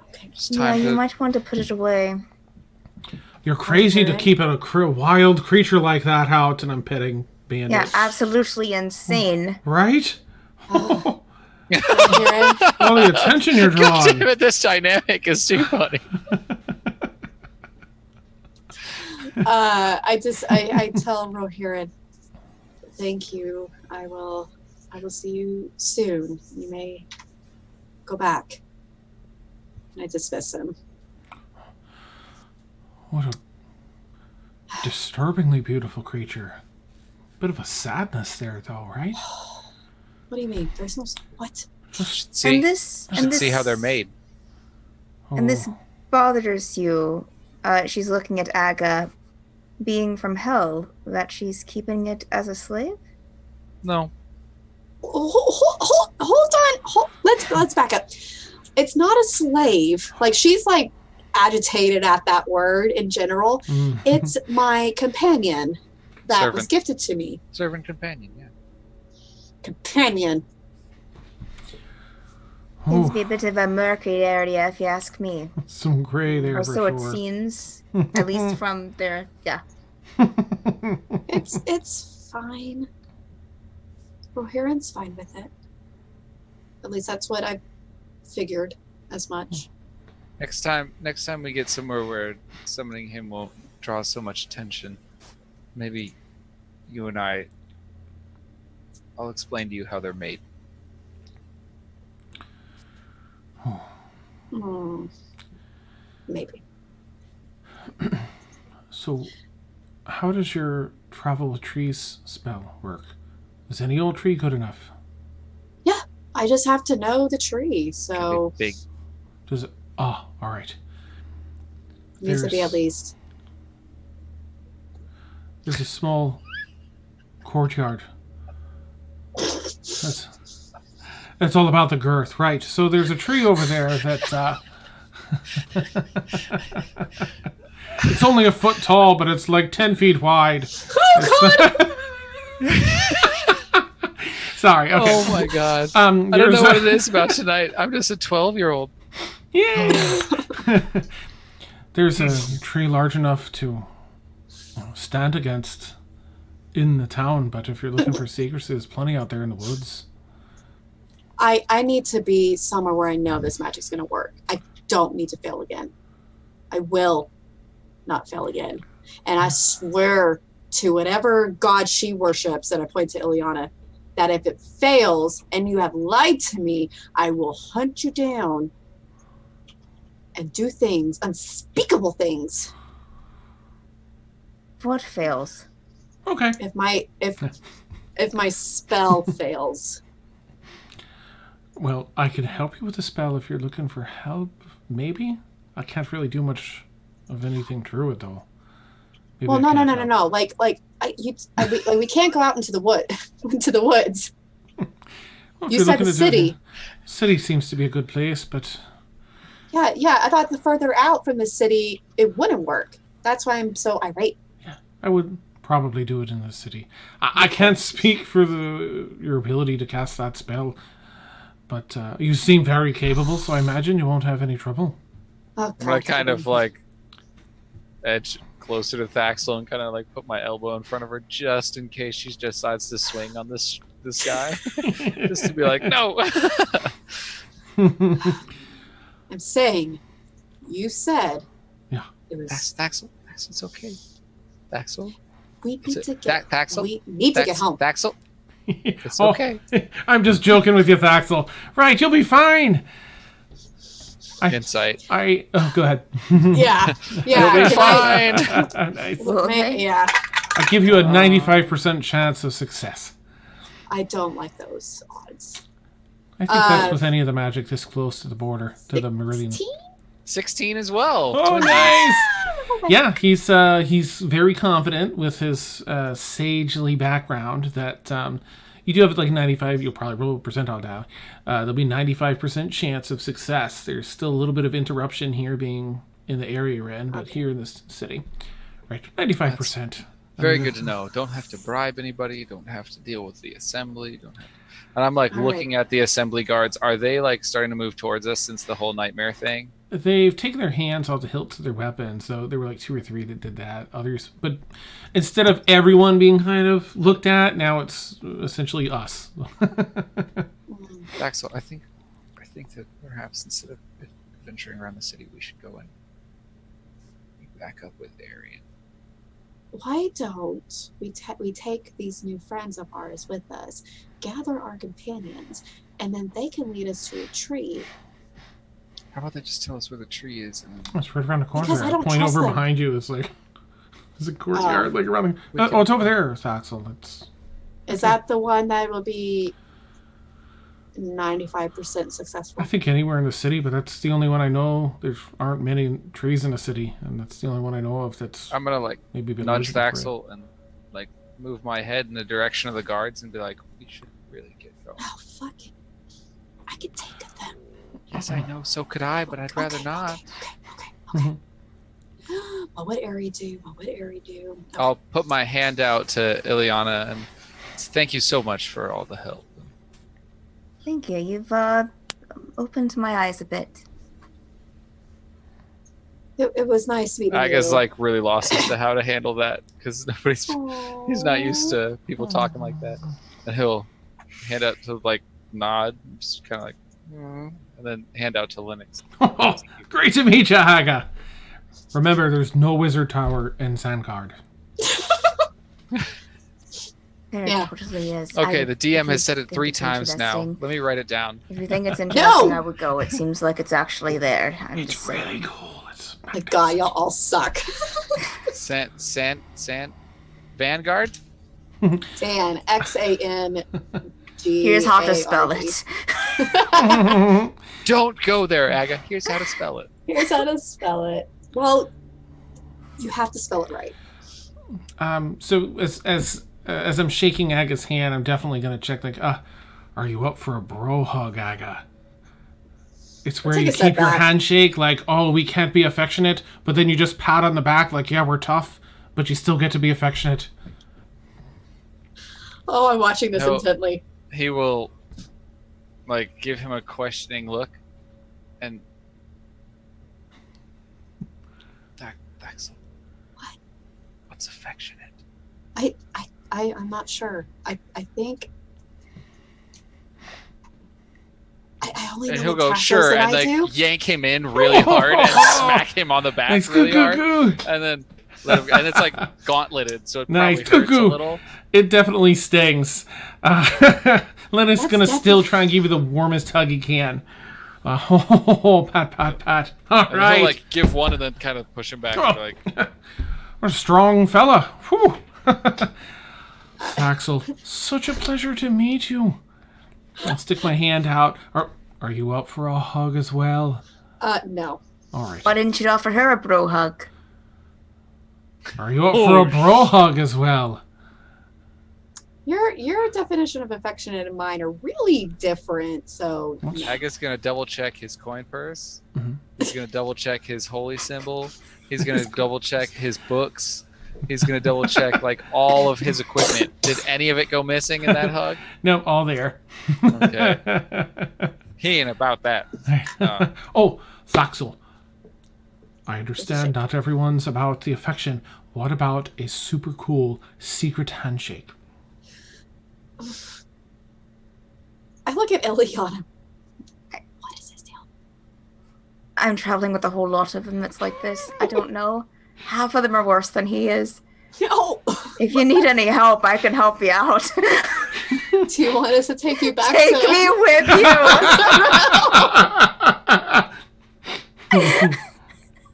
Okay. It's Yeah, time you to. might want to put it away. You're crazy to Okay. keep a wild creature like that out, and I'm petting Bandit. Yeah, absolutely insane. Right? Oh. All the attention you're God drawing. damn it, this dynamic is too funny. I tell Rohirrim, thank you. I will see you soon. You may go back. And I dismiss him. What a disturbingly beautiful creature. Bit of a sadness there, though, right? What do you mean? There's no what? Just See, And this, you should and this, see how they're made. and this bothers you. She's looking at Aga, being from hell. That she's keeping it as a slave. No. Hold on. Let's back up. It's not a slave. Like she's like agitated at that word in general. Mm. It's my companion that was Servant. gifted to me. Servant companion, yeah. Companion. Seems to Ooh, be a bit of a murky area, if you ask me. some gray there Or for so it sure. seems, at least from their. Yeah. It's fine. Rohirrim's fine with it. At least that's what I figured as much. Next time we get somewhere where summoning him won't draw so much attention, maybe you and I'll explain to you how they're made. Hmm. Maybe. So, how does your travel with trees spell work? Is any old tree good enough? I just have to know the tree, Gotta so be big. Does it? Ah, all right. needs to be at There's- least. There's a small courtyard. That's all about the girth, right? So there's a tree over there that it's only a foot tall, but it's like 10 feet wide. Oh God! Sorry. Okay. Oh my god. I don't there's know what it is about tonight. I'm just a 12-year-old. Yay! There's a tree large enough to stand against in the town, but if you're looking for secrecy, there's plenty out there in the woods. I need to be somewhere where I know this magic's gonna work. I don't need to fail again. I will not fail again. And I swear to whatever god she worships, and I point to Ileana, that if it fails and you have lied to me, I will hunt you down and do things, unspeakable things. What fails? Okay. If my spell fails. Well, I can help you with the spell if you're looking for help, maybe? I can't really do much of anything druid, though. Maybe Well, I no. can't help. Like we can't go out into the woods. Well, Well, if You you're said looking the to do it- city. City seems to be a good place, but Yeah. I thought the further out from the city, it wouldn't work. That's why I'm so irate. I would probably do it in the city. I can't speak for your ability to cast that spell, but you seem very capable, so I imagine you won't have any trouble. Oh, I'm gonna God, kind of like edge closer to Thaxel and kind of like put my elbow in front of her just in case she decides to swing on this guy, just to be like, no. I'm saying, you said. Yeah. It was. Thaxel, it's okay. Thaxel, We need to get. Thaxel, We need to get home. Thaxel, it's Oh, okay. I'm just joking with you, Thaxel. Right, you'll be fine. Insight. Oh, go ahead. Yeah. You'll be fine. Nice. Yeah. I give you a 95% chance of success. I don't like those odds. I think that's with any of the magic this close to the border, to the meridian. 16 as well. Oh, Twins. nice! Yeah, he's very confident with his sagely background that you do have like 95. You'll probably roll a percentile down. There'll be 95% chance of success. There's still a little bit of interruption here, being in the area you're in, but here in this city, right? 95%. Very good to know. Don't have to bribe anybody. Don't have to deal with the assembly. Don't have to... And I'm like looking at the assembly guards. Are they like starting to move towards us since the whole nightmare thing? They've taken their hands off the hilts of their weapons, so there were like 2 or 3 that did that. Others, but instead of everyone being kind of looked at, now it's essentially us. Axel, I think that perhaps instead of venturing around the city, we should go and back up with Arian. Why don't we take these new friends of ours with us, gather our companions, and then they can lead us to a tree. How about they just tell us where the tree is? And It's right around the corner. Because I don't Point trust over them. behind you. It's like there's a courtyard like around. Oh, it's over there, Thaxel. Is that the one that will be 95% successful? I think anywhere in the city, but that's the only one I know. There aren't many trees in the city, and that's the only one I know of. That's I'm gonna like maybe been nudge eligible for it. Thaxel and like move my head in the direction of the guards and be like, we should really get going. Oh, fuck it. I could take them. Yes, I know. So could I, but I'd rather not. Okay. What would Ari do? Okay. I'll put my hand out to Ileana and thank you so much for all the help. Thank you. You've opened my eyes a bit. It was nice meeting you. Aga's like really lost as to how to handle that because he's not used to people talking like that. And he'll hand out to like nod, just kind of like, and then hand out to Linux. Oh, great to meet you, Haga. Remember, there's no wizard tower in Sandcard. There Yeah. totally is. Okay, the DM has said it think 3 it's times now. interesting. Let me write it down. If you think it's interesting, No! I would go. It seems like it's actually there. I'm It's just really saying. cool. It's My God, y'all all suck. Vanguard? Dan, XANG. Here's how to spell it. Don't go there, Aga. Here's how to spell it. Here's how to spell it. Well, you have to spell it right. So as I'm shaking Aga's hand, I'm definitely gonna check. Like, are you up for a bro hug, Aga? It's where Take you a step keep your back. handshake, like, oh, we can't be affectionate, but then you just pat on the back, like, yeah, we're tough, but you still get to be affectionate. Oh, I'm watching this No. intently. He will, like, give him a questioning look, and Thaxel. What? What's affectionate? I'm not sure. I think. I only know And he'll what go, Tasha sure, said and I do. like yank him in really hard and smack him on the back Nice, really goo, hard, goo, goo. and then let him, and it's like gauntleted, so it Nice, probably hurts a cuckoo. little. It definitely stings. Leonard's That's gonna still definitely- try and give you the warmest hug he can. Pat, pat, pat. All And right. he'll like give one and then kind of push him back. And be like, What a strong fella. Whew. Axel, such a pleasure to meet you. I'll stick my hand out. Are you up for a hug as well? No. All right. Why didn't you offer her a bro hug? Are you up for a bro hug as well? Your definition of affectionate and mine are really different. So Aga's gonna double check his coin purse. Mhm. He's gonna double check his holy symbol. He's gonna double check his books. He's gonna double check like all of his equipment. Did any of it go missing in that hug? No, all there. Okay. He ain't about that. Oh, Thaxel. I understand not everyone's about the affection. What about a super cool secret handshake? I look at Ileana. What is his deal? I'm traveling with a whole lot of them. It's like this. I don't know. Half of them are worse than he is. No. If you need any help, I can help you out. Do you want us to take you back? Take me with you.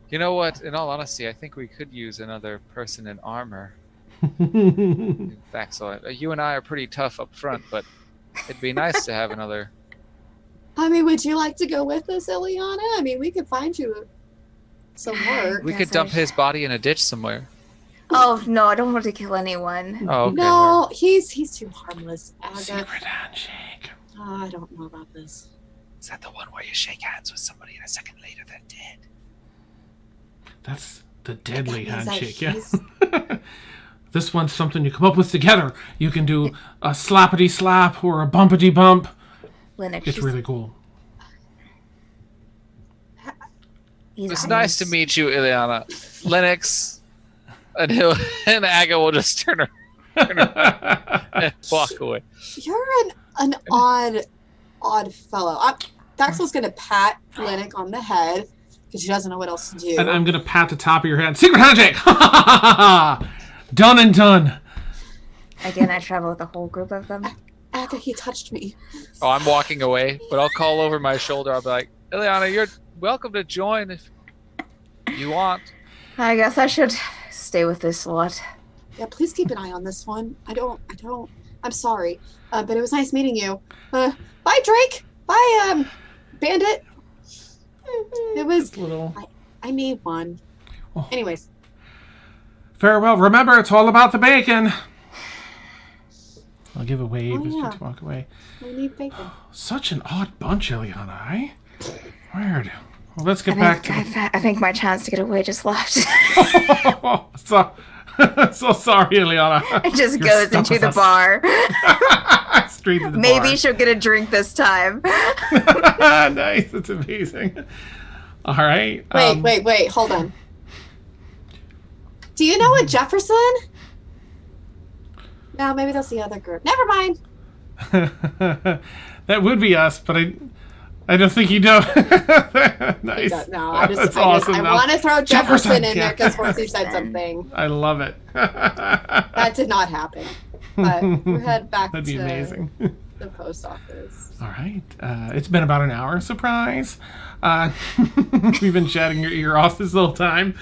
You know what? In all honesty, I think we could use another person in armor. Thaxel, you and I are pretty tough up front, but it'd be nice to have another. I mean, would you like to go with us, Ileana? I mean, we could find you some work. We could dump his body in a ditch somewhere. Oh no, I don't want to kill anyone. Oh, okay. No, he's too harmless. Aga. Secret handshake. Oh, I don't know about this. Is that the one where you shake hands with somebody and a second later they're dead? That's the deadly That means that handshake, yeah. he's- This one's something you come up with together. You can do a slappity slap or a bumpity bump. Linux. It's really cool. It's nice to meet you, Ileana. Lennox and Aga will just turn around and walk away. You're an odd fellow. Thaxel's gonna pat Lennox on the head because she doesn't know what else to do. And I'm going to pat the top of your head. Secret handshake! Done and done. Again, I travel with a whole group of them. Aga, he touched me. Oh, I'm walking away, but I'll call over my shoulder. I'll be like, Ileana, you're welcome to join if you want. I guess I should stay with this lot. Yeah, please keep an eye on this one. I'm sorry. But it was nice meeting you. Bye, Drake. Bye, Bandit. It was... Little... I need one. Oh. Anyways. Farewell. Remember, it's all about the bacon. I'll give a wave as you walk away. I need bacon. Such an odd bunch, Ileana, eh? Weird. Well, let's get back to... I think my chance to get away just left. So sorry, Ileana. It just You're goes stuck into with the us. bar. Straight to the Maybe bar. she'll get a drink this time. Nice. That's amazing. All right. Wait. Hold on. Do you know a Jefferson? No, maybe that's the other group. Never mind. That would be us, but I don't think you know. Nice. No, That's awesome. I want to throw Jefferson in there because Horsey said Jefferson. something. I love it. That did not happen. But we'll head back That'd be to amazing. the post office. All right. It's been about an hour. Surprise. We've been chatting your ear off this whole time.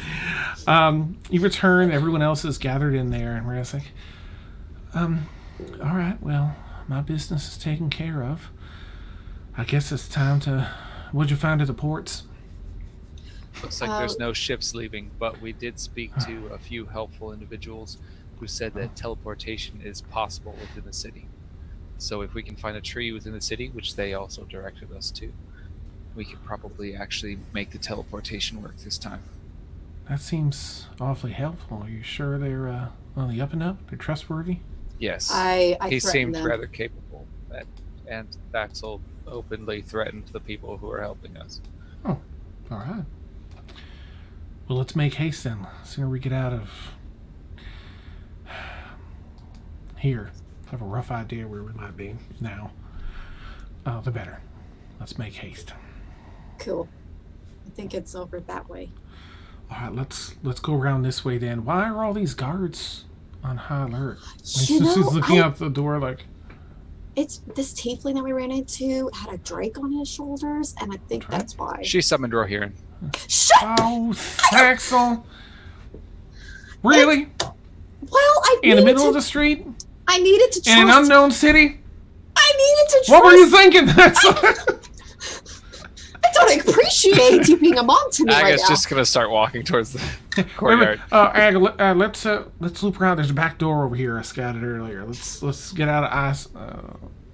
You return. Everyone else is gathered in there. And we're just like, all right. Well, my business is taken care of. I guess it's time to... What'd you find at the ports? Looks like there's no ships leaving, but we did speak to a few helpful individuals who said that teleportation is possible within the city. So if we can find a tree within the city, which they also directed us to, we could probably actually make the teleportation work this time. That seems awfully helpful. Are you sure they're on the up and up? They're trustworthy? Yes. I He threatened seemed them. rather capable, and Thaxel openly threatened the people who are helping us. Oh, all right. Well, let's make haste then. The sooner we get out of here, I have a rough idea where we might be now. The better. Let's make haste. Cool. I think it's over that way. All right, let's go around this way then. Why are all these guards on high alert? You know, She's looking out the door like... It's this tiefling that we ran into had a drake on his shoulders, and I think Drake? that's why. She summoned Rohirrim. Shut! Oh, Thaxel! Really? Well, I In the needed middle to, of the street? I needed to trust. In an unknown city? I needed to trust. What were you thinking? I don't don't appreciate you being a mom to me right Aga's now. just gonna start walking towards the courtyard. Aga, let's loop around. There's a back door over here I scouted earlier. Let's get out of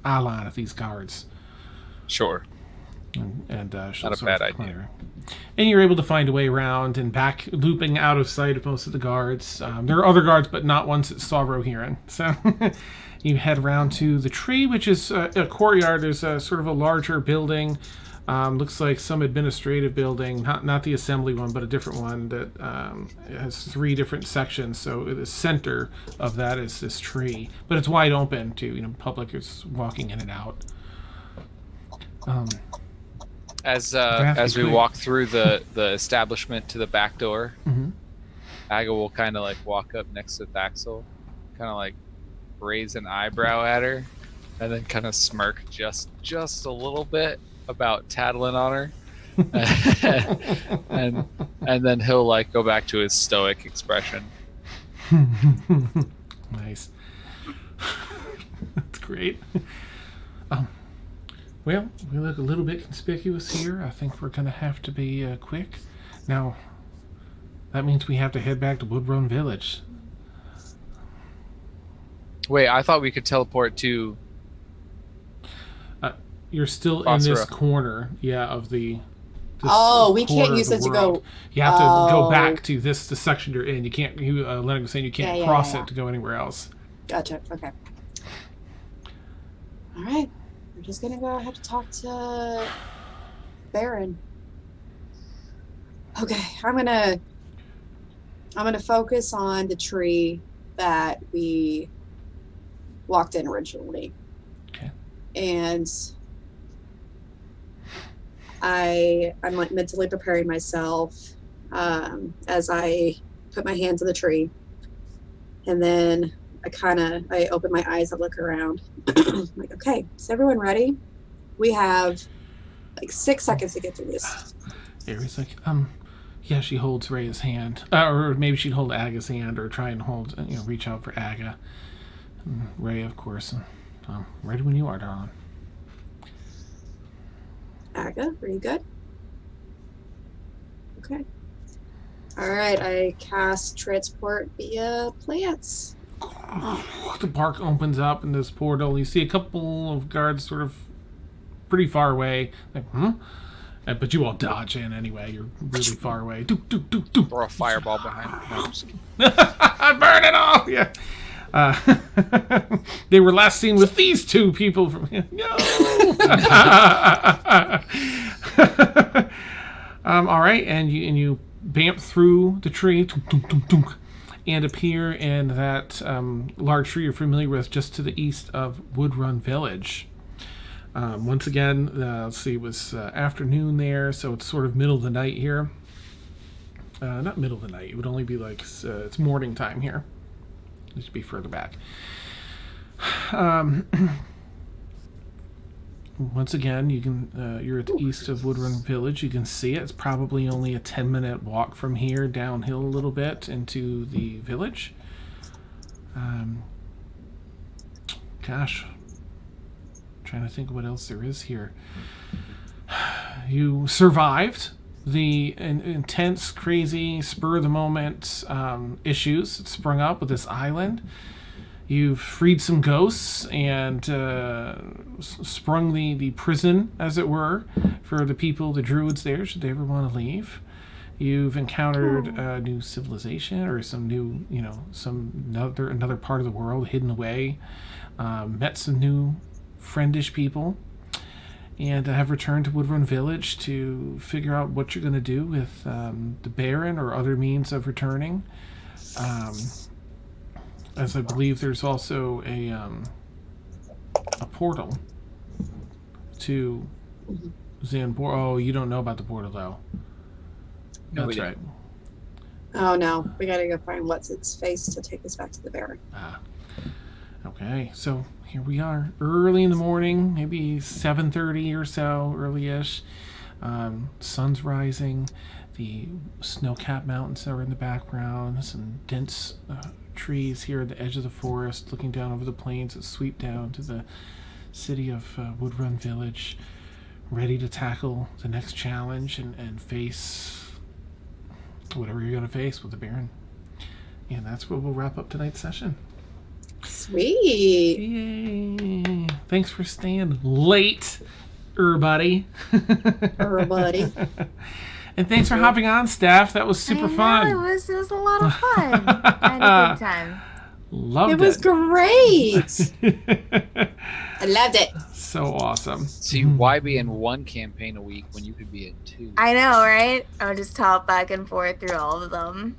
eye line of these guards. Sure. And she'll Not a sort bad of idea. And you're able to find a way around and back, looping out of sight of most of the guards. There are other guards, but not ones that saw Rohirrim. So you head around to the tree, which is a courtyard. There's a sort of a larger building. Looks like some administrative building, not the assembly one, but a different one that has 3 different sections. So the center of that is this tree, but it's wide open to public is walking in and out. As we walk through the establishment to the back door, Aga will kind of like walk up next to Thaxel, kind of like raise an eyebrow at her, and then kind of smirk just a little bit about tattling on her, and then he'll like go back to his stoic expression. Nice. That's great. Well, we look a little bit conspicuous here. I think we're going to have to be quick. Now, that means we have to head back to Woodrun Village. Wait, I thought we could teleport to... You're still in this corner, of the... we can't use it to go... You have to go back to the section you're in. You can't... Leonard was saying you can't cross it to go anywhere else. Gotcha, okay. All right. We're just gonna go ahead to talk to Baron. Okay, I'm gonna focus on the tree that we walked in originally. Okay. And I'm like mentally preparing myself as I put my hands on the tree, and then I open my eyes, I look around. I'm like, okay, is everyone ready? We have like 6 seconds to get through this. Aries like, yeah, she holds Rhea's hand. Or maybe she'd hold Aga's hand or try and hold, reach out for Aga. And Rhea, of course. Ready when you are, darling. Aga, are you good? Okay. All right, I cast transport via plants. The park opens up in this portal. You see a couple of guards sort of pretty far away. Like, but you all dodge in anyway. You're really far away. Throw a fireball behind. No, I'm just kidding. Burn it all! Yeah. They were last seen with these 2 people from here. No! All right, and you bamp through the tree. And appear in that large tree you're familiar with just to the east of Woodrun Village. Once again, let's see, it was afternoon there, so it's sort of middle of the night here. Not middle of the night, it would only be like, it's morning time here. It should be further back. Once again, you can you're at the east of Woodrun Village. You can see it. It's probably only a 10-minute walk from here downhill a little bit into the village. Gosh, I'm trying to think of what else there is here. You survived the intense, crazy, spur-of-the-moment issues that sprung up with this island. You've freed some ghosts and sprung the prison, as it were, for the people, the druids there, should they ever want to leave. You've encountered a new civilization or some new, another part of the world hidden away. Met some new friendish people. And have returned to Woodrun Village to figure out what you're going to do with the Baron or other means of returning. As I believe there's also a portal to Zanbor. Oh, you don't know about the portal, though. No, that's right. Oh, no. We got to go find What's-Its-Face to take us back to the Baron. Okay, so here we are, early in the morning, maybe 7:30 or so, early-ish. Sun's rising. The snow-capped mountains are in the background. Some dense trees here at the edge of the forest, looking down over the plains that sweep down to the city of Woodrun Village. ready to tackle the next challenge and face whatever you're going to face with the Baron. And that's where we'll wrap up tonight's session. Sweet. Yay. Thanks for staying late, everybody. Everybody. And thanks for hopping on, Steph. That was super fun. It was a lot of fun. I had a good time. Loved it. It was great. I loved it. So awesome. See, why be in one campaign a week when you could be in 2? I know, right? I would just hop back and forth through all of them.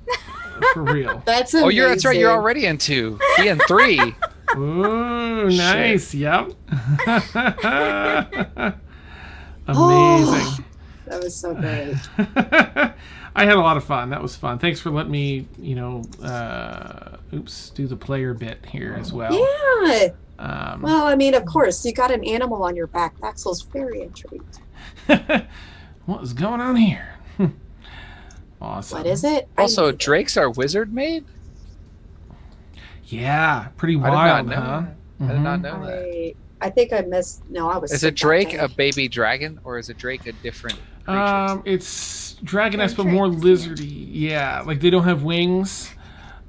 For real. That's amazing. Oh, that's right. You're already in 2. Be in 3. Ooh, nice. Shit. Yep. Amazing. Oh, that was so great. I had a lot of fun. That was fun. Thanks for letting me, do the player bit here as well. Yeah. Well, I mean, of course, you got an animal on your back. Axel's very intrigued. What is going on here? Awesome. What is it? Also, Drakes are wizard made? Yeah, pretty I wild, did not know huh? that. I did not know that. I think I missed. No, I was. Is sick a that Drake day. a baby dragon, or is a Drake a different creature? It's dragon-esque, but They're more drakes, lizardy. Yeah, like they don't have wings.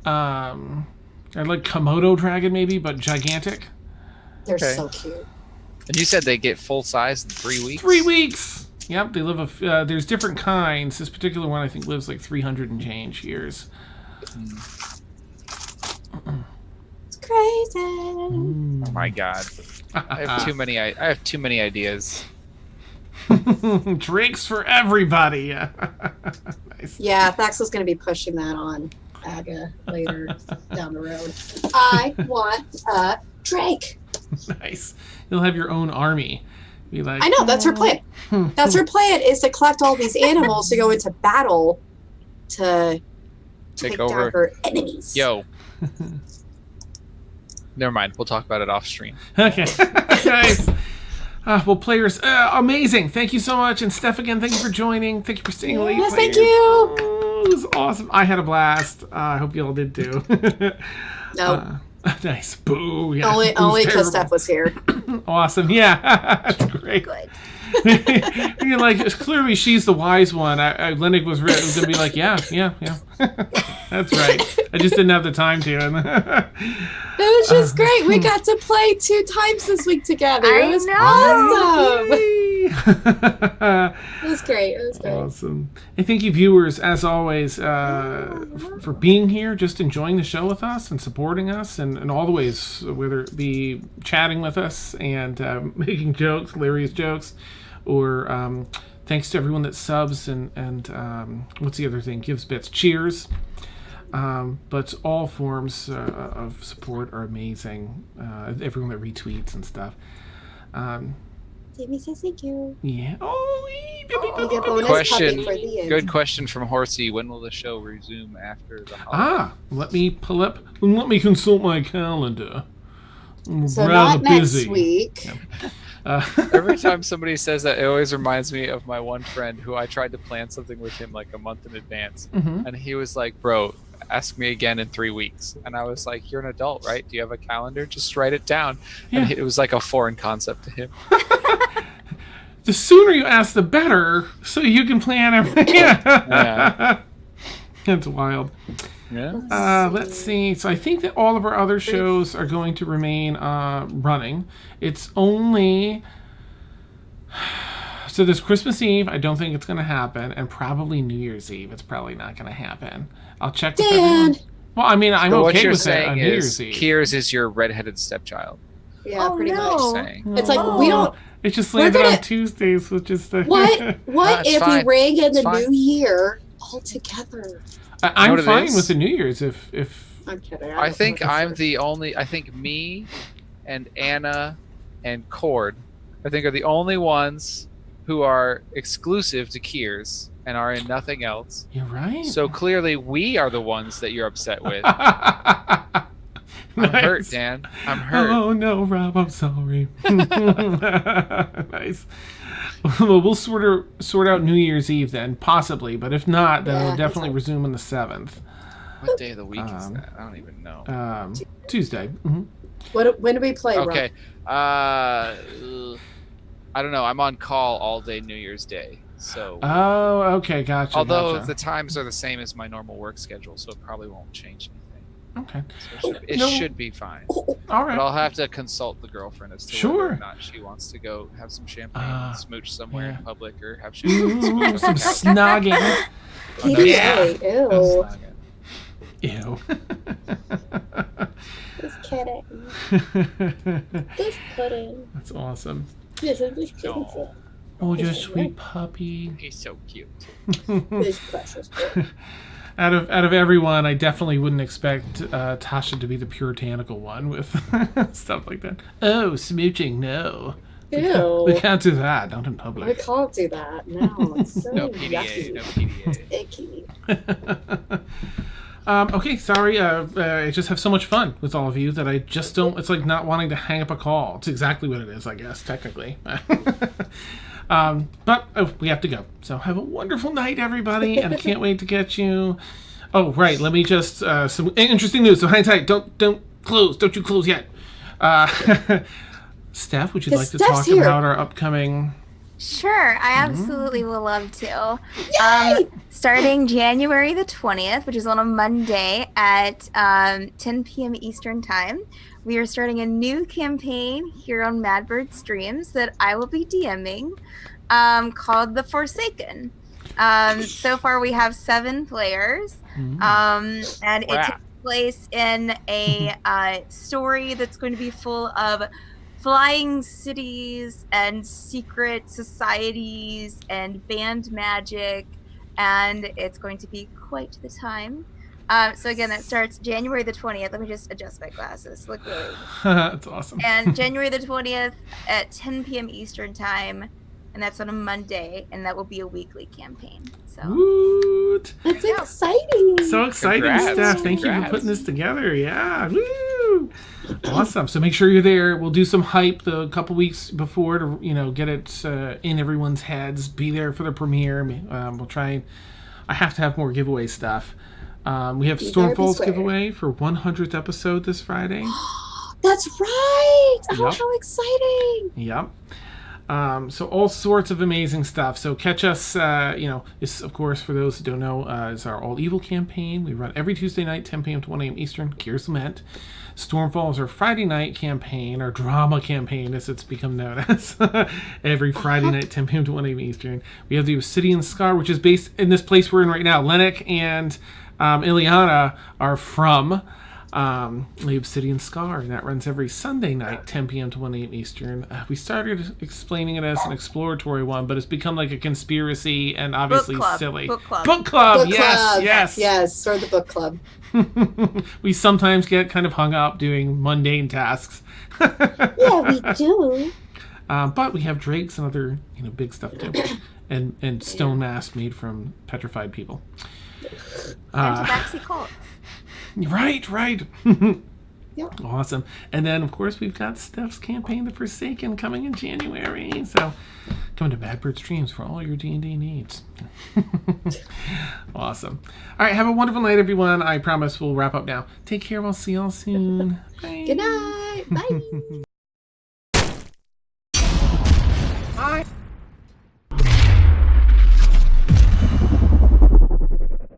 They're like Komodo dragon, maybe, but gigantic. They're Okay. so cute. And you said they get full size in 3 weeks? 3 weeks. Yep, they live there's different kinds. This particular one, I think, lives like 300 and change years. It's crazy. Oh my god. I have too many ideas. Drinks for everybody. Nice. Yeah, Thaxel's going to be pushing that on Aga later down the road. I want a Drake. Nice. You'll have your own army. Be like, I know, that's her plan. That's her plan, is to collect all these animals to go into battle to take over. down her enemies. Yo. Never mind. We'll talk about it off stream. Okay. Nice. Well, players, amazing. Thank you so much. And Steph, again, thank you for joining. Thank you for staying late. Yes, thank players. you. Oh, it was awesome. I had a blast. I hope you all did too. No, Nice. Boo. Yeah, only it was because terrible. Steph was here. Awesome. Yeah. That's great. Good. You're like, clearly she's the wise one. Lennox was going to be like, yeah. That's right. I just didn't have the time to. It was just great. We got to play 2 times this week together. It was awesome. It was great. It was great. Awesome. And thank you, viewers, as always, for being here, just enjoying the show with us and supporting us in all the ways, whether it be chatting with us and making jokes, hilarious jokes, or thanks to everyone that subs and what's the other thing? Gives bits. Cheers. But all forms of support are amazing. Everyone that retweets and stuff. Jamie says thank you. Yeah. You get bonus Question. puppy for the end. Good question from Horsey. When will the show resume after the holiday? Let me consult my calendar. I'm So rather not next busy. week. Every time somebody says that, it always reminds me of my one friend who I tried to plan something with him like a month in advance. Mhm. And he was like, bro, ask me again in 3 weeks. And I was like, you're an adult, right? Do you have a calendar? Just write it down. And Yeah. it was like a foreign concept to him. The sooner you ask, the better, so you can plan everything. Yeah. That's wild. Yeah. Let's see. So I think that all of our other shows are going to remain running. It's only... So there's Christmas Eve. I don't think it's going to happen. And probably New Year's Eve. It's probably not going to happen. I'll check with everyone. Dan. Well, I mean, I'm So what okay you're with it on saying New is Year's Eve. Kiers is your redheaded stepchild. Yeah, Oh, pretty no. much. Saying. It's like, we don't... It just We're landed on gonna- Tuesdays, which is the... What it's if fine. we ring in It's the fine. new year all together? know I'm what it fine is? with the New Year's if I'm kidding. I don't think know for I'm sure. the only. I think me and Anna and Cord, I think, are the only ones who are exclusive to Kiers and are in nothing else. you're right. So clearly, we are the ones that you're upset with. Nice. I'm hurt, Dan. I'm hurt. Oh no, Rob, I'm sorry. Nice. Well, we'll sort out New Year's Eve then, possibly. But if not, then Yeah, we'll definitely that's resume on the 7th, What day of the week is that? I don't even know. Tuesday. Mhm. When do we play, Okay. I don't know. I'm on call all day New Year's Day, so. Oh, okay, gotcha. Although gotcha. the times are the same as my normal work schedule, so it probably won't change anything. Okay. So it No. should be fine. All But right. I'll have to consult the girlfriend as to whether Sure. or not she wants to go have some champagne and smooch somewhere yeah. in public, or have champagne and Ooh, smooch some snogging. PDA. Ew. Ew. Just kidding. Just kidding. That's awesome. Yes, I'm just kidding. No. Oh, you sweet puppy. He's so cute. This precious boy. Out of everyone, I definitely wouldn't expect Tasha to be the puritanical one with stuff like that. Oh, smooching, no. Ew. We can't do that, not in We public. can't do that. No, it's so No PDA. yucky. No PDA. Icky. Okay, sorry. I just have so much fun with all of you that I just don't. It's like not wanting to hang up a call. It's exactly what it is, I guess, technically. But we have to go. So have a wonderful night, everybody, and I can't wait to get you. Oh, right. Let me just some interesting news. So hang tight. Don't close. Don't you close yet. Steph, would you like to talk Steph's here. about our upcoming? Sure, I absolutely will love to. Yay! Starting January the 20th, which is on a Monday at 10 p.m. Eastern Time, we are starting a new campaign here on Madbird Streams that I will be DMing called The Forsaken. So far, we have 7 players, and it Wow. takes place in a story that's going to be full of flying cities and secret societies and band magic, and it's going to be quite the time. So again, that starts January the 20th. Let me just adjust my glasses. Look really. That's awesome. And January the 20th at 10 p.m. Eastern Time, and that's on a Monday, and that will be a weekly campaign. So Woot. That's There you go. exciting. So exciting, Congrats. Steph. Thank you for Congrats. putting this together. Yeah. Woo. Awesome. So make sure you're there. We'll do some hype the couple weeks before to, get it in everyone's heads. Be there for the premiere. We'll try. I have to have more giveaway stuff. We have You better be Stormfall's square. giveaway for 100th episode this Friday. That's right. Oh, Yep. how exciting. Yep. So all sorts of amazing stuff. So catch us, this, of course, for those who don't know, is our All Evil campaign. We run every Tuesday night, 10 p.m. to 1 a.m. Eastern. Gears Lament. Stormfall is our Friday night campaign, our drama campaign, as it's become known as. Every Friday night, 10 p.m. to 1 a.m. Eastern. We have the Obsidian Scar, which is based in this place we're in right now. Lennox and Ileana are from the Obsidian Scar, and that runs every Sunday night, 10 p.m. to 1 a.m. Eastern. We started explaining it as an exploratory one, but it's become like a conspiracy and obviously club. silly. Book club. Book club, Book yes, club. yes. Yes, or the book club. We sometimes get kind of hung up doing mundane tasks. Yeah, we do. But we have drakes and other big stuff too. And stone masks made from petrified people. Anti-vaxxy cult. Right. Yep. Awesome. And then, of course, we've got Steph's campaign, The Forsaken, coming in January. So come to Badbird Streams for all your D&D needs. Awesome. All right, have a wonderful night, everyone. I promise we'll wrap up now. Take care. We'll see y'all soon. Bye. Good night. Bye.